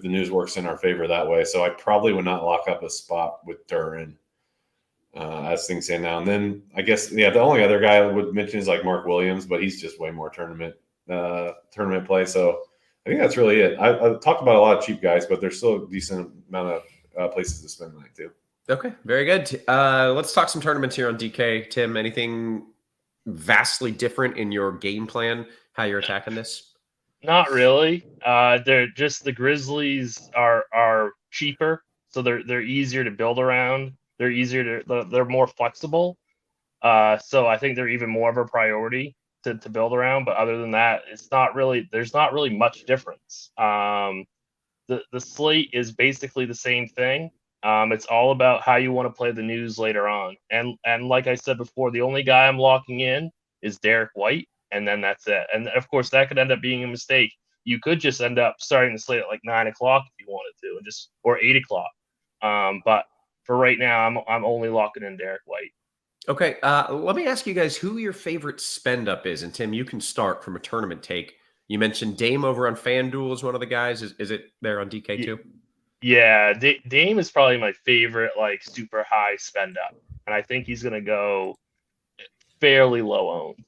the news works in our favor that way. So I probably would not lock up a spot with Duran as things stand now. And then I guess the only other guy I would mention is like Mark Williams, but he's just way more tournament play. So I think that's really it. I talked about a lot of cheap guys, but there's still a decent amount of places to spend money too. Okay, very good. Let's talk some tournaments here on DK. Tim, anything vastly different in your game plan, how you're attacking this? Not really. They're just the Grizzlies are cheaper, so they're easier to build around. They're more flexible. So I think they're even more of a priority to build around. But other than that, there's not really much difference. The slate is basically the same thing. It's all about how you want to play the news later on. And like I said before, the only guy I'm locking in is Derek White, and then that's it. And of course, that could end up being a mistake. You could just end up starting the slate at like 9 o'clock if you wanted to, or 8 o'clock. But for right now, I'm only locking in Derek White. Okay, let me ask you guys who your favorite spend up is. And Tim, you can start from a tournament take. You mentioned Dame over on FanDuel is one of the guys. Is it there on DK too? Yeah, Dame is probably my favorite, like super high spend up, and I think he's gonna go fairly low owned.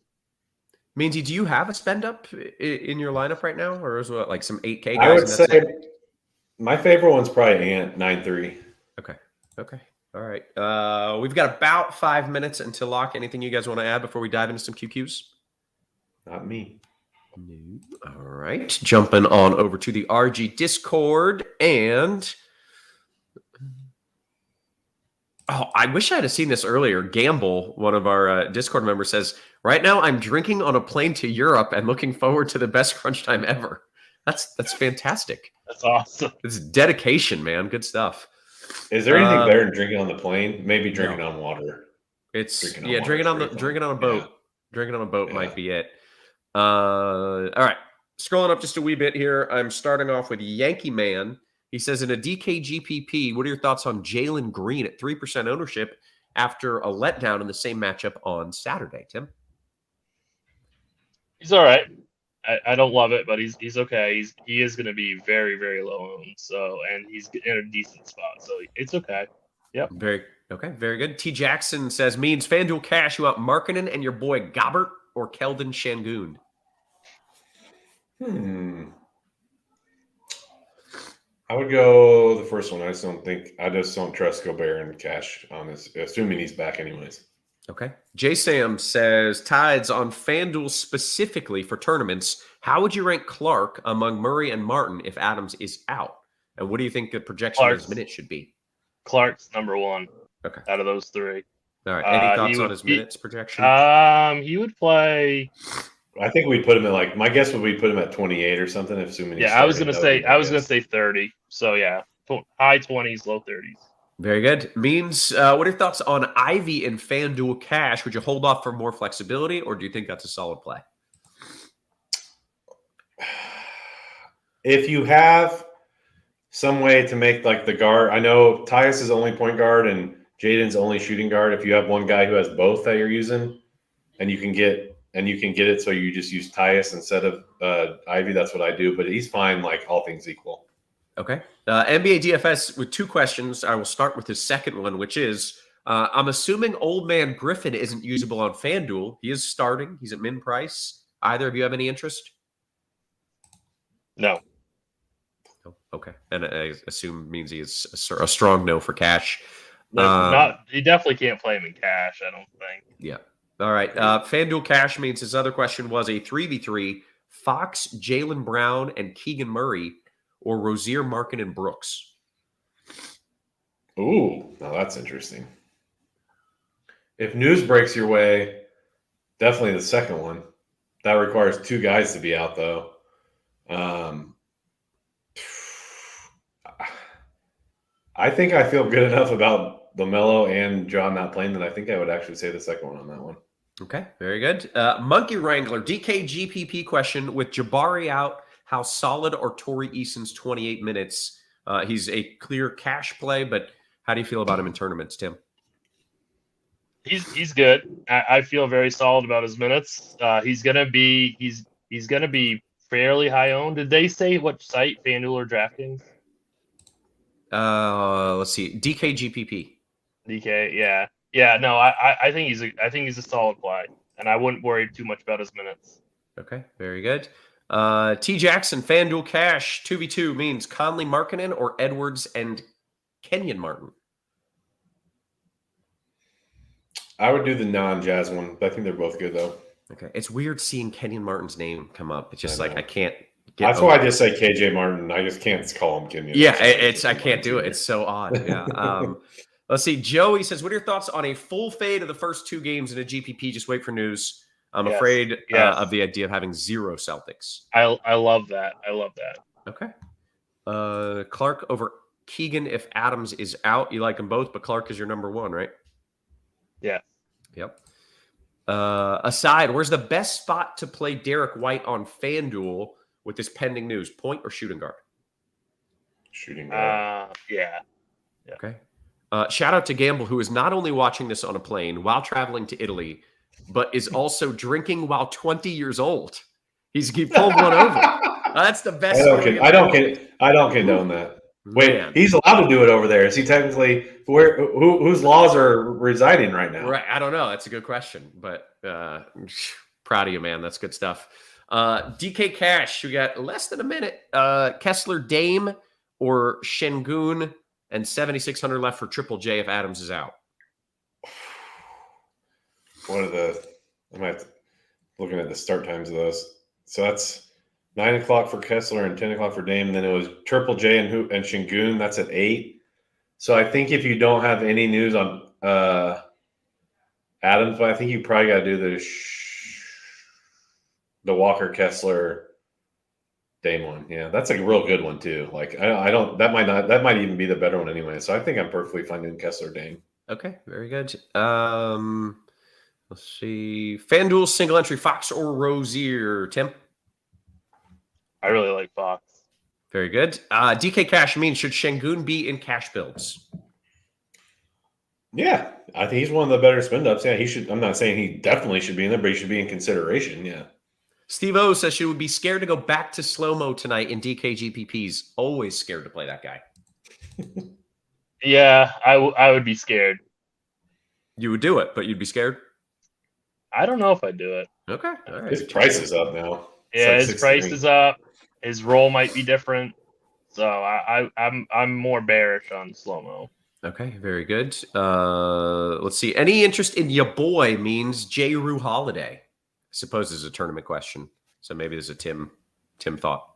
Meansy, do you have a spend up in your lineup right now, or is it like some 8K guys? I would say my favorite one's probably Ant 9-3. Okay. All right. We've got about 5 minutes until lock. Anything you guys want to add before we dive into some QQs? Not me. No. All right. Jumping on over to the RG Discord. And I wish I had seen this earlier. Gamble, one of our Discord members, says, right now I'm drinking on a plane to Europe and looking forward to the best crunch time ever. That's fantastic. That's awesome. It's dedication, man. Good stuff. Is there anything better than drinking on the plane? Maybe drinking on water. Drinking on a boat. Yeah. Drinking on a boat might be it. All right. Scrolling up just a wee bit here. I'm starting off with Yankee Man. He says, in a DK GPP, what are your thoughts on Jalen Green at 3% ownership after a letdown in the same matchup on Saturday, Tim? He's all right. I don't love it, but he's okay. He is going to be very, very low owned. So, and he's in a decent spot, so it's okay. Yep. Very good. T Jackson says, means FanDuel cash, you want Markkanen and your boy Gobbert or Keldon Şengün? I would go the first one. I just don't trust Gobert and cash on this, assuming he's back anyways. Okay. J Sam says, Tides on FanDuel specifically for tournaments, how would you rank Clark among Murray and Martin if Adams is out? And what do you think the projection of his minutes should be? Clark's number one. Okay. Out of those three. All right. Any thoughts on his minutes projection? He would play. I think we'd put him at my guess would we put him at 28 or something, assuming. Yeah, I was gonna say 30. So yeah, high 20s, low 30s. Very good. Means, what are your thoughts on Ivy and FanDuel cash? Would you hold off for more flexibility, or do you think that's a solid play? If you have some way to make like the guard, I know Tyus is only point guard and Jaden's only shooting guard. If you have one guy who has both that you're using, and you can get it, so you just use Tyus instead of Ivy. That's what I do. But he's fine, like all things equal. Okay. NBA DFS with 2 questions. I will start with his second one, which is, I'm assuming Old Man Griffin isn't usable on FanDuel. He is starting. He's at min price. Either of you have any interest? No. Okay. And I assume means he is a strong no for cash. He definitely can't play him in cash, I don't think. Yeah. All right. FanDuel cash means his other question was a 3v3, Fox, Jaylen Brown, and Keegan Murray, or Rozier, Markkanen, and Brooks. Ooh, now that's interesting. If news breaks your way, definitely the second one. That requires 2 guys to be out, though. I think I feel good enough about LaMelo and John not playing that I think I would actually say the second one on that one. Okay, very good. Monkey Wrangler, DK GPP question, with Jabari out, how solid are Torrey Eason's 28 minutes? He's a clear cash play, but how do you feel about him in tournaments, Tim? He's good. I feel very solid about his minutes. He's gonna be fairly high owned. Did they say what site, Fanduel or DraftKings? Let's see. DKGPP. DK, yeah. Yeah, no, I think he's a solid play. And I wouldn't worry too much about his minutes. Okay, very good. T Jackson, FanDuel Cash, 2v2 means Conley Markkanen or Edwards and Kenyon Martin. I would do the non-Jazz one, but I think they're both good though. Okay, it's weird seeing Kenyon Martin's name come up. It's just like I can't get. That's why I just say KJ Martin. I just can't call him Kenyon. Yeah, I can't do it. It's so odd. Yeah. Let's see. Joey says, "What are your thoughts on a full fade of the first two games in a GPP? Just wait for news. I'm afraid of the idea of having 0 Celtics." I love that. I love that. Okay. Clark over Keegan if Adams is out. You like them both, but Clark is your number 1, right? Yeah. Yep. Aside, where's the best spot to play Derek White on FanDuel with this pending news? Point or shooting guard? Shooting guard. Yeah. Okay. Shout out to Gamble, who is not only watching this on a plane while traveling to Italy, but is also drinking while 20 years old. He pulled one over. That's the best. I don't condone that. Wait, he's allowed to do it over there. Is he technically whose laws are residing right now? Right, I don't know. That's a good question, but proud of you, man. That's good stuff. DK Cash, we got less than a minute. Kessler Dame or Şengün, and 7,600 left for Triple J if Adams is out. I'm looking at the start times of those. So that's 9 o'clock for Kessler and 10 o'clock for Dame. And then it was Triple J and Şengün. That's at 8. So I think if you don't have any news on Adams, but I think you probably got to do the Walker Kessler Dame one. Yeah, that's a real good one too. Like that might even be the better one anyway. So I think I'm perfectly fine doing Kessler Dame. Okay, very good. Let's see. FanDuel single entry, Fox or Rozier, Tim? I really like Fox. Very good. DK Cash means should Şengün be in cash builds? Yeah, I think he's one of the better spend ups. Yeah, he should. I'm not saying he definitely should be in there, but he should be in consideration. Yeah. Steve O says she would be scared to go back to slow-mo tonight in DK GPPs. Always scared to play that guy. Yeah, I would be scared. You would do it, but you'd be scared? I don't know if I'd do it. Okay. All right. His price is up now. Yeah, his price is up. His role might be different. So I'm more bearish on slow-mo. Okay, very good. Let's see. Any interest in your boy means J. Rue Holiday. I suppose this is a tournament question. So maybe there's a Tim thought.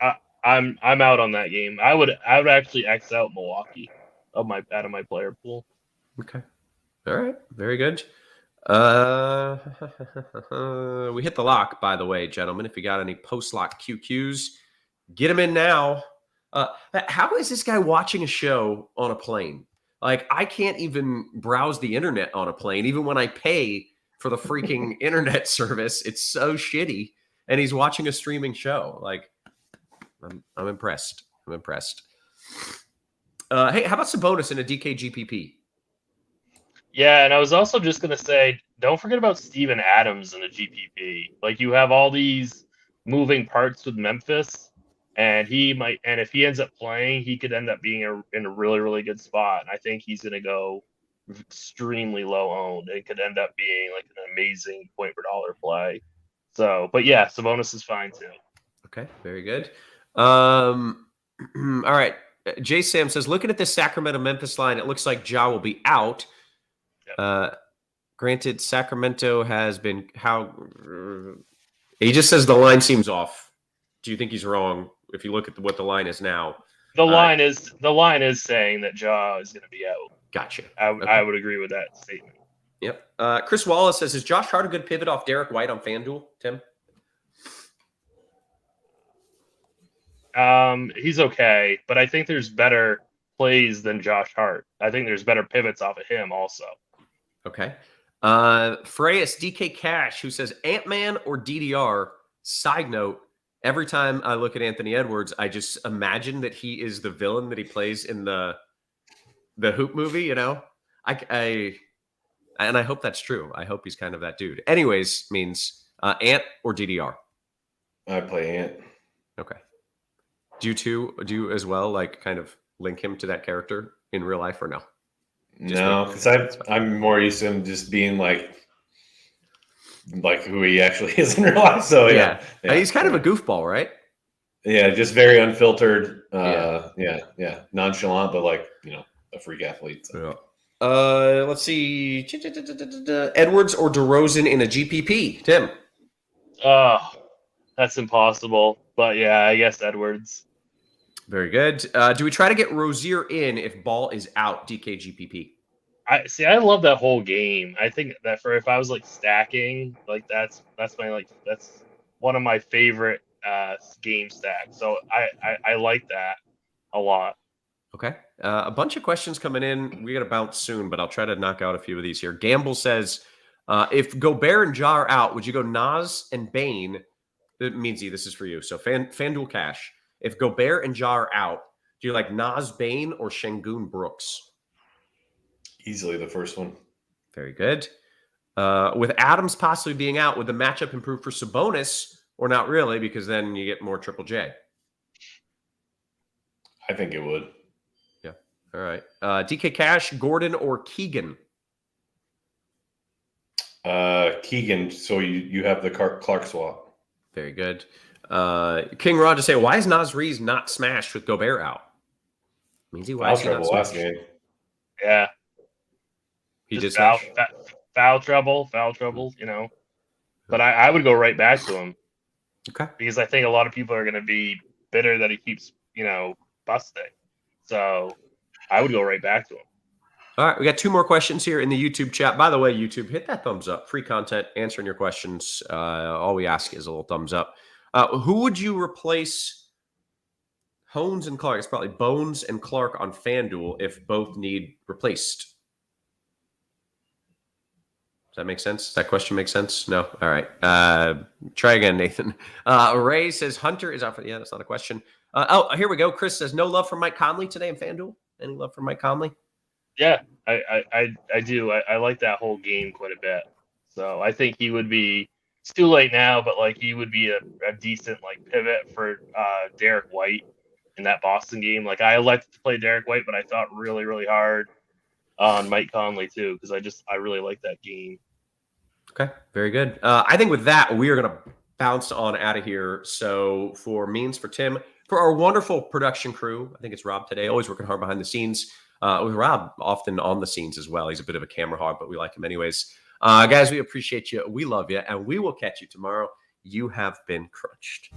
I'm out on that game. I would actually X out Milwaukee out of my player pool. Okay. All right. Very good. We hit the lock, by the way, gentlemen. If you got any post-lock QQs, get them in now. How is this guy watching a show on a plane? Like, I can't even browse the internet on a plane, even when I pay for the freaking internet service. It's so shitty. And he's watching a streaming show. Like, I'm impressed. I'm impressed. Hey, how about Sabonis in a DK GPP? Yeah, and I was also just going to say, don't forget about Steven Adams in the GPP. Like, you have all these moving parts with Memphis, and if he ends up playing, he could end up being in a really, really good spot. And I think he's going to go extremely low owned. It could end up being like an amazing point per dollar play. So, but yeah, Sabonis is fine too. Okay, very good. All right. Jay Sam says, looking at this Sacramento-Memphis line, it looks like Ja will be out. Granted, Sacramento has been he just says the line seems off. Do you think he's wrong if you look at what the line is now? The line is saying that Ja is going to be out. Gotcha. I would agree with that statement. Yep. Chris Wallace says, is Josh Hart a good pivot off Derek White on FanDuel, Tim? He's okay, but I think there's better plays than Josh Hart. I think there's better pivots off of him also. Okay. Freyas DK Cash, who says Ant-Man or DDR. Side note, every time I look at Anthony Edwards, I just imagine that he is the villain that he plays in the Hoop movie, you know? And I hope that's true. I hope he's kind of that dude. Anyways, means Ant or DDR. I play Ant. Okay. Do you as well, like kind of link him to that character in real life or no? No, because I'm more used to him just being like who he actually is in real life. So yeah. He's kind of a goofball, right? Yeah, just very unfiltered. Yeah. Nonchalant, but like a freak athlete. So. Yeah. Let's see. Edwards or DeRozan in a GPP? Tim. Oh, that's impossible. But yeah, I guess Edwards. Very good. Do we try to get Rozier in if Ball is out? DK GPP. I love that whole game. I think that if I was like stacking, like that's one of my favorite game stacks. So I like that a lot. Okay. A bunch of questions coming in. We got to bounce soon, but I'll try to knock out a few of these here. Gamble says, if Gobert and Ja are out, would you go Nas and Bane? Meansy, this is for you. So Fanduel Cash. If Gobert and Ja are out, do you like Nas Bane or Şengün Brooks? Easily the first one. Very good. With Adams possibly being out, would the matchup improve for Sabonis or not really? Because then you get more Triple J. I think it would. Yeah. All right. DK Cash, Gordon or Keegan? Keegan. So you have the Clark swap. Very good. King Rod to say, why is Nas Reeves not smashed with Gobert out? Meansy, why is he not last smashed? game. Yeah. He just did foul trouble, But I would go right back to him. Okay. Because I think a lot of people are going to be bitter that he keeps, busting. So I would go right back to him. All right. We got 2 more questions here in the YouTube chat. By the way, YouTube, hit that thumbs up. Free content, answering your questions. All we ask is a little thumbs up. Who would you replace Hones and Clark? It's probably Bones and Clark on FanDuel if both need replaced. Does that make sense? That question makes sense? No? All right. Try again, Nathan. Ray says Hunter is out for... Yeah, that's not a question. Here we go. Chris says, no love for Mike Conley today in FanDuel? Any love for Mike Conley? Yeah, I do. I like that whole game quite a bit. So I think he would be... It's too late now, but he would be a decent pivot for Derek White in that Boston game. I elected to play Derek White, but I thought really, really hard on Mike Conley too, because I really like that game. Okay, very good. I think with that, we are going to bounce on out of here. So for Means, for Tim, for our wonderful production crew, I think it's Rob today, always working hard behind the scenes. With Rob often on the scenes as well. He's a bit of a camera hog, but we like him anyways. Guys, we appreciate you. We love you, and we will catch you tomorrow. You have been crunched.